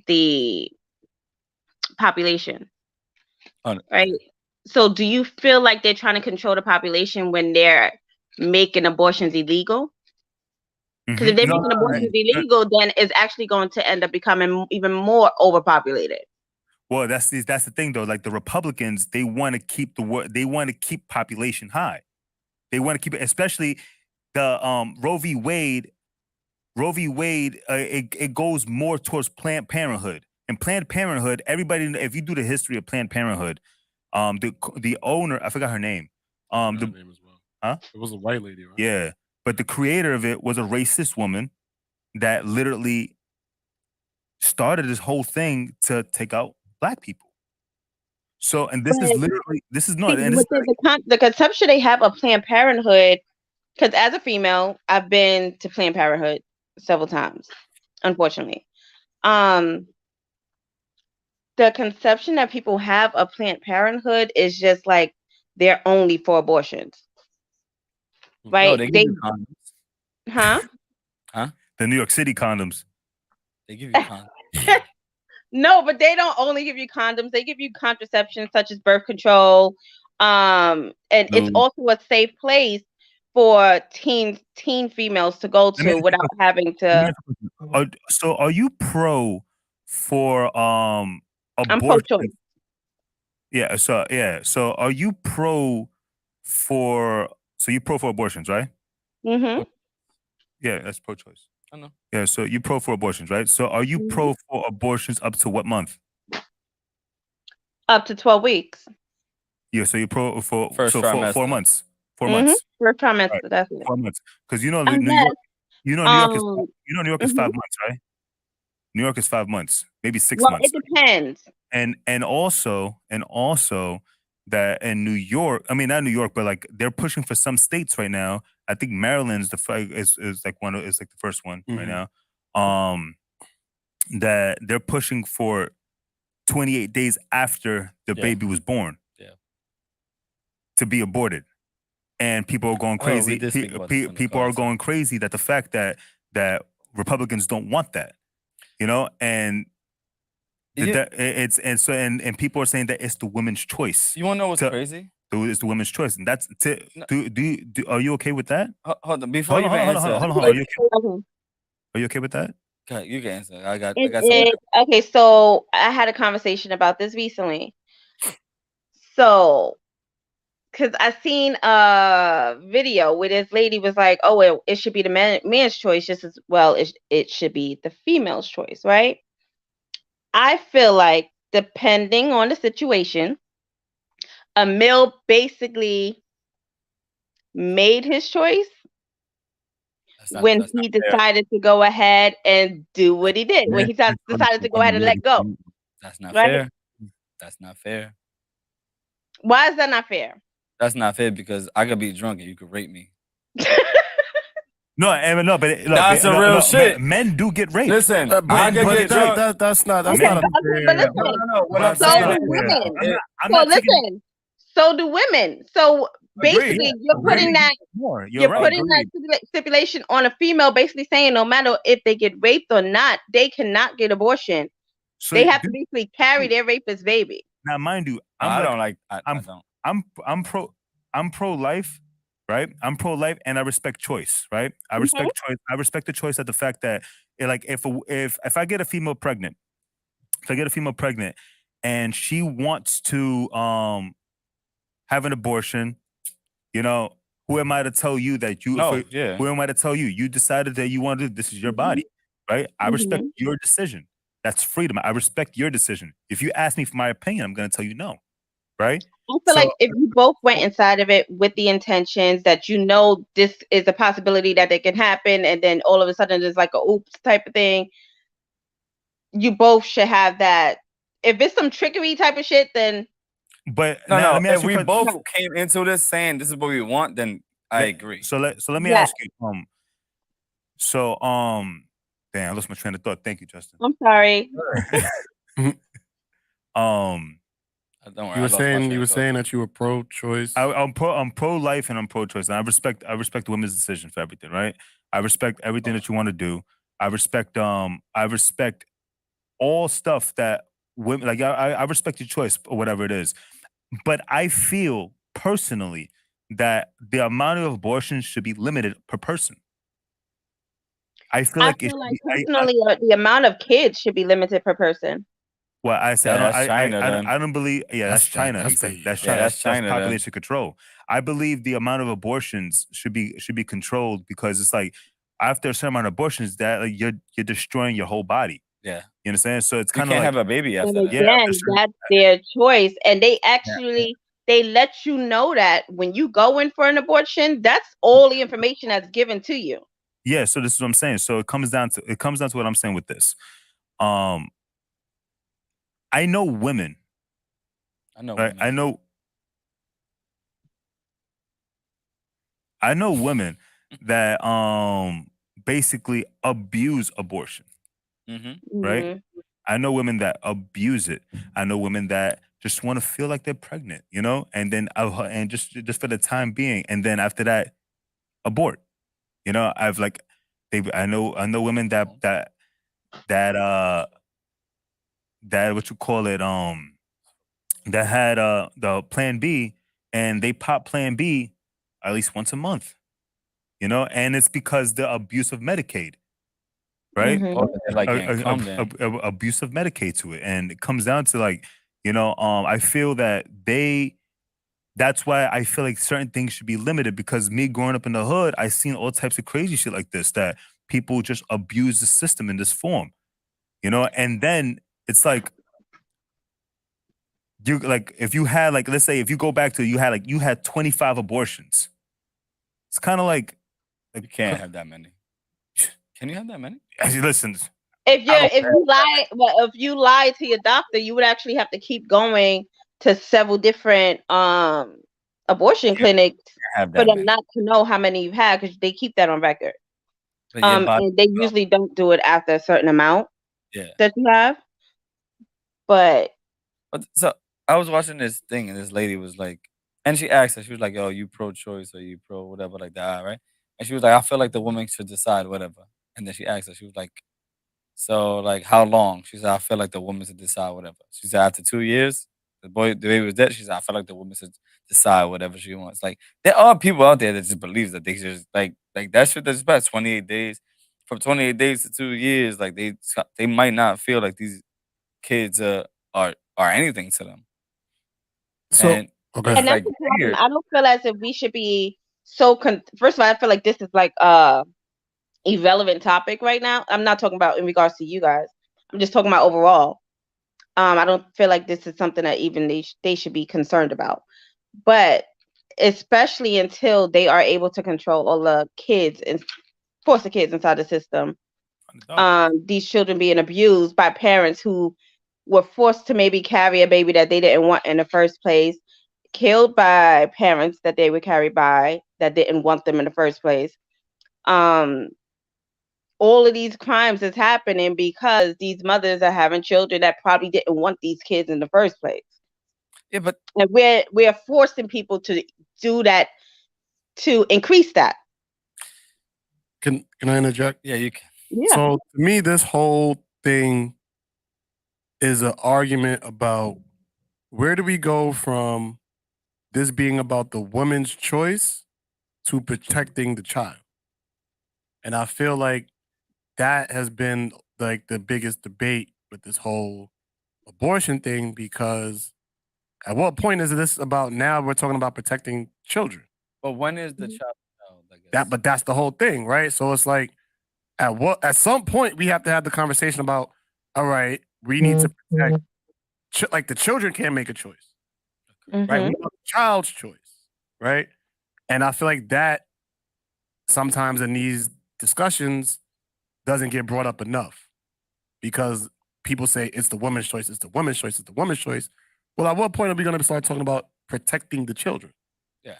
the population, right? So do you feel like they're trying to control the population when they're making abortions illegal? Because if they're making abortions illegal, then it's actually going to end up becoming even more overpopulated. Well, that's the thing though. Like the Republicans, they want to keep population high. They want to keep it, especially the Roe v. Wade. It goes more towards Planned Parenthood. And Planned Parenthood, everybody, if you do the history of Planned Parenthood, the owner, I forgot her name. Her name as well. Huh? It was a white lady, right? Yeah, but the creator of it was a racist woman that literally started this whole thing to take out Black people. So, and this is not. And the conception they have of Planned Parenthood, because as a female, I've been to Planned Parenthood several times, unfortunately. The conception that people have of Planned Parenthood is just like they're only for abortions, right? No, they give you condoms. Huh? The New York City condoms. They give you condoms. No, but they don't only give you condoms. They give you contraception such as birth control. And it's also a safe place for teen females to go to without having to. So are you pro for abortion? I'm pro-choice. Yeah. So are you pro for? So you pro for abortions, right? Mm-hmm. Yeah, that's pro-choice. I know. Yeah, so you pro for abortions, right? So are you pro for abortions up to what month? Up to 12 weeks. Yeah, so you're pro for 4 months. 4 Mm-hmm. months. First trimester, Right. definitely. 4 months. Because New York is 5 months, right? New York is 5 months, maybe 6 months. It depends. and also that in New York, I mean not New York, but like they're pushing for some states right now. I think Maryland's is like the first one right now. That they're pushing for 28 days after the baby was born to be aborted. And people are going crazy. People are going crazy that the fact that Republicans don't want that, you know, and and people are saying that it's the women's choice. You want to know what's crazy? It's the women's choice, and that's are you okay with that? Hold on, before you answer. Are you okay with that? Okay, you can answer. I got okay, so I had a conversation about this recently. So, because I seen a video where this lady was like, "Oh, well, it should be the man's choice just as well. It should be the female's choice, right?" I feel like depending on the situation, a male basically made his choice when he decided to go ahead and do what he did. When he decided to go ahead and let go. That's not fair. That's not fair. Why is that not fair? That's not fair because I could be drunk and you could rape me. No, but that's a real shit. Men do get raped. Listen, I can get drunk. That's not. But listen, so do women. So basically, you're putting that stipulation on a female, basically saying no matter if they get raped or not, they cannot get abortion. So they have to basically carry their rapist baby. Now, mind you, I'm pro-life. Right, I'm pro-life and I respect choice. Right, I respect choice. I respect the choice of the fact that, like, if I get a female pregnant, and she wants to have an abortion, you know, who am I to tell you that you? Who am I to tell you? You decided that you want to do this. Is your body, right? I respect your decision. That's freedom. I respect your decision. If you ask me for my opinion, I'm going to tell you no. Right? I feel like if you both went inside of it with the intentions that you know this is a possibility that it can happen, and then all of a sudden there's like a oops type of thing, you both should have that. If it's some trickery type of shit, then but no. If we both came into this saying this is what we want, then I agree. So let me ask you. Damn, I lost my train of thought. Thank you, Justin. I'm sorry. Don't worry, you were saying that you were pro-choice. I'm pro-life and I'm pro-choice, and I respect the women's decision for everything. Right? I respect everything that you want to do. I respect all stuff that women like. I respect your choice or whatever it is, but I feel personally that the amount of abortions should be limited per person. I feel like personally, the amount of kids should be limited per person. Well, I say I don't believe. Yeah, that's China. That's China. That's population control. I believe the amount of abortions should be controlled because it's like after a certain amount of abortions that like, you're destroying your whole body. Yeah, you understand? So it's kind of can't like have a baby after that. Again, that's their choice, and they actually they let you know that when you go in for an abortion, that's all the information that's given to you. Yeah, so this is what I'm saying. So it comes down to what I'm saying with this. I know women. Right? I know women that basically abuse abortion. Right? I know women that abuse it. I know women that just want to feel like they're pregnant, you know, and then just for the time being, and then after that, abort. You know, I know women that what you call it, that had the Plan B, and they pop Plan B at least once a month, you know, and it's because the abuse of Medicaid, right? Abuse of Medicaid to it, and it comes down to like, you know, I feel that that's why I feel like certain things should be limited because me growing up in the hood, I seen all types of crazy shit like this that people just abuse the system in this form, you know, and then it's like. You like if you had like let's say if you go back to you had 25 abortions. It's kind of like you can't have that many. Can you have that many? Listen, if you lie to your doctor, you would actually have to keep going to several different abortion clinics for them not to know how many you've had, because they keep that on record. And they usually don't do it after a certain amount that you have. But so I was watching this thing, and this lady was like, and she asked her, she was like, "Oh, you pro-choice or you pro whatever like that, right?" And she was like, "I feel like the woman should decide whatever." And then she asked her, she was like, "So like how long?" She said, "I feel like the woman should decide whatever." She said, "After 2 years, the baby was dead." She said, "I feel like the woman should decide whatever she wants." Like there are people out there that just believes that they just like that shit that's best. 28 days, from 28 days to 2 years, like they might not feel like these kids are anything to them. So and that's the problem. I don't feel as if we should be so first of all, I feel like this is like irrelevant topic right now. I'm not talking about in regards to you guys. I'm just talking about overall. I don't feel like this is something that even they should be concerned about. But especially until they are able to control all the kids and force the kids inside the system. These children being abused by parents who were forced to maybe carry a baby that they didn't want in the first place, killed by parents that they were carried by that didn't want them in the first place. All of these crimes is happening because these mothers are having children that probably didn't want these kids in the first place. Yeah, but and we're forcing people to do that to increase that. Can I interject? Yeah, you can. Yeah. So to me, this whole thing is an argument about where do we go from this being about the woman's choice to protecting the child. And I feel like that has been like the biggest debate with this whole abortion thing, because at what point is this about? Now we're talking about protecting children. But when is the child? But that's the whole thing, right? So it's like at some point we have to have the conversation about, all right, we need to protect like the children can't make a choice. Right? We want the child's choice, right? And I feel like that sometimes in these discussions doesn't get brought up enough, because people say it's the woman's choice, it's the woman's choice, it's the woman's choice. Well, at what point are we going to start talking about protecting the children? Yeah.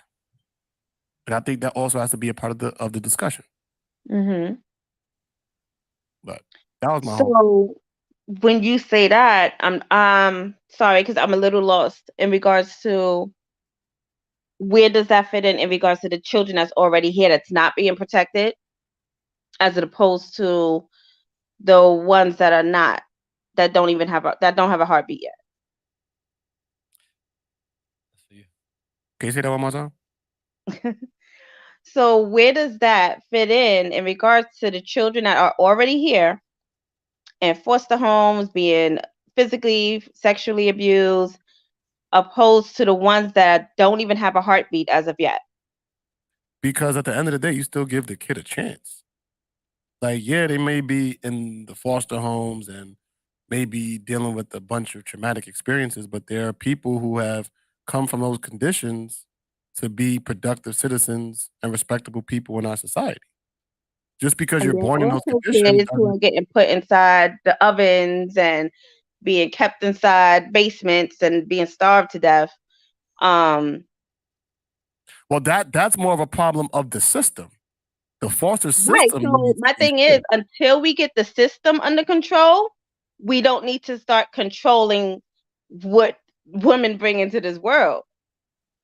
And I think that also has to be a part of the discussion. Mm-hmm. But that was my So when you say that, I'm sorry, because I'm a little lost in regards to where does that fit in regards to the children that's already here that's not being protected, as opposed to the ones that are not, that don't have a heartbeat yet. Can you say that one more time? So where does that fit in regards to the children that are already here in foster homes, being physically, sexually abused, opposed to the ones that don't even have a heartbeat as of yet? Because at the end of the day, you still give the kid a chance. Like, yeah, they may be in the foster homes and maybe dealing with a bunch of traumatic experiences, but there are people who have come from those conditions to be productive citizens and respectable people in our society. Just because And you're then born in those also conditions kids who are getting put inside the ovens and being kept inside basements and being starved to death. Well, that's more of a problem of the system. The foster system. Right. So my thing is, until we get the system under control, we don't need to start controlling what women bring into this world.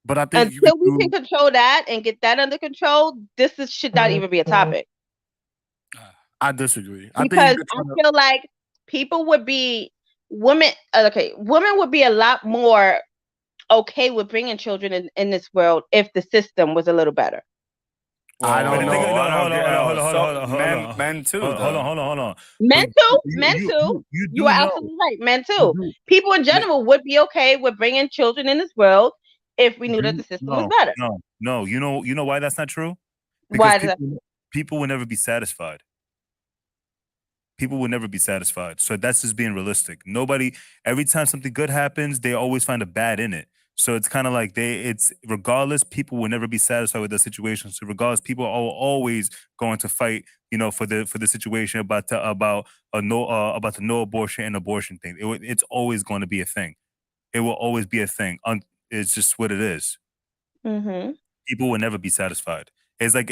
But I think until we can control that and get that under control, should not even be a topic. I disagree. Because I feel like people would be women would be a lot more okay with bringing children in this world if the system was a little better. I don't know. Hold on. Men too. Hold on. Men too. You are absolutely right. Men too. People in general would be okay with bringing children in this world if we knew that the system was better. No. You know why that's not true? Why Because people will never be satisfied. People will never be satisfied. So that's just being realistic. Every time something good happens, they always find a bad in it. So it's kind of like it's regardless, people will never be satisfied with the situation. So regardless, people are always going to fight, for the situation about the no abortion and abortion thing. It's always going to be a thing. It will always be a thing. It's just what it is. Mm-hmm. People will never be satisfied. It's like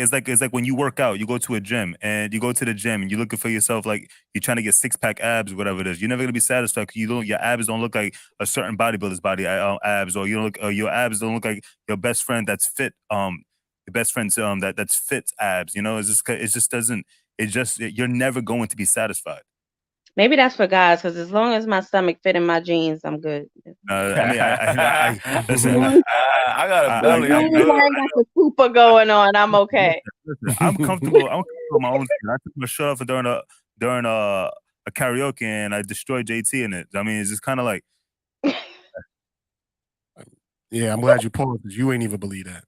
when you work out, you go to a gym and you go to the gym and you're looking for yourself, like you're trying to get 6-pack abs, whatever it is. You're never gonna be satisfied because your abs don't look like a certain bodybuilder's body abs, or your abs don't look like your best friend that's fit. Your best friend's that's fit abs. You're never going to be satisfied. Maybe that's for guys, because as long as my stomach fit in my jeans, I'm good. I listen. I got a belly. I I'm good. got the pooper going on. I'm okay. Listen, I'm comfortable. I'm comfortable with my own skin. I took my shirt off during a karaoke and I destroyed JT in it. I mean, it's just kind of like. Yeah, I'm glad you paused because you ain't even believe that.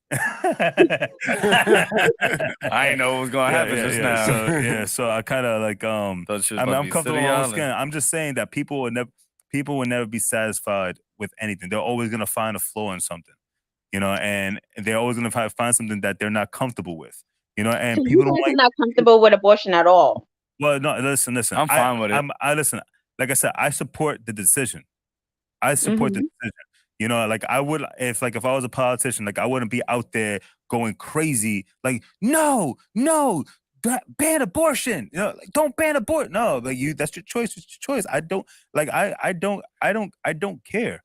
I ain't know what was gonna happen just now. So I kind of like I'm comfortable with my own skin. I'm just saying that people will never be satisfied with anything. They're always gonna find a flaw in something, and they're always gonna find something that they're not comfortable with, and So people you don't guys are not comfortable with abortion at all. Well, no, listen. I'm fine with it. I listen. Like I said, I support the decision. I support the decision. Like I would, if I was a politician, like I wouldn't be out there going crazy, like no, ban abortion. Like, don't ban abortion. No, like that's your choice. It's your choice. I don't care.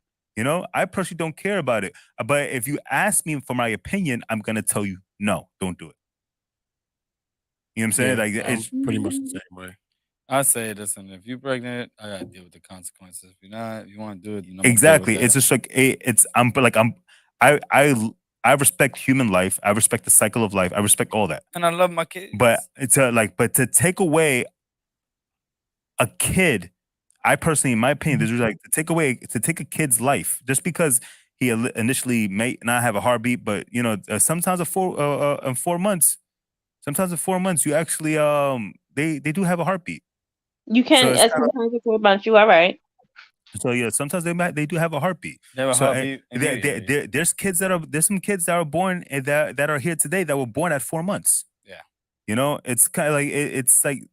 I personally don't care about it. But if you ask me for my opinion, I'm gonna tell you no, don't do it. You know what I'm saying? Like it's pretty much the same way. I say, listen, if you're pregnant, I gotta deal with the consequences. If you're not, if you want to do it, exactly. It's just like I respect human life. I respect the cycle of life. I respect all that. And I love my kids. But to take away a kid, I personally, in my opinion, this is like to take a kid's life just because he initially may not have a heartbeat, but sometimes in 4 months, you actually they do have a heartbeat. You can sometimes in 4 months. You all right? So yeah, sometimes they do have a heartbeart. They have a heartbeat. There's some kids that are born that are here today that were born at 4 months. Yeah, it's kind of like it's like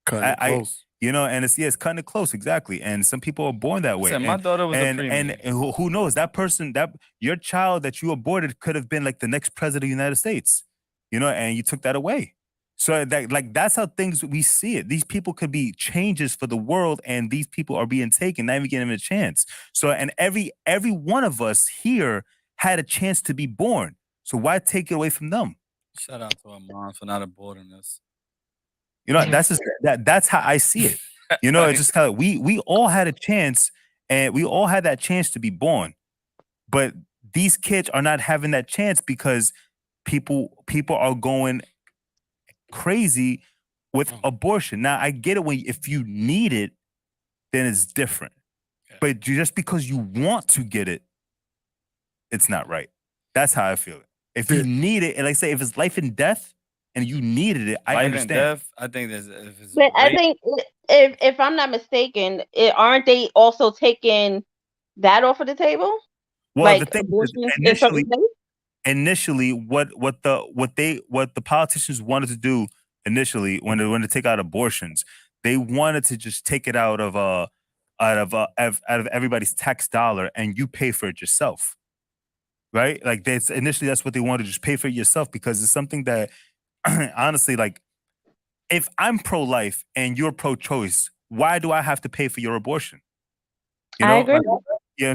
cutting it close. And it's cutting it close exactly. And some people are born that way. My daughter was and who knows, that person, that your child that you aborted could have been like the next president of the United States. And you took that away. So that's how we see it. These people could be changes for the world, and these people are being taken, not even getting a chance. So, and every one of us here had a chance to be born. So why take it away from them? Shout out to our moms for not aborting us. That's just that's how I see it. It's just kind of we all had a chance, and we all had that chance to be born, but these kids are not having that chance because people are going crazy with abortion. Now I get it if you need it, then it's different. Yeah. But just because you want to get it, it's not right. That's how I feel it. If you need it, and like I say, if it's life and death and you needed it, I understand. Death, I think there's if it's but I think if I'm not mistaken, aren't they also taking that off of the table? Well, like the thing is, initially, what the politicians wanted to do initially when they wanted to take out abortions, they wanted to just take it out of everybody's tax dollar, and you pay for it yourself, right? Like that's what they wanted to just pay for it yourself, because it's something that honestly, like if I'm pro-life and you're pro-choice, why do I have to pay for your abortion? I agree.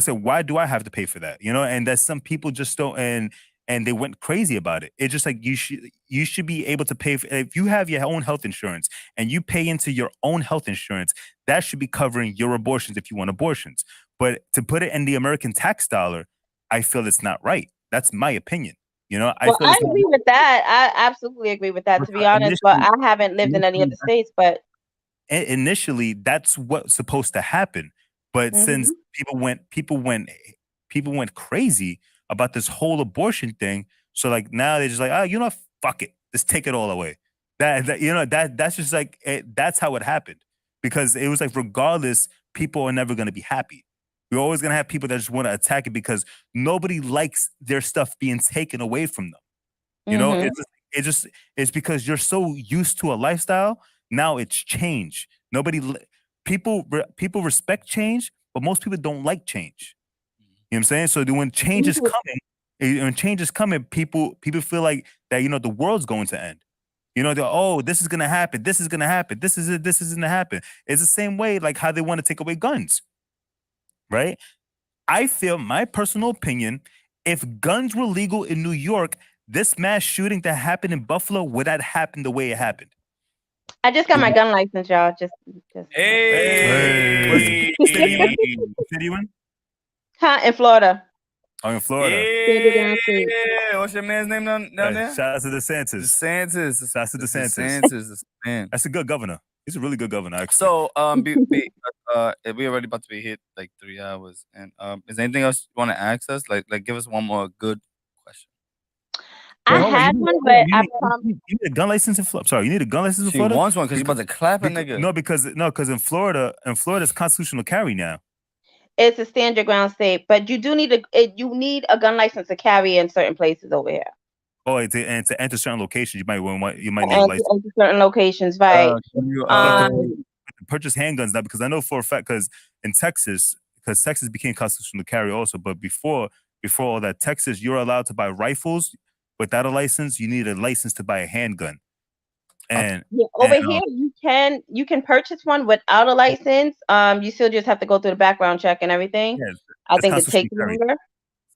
So why do I have to pay for that? And that some people just don't, and they went crazy about it. It's just like you should be able to pay for, if you have your own health insurance and you pay into your own health insurance, that should be covering your abortions if you want abortions. But to put it in the American tax dollar, I feel it's not right. That's my opinion. I agree with that. I absolutely agree with that, to be honest. But I haven't lived in any other states. But initially, that's what's supposed to happen. But since people went crazy about this whole abortion thing, so like now they're just like, fuck it, just take it all away. That's just like that's how it happened, because it was like regardless, people are never going to be happy. We're always gonna have people that just want to attack it because nobody likes their stuff being taken away from them. You know, it's because you're so used to a lifestyle. Now it's change. People respect change, but most people don't like change. You know what I'm saying? So when change is coming, people feel like that, you know, the world's going to end. You know, oh, this is gonna happen, this is gonna happen, this is gonna happen. It's the same way like how they want to take away guns. Right? I feel, my personal opinion, if guns were legal in New York, this mass shooting that happened in Buffalo would not happen the way it happened. I just got my gun license, y'all. Just. Hey. What city you in? Huh? In Florida. Oh, in Florida. Yeah. What's your man's name down there? Shout out to DeSantis. DeSantis. Shout out to DeSantis. DeSantis, man. That's a good governor. He's a really good governor, actually. So, we already about to be hit like 3 hours, and is there anything else you want to ask us? Like, give us one more good question. I had one, but I promise. You need a gun license in Florida. Sorry, you need a gun license in Florida. She wants one because you about to clap a nigga. No, because in Florida, it's constitutional carry now. It's a stand your ground state, but you do need a gun license to carry in certain places over here. Oh, and to enter certain locations, you might need a license. Enter certain locations, right? Purchase handguns now, because I know for a fact, because in Texas, because Texas became constitutional carry also, but before all that, Texas, you're allowed to buy rifles without a license. You need a license to buy a handgun. And over here, you can purchase one without a license. You still just have to go through the background check and everything. Yeah, I think it takes longer.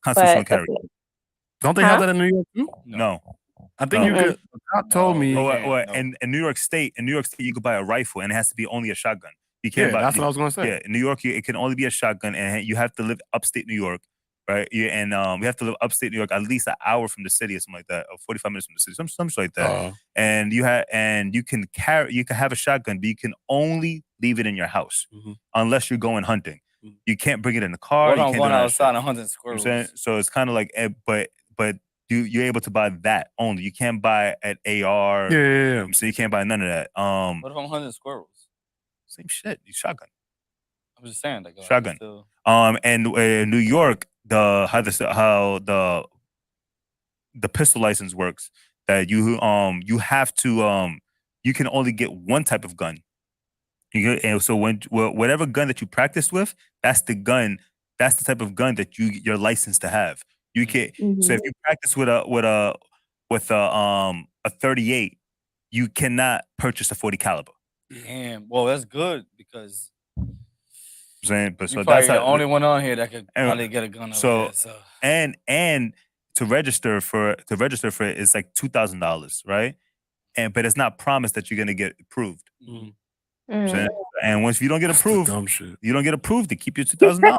Constitutional carry. Don't they have that in New York too? No. I think you could. Cop told me. In New York State, you could buy a rifle, and it has to be only a shotgun. You can't buy. That's what I was going to say. Yeah, in New York, it can only be a shotgun, and you have to live upstate New York, right? Yeah, and we have to live upstate New York at least an hour from the city or something like that, or 45 minutes from the city, something like that. And you can have a shotgun, but you can only leave it in your house unless you're going hunting. You can't bring it in the car. What I'm going outside and hunting squirrels. So it's kind of like, but you're able to buy that only. You can't buy an AR. Yeah. So you can't buy none of that. What if I'm hunting squirrels? Same shit. You shotgun. I'm just saying, like shotgun. And in New York, how the pistol license works, that you have to you can only get one type of gun. And so whatever gun that you practice with, that's the type of gun that you're licensed to have. You can So if you practice with a 38, you cannot purchase a 40 caliber. Damn. Well, that's good because I'm saying, but you're so probably that's the only one on here that could probably get a gun over there. And to register for it is like $2,000, right? But it's not promised that you're gonna get approved. And once you don't get approved, you don't get approved to keep your $2,000.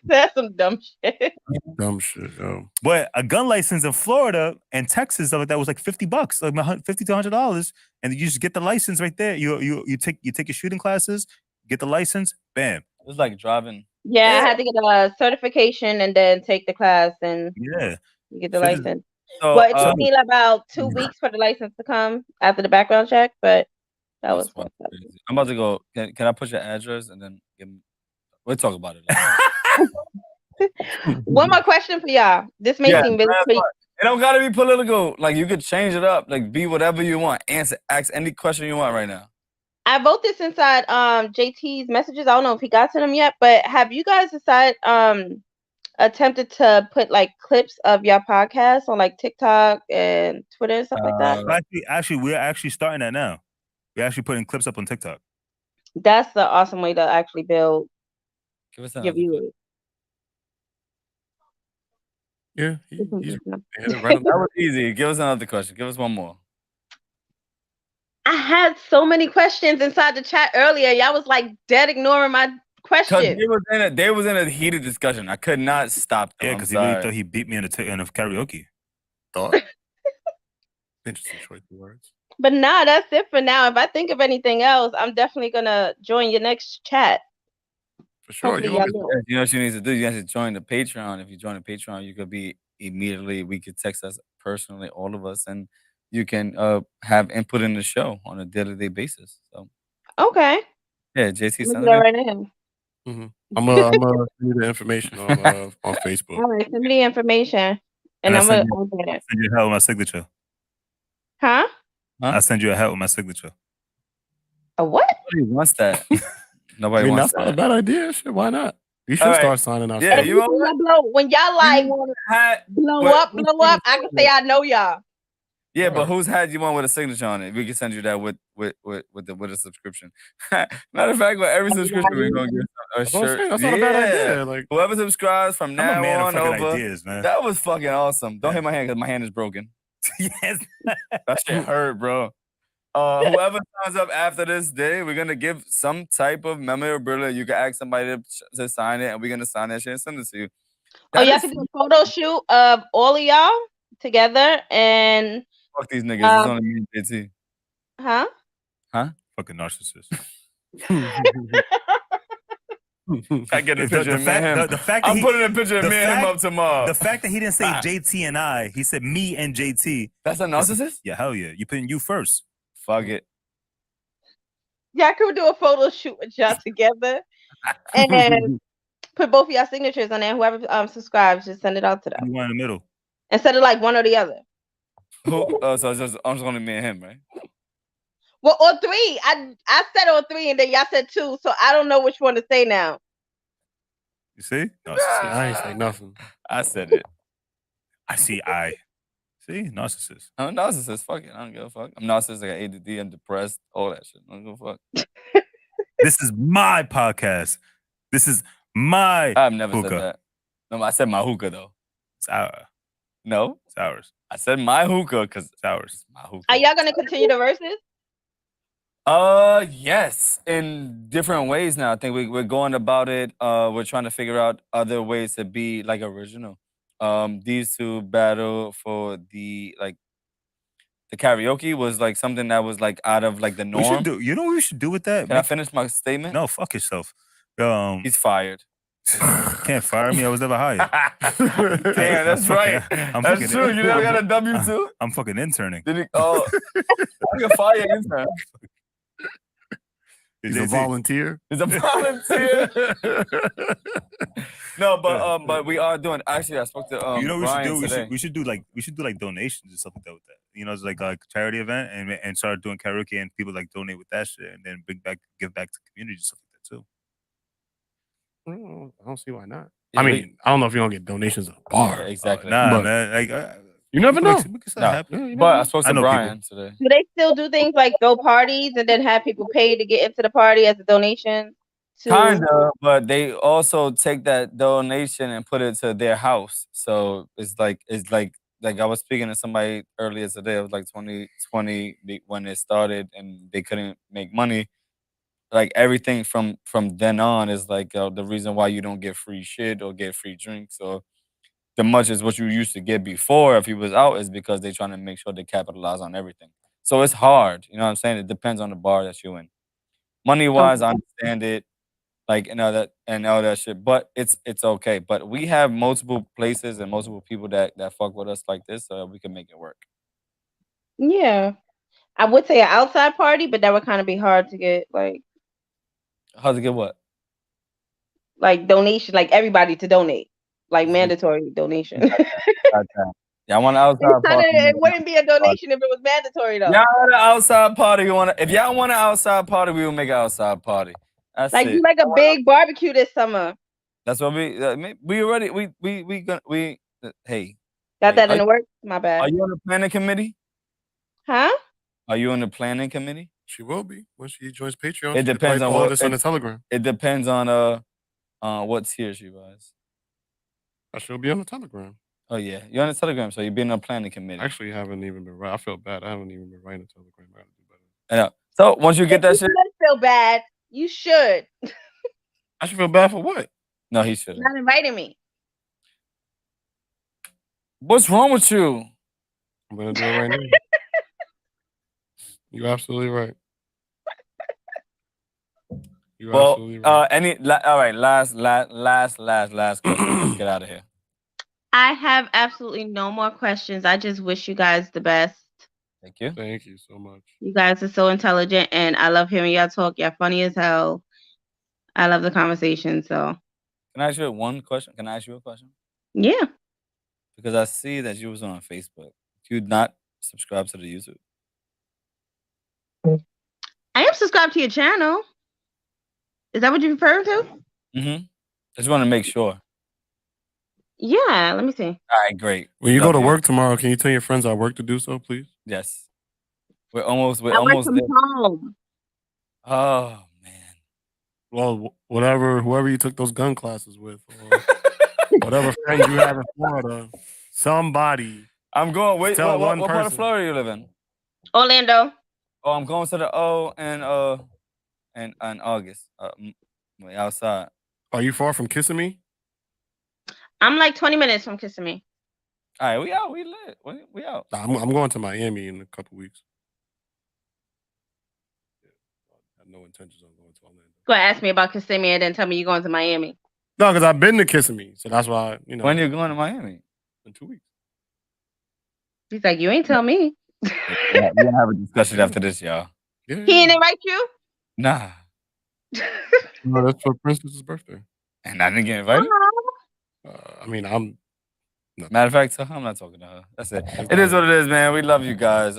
That's some dumb shit. Dumb shit, yo. But a gun license in Florida and Texas, stuff like that, was like $50, like $50 to $100, and you just get the license right there. You take your shooting classes, get the license, bam. It was like driving. Yeah, I had to get a certification and then take the class and you get the license. So, But it took me about 2 weeks for the license to come after the background check, but that was fun. I'm about to go. Can I put your address and then we'll talk about it. One more question for y'all. This may seem really sweet. It don't gotta be political. Like you could change it up. Like be whatever you want. Ask any question you want right now. I wrote this inside JT's messages. I don't know if he got to them yet, but have you guys attempted to put like clips of your podcast on like TikTok and Twitter and stuff like that? We're actually starting that now. We're actually putting clips up on TikTok. That's the awesome way to actually build your viewers. Yeah. That was easy. Give us another question. Give us one more. I had so many questions inside the chat earlier. Y'all was like dead ignoring my question. They was in a heated discussion. I could not stop them. Yeah, because he really thought he beat me in a karaoke. Thought. Interesting choice of words. But nah, that's it for now. If I think of anything else, I'm definitely gonna join your next chat. For sure. You know what you need to do? You have to join the Patreon. If you join the Patreon, you could be immediately. We could text us personally, all of us, and you can have input in the show on a day-to-day basis. So okay. Yeah, JT. Look at that right now. I'm gonna send you the information on Facebook. All right, send me the information, And and I I'm send gonna you, get it. send you a hat with my signature. Huh? I send you a hat with my signature. A what? Nobody wants that. Nobody I mean, wants that's not a that. bad idea. Shit, why not? You should All right. start signing our Yeah, stuff. you know what? When y'all like blow up, I can say I know y'all. Yeah, but whose hat you want with a signature on it? We can send you that with a subscription. Matter of fact, with every subscription, we're gonna get a That's what I'm shirt. saying. That's not a bad idea. Like, whoever subscribes from I'm now a man of on fucking over, ideas, man. that was fucking awesome. Don't hit my hand because my hand is broken. Yes. That shit hurt, bro. Whoever signs up after this day, we're gonna give some type of memorabilia. You can ask somebody to sign it, and we're gonna sign that shit and send it to you. Oh, y'all can do a photo shoot of all of y'all together and Fuck these niggas. It's only me and JT. huh? Huh? Fucking narcissist. I get a picture of me and him. The fact that I'm putting a picture of me and him up tomorrow. The fact that he didn't say JT and I, he said me and JT. That's a narcissist? Yeah, hell yeah. You putting you first. Fuck it. Y'all could do a photo shoot with y'all together and put both of y'all signatures on there. Whoever subscribes, just send it out to them. You want in the middle. Instead of like one or the other. Who? So it's just only me and him, right? Well, or three. I said or three, and then y'all said two. So I don't know which one to say now. You see? Narcissist. I ain't say nothing. I said it. I see. See, narcissist. I'm a narcissist. Fuck it. I don't give a fuck. I'm narcissist. I got ADD. I'm depressed. All that shit. I don't give a fuck. This is my podcast. This is my I've never hookah. said that. No, I said my hookah though. It's ours. No, it's ours. I said my hookah because it's ours. It's my hookah. Are y'all gonna continue the verses? Yes, in different ways now. I think we're going about it. We're trying to figure out other ways to be like original. These two battle for the karaoke was like something that was like out of like the norm. We should do. You know what we should do with that? Can I finish my statement? No, fuck yourself. He's fired. Can't fire me. I was never hired. Damn, that's right. That's true. You never got a W-2? I'm fucking interning. Did he? Oh, I can fire an intern. He's a volunteer. He's a volunteer. No, but we are doing. Actually, I spoke to you know what Brian we should do? today. We should do like donations or something like that with that. You know, it's like a charity event and start doing karaoke and people like donate with that shit and then give back to the community and stuff like that too. I don't see why not. Yeah, I mean, I don't know if you're gonna get donations at a bar. Yeah, exactly. Nah, man. Like, you never know. But I spoke to Brian today. Do they still do things like throw parties and then have people pay to get into the party as a donation? Kinda, but they also take that donation and put it to their house. So it's like I was speaking to somebody earlier today. It was like 2020 when it started and they couldn't make money. Like everything from then on is like the reason why you don't get free shit or get free drinks or the much as what you used to get before if you was out is because they're trying to make sure they capitalize on everything. So it's hard. You know what I'm saying? It depends on the bar that you're in. Money wise, I understand it. Like and all that shit. But it's okay. But we have multiple places and multiple people that fuck with us like this so that we can make it work. Yeah. I would say an outside party, but that would kind of be hard to get like How's it get what? Like donation, like everybody to donate. Like mandatory donation. Yeah, I want an outside party. It wouldn't be a donation if it was mandatory though. Y'all want an outside party? If y'all want an outside party, we will make an outside party. That's like it. do like a big barbecue this summer. That's what we already hey. Got that in the works? My bad. Are you on the planning committee? Huh? Are you on the planning committee? She will be when she joins Patreon. It depends on all what this on the Telegram. It depends on what tier she was. She'll be on the Telegram. Oh yeah, you're on the Telegram, so you've been on the planning committee. Actually, haven't even been right. I feel bad. I haven't even been writing the Telegram. I gotta do better. Yeah. So once you get that shit, You feel bad. You should. I should feel bad for what? No, he shouldn't. Not inviting me. What's wrong with you? I'm gonna do it right now. You're absolutely right. You're absolutely right. All right, last question. Get out of here. I have absolutely no more questions. I just wish you guys the best. Thank you. Thank you so much. You guys are so intelligent and I love hearing y'all talk. Y'all funny as hell. I love the conversation. So Can I ask you one question? Can I ask you a question? yeah. Because I see that you was on Facebook. Do you not subscribe to the YouTube? I am subscribed to your channel. Is that what you're referring to? Mm-hmm. Just want to make sure. Yeah, let me see. All right, great. When you Love go to work tomorrow, can you tell your friends I work to do so, please? Yes. We're almost I work there. from home. Oh man. Well, whoever you took those gun classes with, or whatever friends you have in Florida, somebody. I'm going. Wait, tell what one part of person. Florida you live in? Orlando. Oh, I'm going to the O and August. Way outside. Are you far from Kissimmee? I'm like 20 minutes from Kissimmee. All right, we out. We lit. We out. Nah, I'm going to Miami in a couple weeks. I have no intentions on going to Orlando. Go ask me about Kissimmee and then tell me you're going to Miami. No, because I've been to Kissimmee, so that's why When are you going to Miami? In 2 weeks. He's like, you ain't tell me. We're gonna have a discussion after this, y'all. He ain't invite you? Nah. No, that's for Princess's birthday. And I didn't get invited? I mean, I'm. Matter of fact, I'm not talking to her. That's it. It is what it is, man. We love you guys.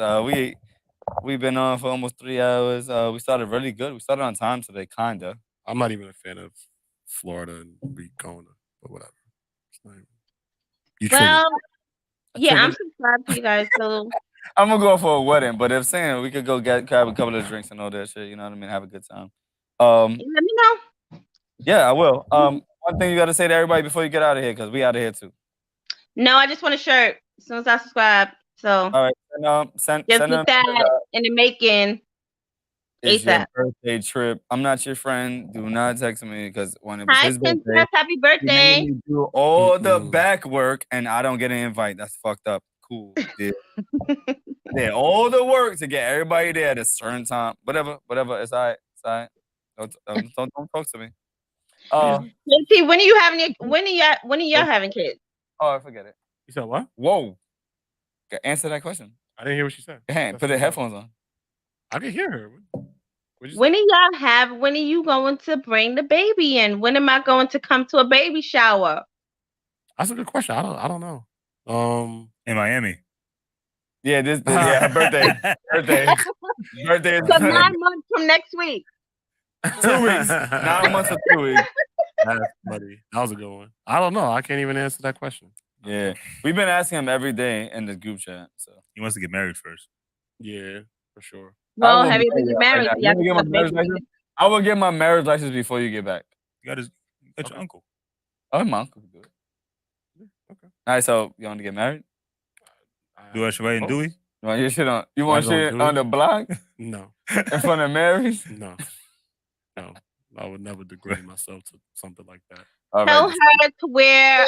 We've been on for almost 3 hours. We started really good. We started on time today, kinda. I'm not even a fan of Florida and Kona, but whatever. You Well, yeah, I'm triggered. subscribed to you guys. So I'm gonna go for a wedding, but if saying we could go grab a couple of drinks and all that shit, you know what I mean? Have a good time. let me know. Yeah, I will. One thing you gotta say to everybody before you get out of here, because we out of here too. No, I just want a shirt as soon as I subscribe. So All right, send just them get that in the making It's your ASAP. birthday trip. I'm not your friend. Do not text me because when it was Hi, his birthday, Princess. Happy he birthday. made me do all the back work and I don't get an invite. That's fucked up. Cool. Deal. I did all the work to get everybody there at a certain time. Whatever. It's all right. It's all right. Don't talk to me. JT, when are y'all having kids? Oh, I forget it. You said what? Whoa. Answer that question. I didn't hear what she said. Hey, put the headphones on. I can hear her. When are you going to bring the baby in? When am I going to come to a baby shower? That's a good question. I don't know. In Miami. Yeah, her birthday. Birthday is So 9 months from next week. 2 weeks. 9 months or 2 weeks. That's funny. That was a good one. I don't know. I can't even answer that question. Yeah. We've been asking him every day in the group chat. So he wants to get married first. Yeah, for sure. Well, have you been married? I will get my marriage license before you get back. You got your uncle. Oh, my uncle can do it. Okay. All right, so you want to get married? Do I should write in Dewey? You want your shit on? You want shit on the block? No. In front of Mary's? No. No. I would never degrade myself to something like that. Tell her to wear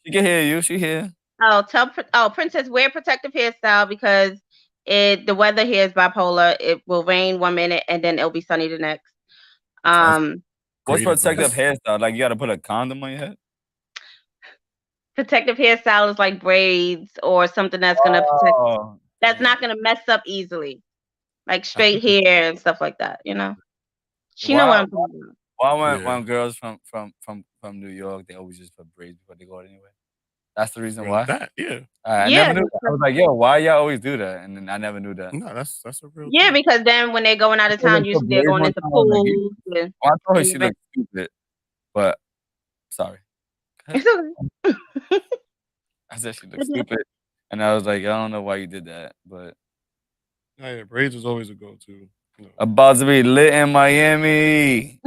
She can hear you. She here. Princess, wear protective hairstyle because the weather here is bipolar. It will rain 1 minute and then it'll be sunny the next. What's protective hairstyle? Like you got to put a condom on your head? Protective hairstyle is like braids or something that's gonna protect. That's not gonna mess up easily, like straight hair and stuff like that. You know, she know what I'm talking about. Why when girls from New York, they always just put braids before they go out anyway? That's the reason why. I never knew that. I was like, yo, why y'all always do that? And then I never knew that. No, that's a real. Yeah, because then when they're going out of town, usually they're going into pools. I told her she looked stupid, but sorry. It's okay. I said she looked stupid, and I was like, I don't know why you did that, but yeah, braids is always a go-to. You know. About to be lit in Miami.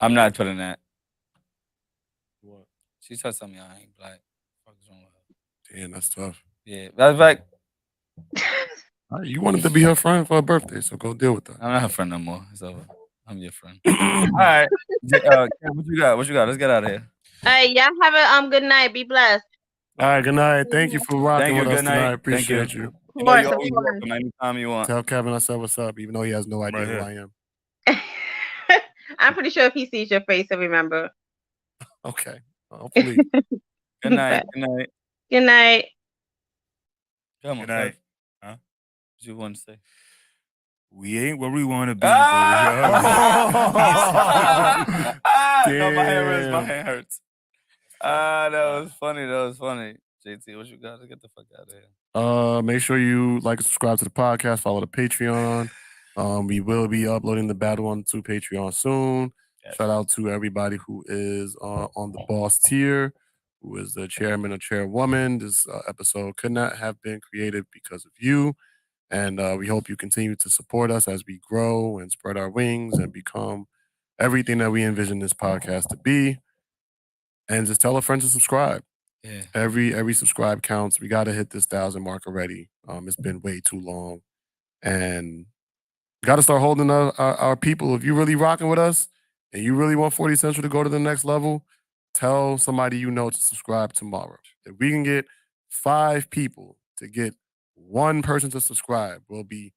I'm not putting that. What? She said something. I ain't black. What's wrong with her? Damn, that's tough. Yeah, that's like. You wanted to be her friend for her birthday, so go deal with that. I'm not her friend no more. It's over. I'm your friend. All right. What you got? Let's get out of here. Hey, y'all have a good night. Be blessed. All right, good night. Thank you for rocking with us tonight. I Thank appreciate you. You know, you're always welcome anytime you want. Tell Kevin I said what's up, even though he has no idea who I am. I'm pretty sure if he sees your face, he'll remember. Okay. Hopefully. Good night. Good night. Good night. Come on. Good night. Huh? you want to say? We ain't where we want to be, No, my hand hurts. My hand hurts. That was funny. That was funny. JT, what you got to get the fuck out of here? Make sure you like and subscribe to the podcast. Follow the Patreon. We will be uploading the Bad One to Patreon soon. Yes. Shout out to everybody who is on the boss tier, who is the chairman or chairwoman. This episode could not have been created because of you. And we hope you continue to support us as we grow and spread our wings and become everything that we envision this podcast to be. And just tell a friend to subscribe. Yeah. Every subscribe counts. We got to hit this 1,000 mark already. It's been way too long. And got to start holding our people. If you really rocking with us and you really want 40 Central to go to the next level, tell somebody you know to subscribe tomorrow. If we can get 5 people to get 1 person to subscribe, we'll be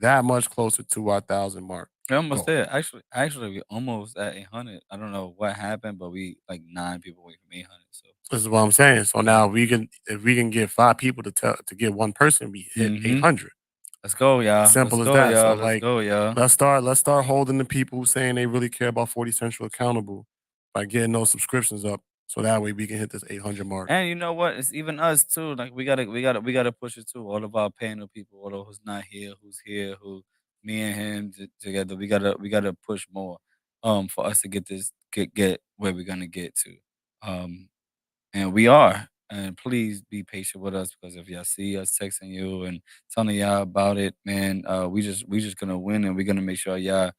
that much closer to our 1,000 mark. We're almost there. Actually, we're almost at 800. I don't know what happened, but we like 9 people away from 800. So this is what I'm saying. So now if we can get 5 people to get 1 person, we hit 800. Let's go, y'all. Simple Let's as go, that. y'all. So Let's go, y'all. let's start holding the people who saying they really care about 40 Central accountable by getting those subscriptions up. So that way we can hit this 800 mark. And you know what? It's even us too. Like we gotta push it too. All of our panel people, all of who's not here, who's here, who me and him together. We gotta push more. For us to get where we're gonna get to. And we are. And please be patient with us because if y'all see us texting you and telling y'all about it, man, we just gonna win and we're gonna make sure y'all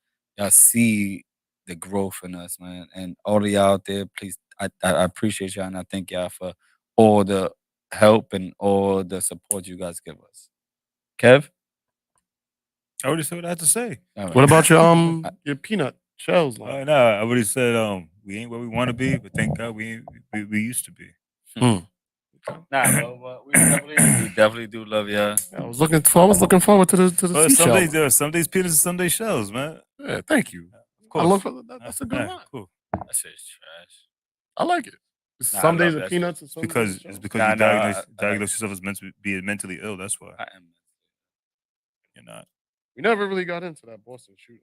see the growth in us, man. And all of y'all out there, please, I appreciate y'all and I thank y'all for all the help and all the support you guys give us. Kev? I already said what I had to say. Right. What about your peanut shells line? No, I already said we ain't where we want to be, but thank God we used to be. Nah, we definitely do love y'all. I was looking forward to the seashell. Some days peanuts and some days shells, man. Yeah, thank you. Of course. I look for that's a good line. Cool. That shit's trash. I like it. Some days are peanuts and some days it's because you diagnose yourself as mentally ill. That's why. I am. You're not. We never really got into that Boston shoot.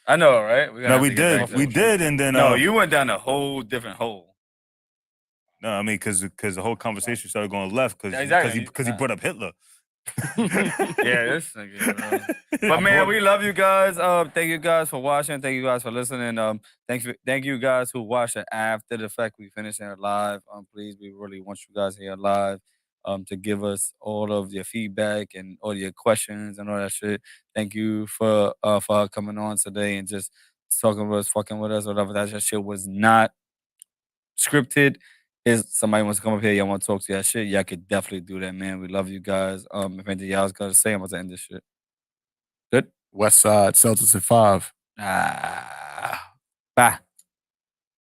I know, right? We did, and then no, you went down a whole different hole. No, I mean, because the whole conversation started going left because he brought up Hitler. Yeah, this nigga. But man, we love you guys. Thank you guys for watching. Thank you guys for listening. Thank you guys who watched it after the fact we finished it live. Please, we really want you guys here live. To give us all of your feedback and all your questions and all that shit. Thank you for coming on today and just talking with us, fucking with us, whatever. That shit was not scripted. If somebody wants to come up here, y'all want to talk to that shit, y'all could definitely do that, man. We love you guys. If anything y'all got to say, I'm about to end this shit. Good? West Side, Celtics at 5. Bye.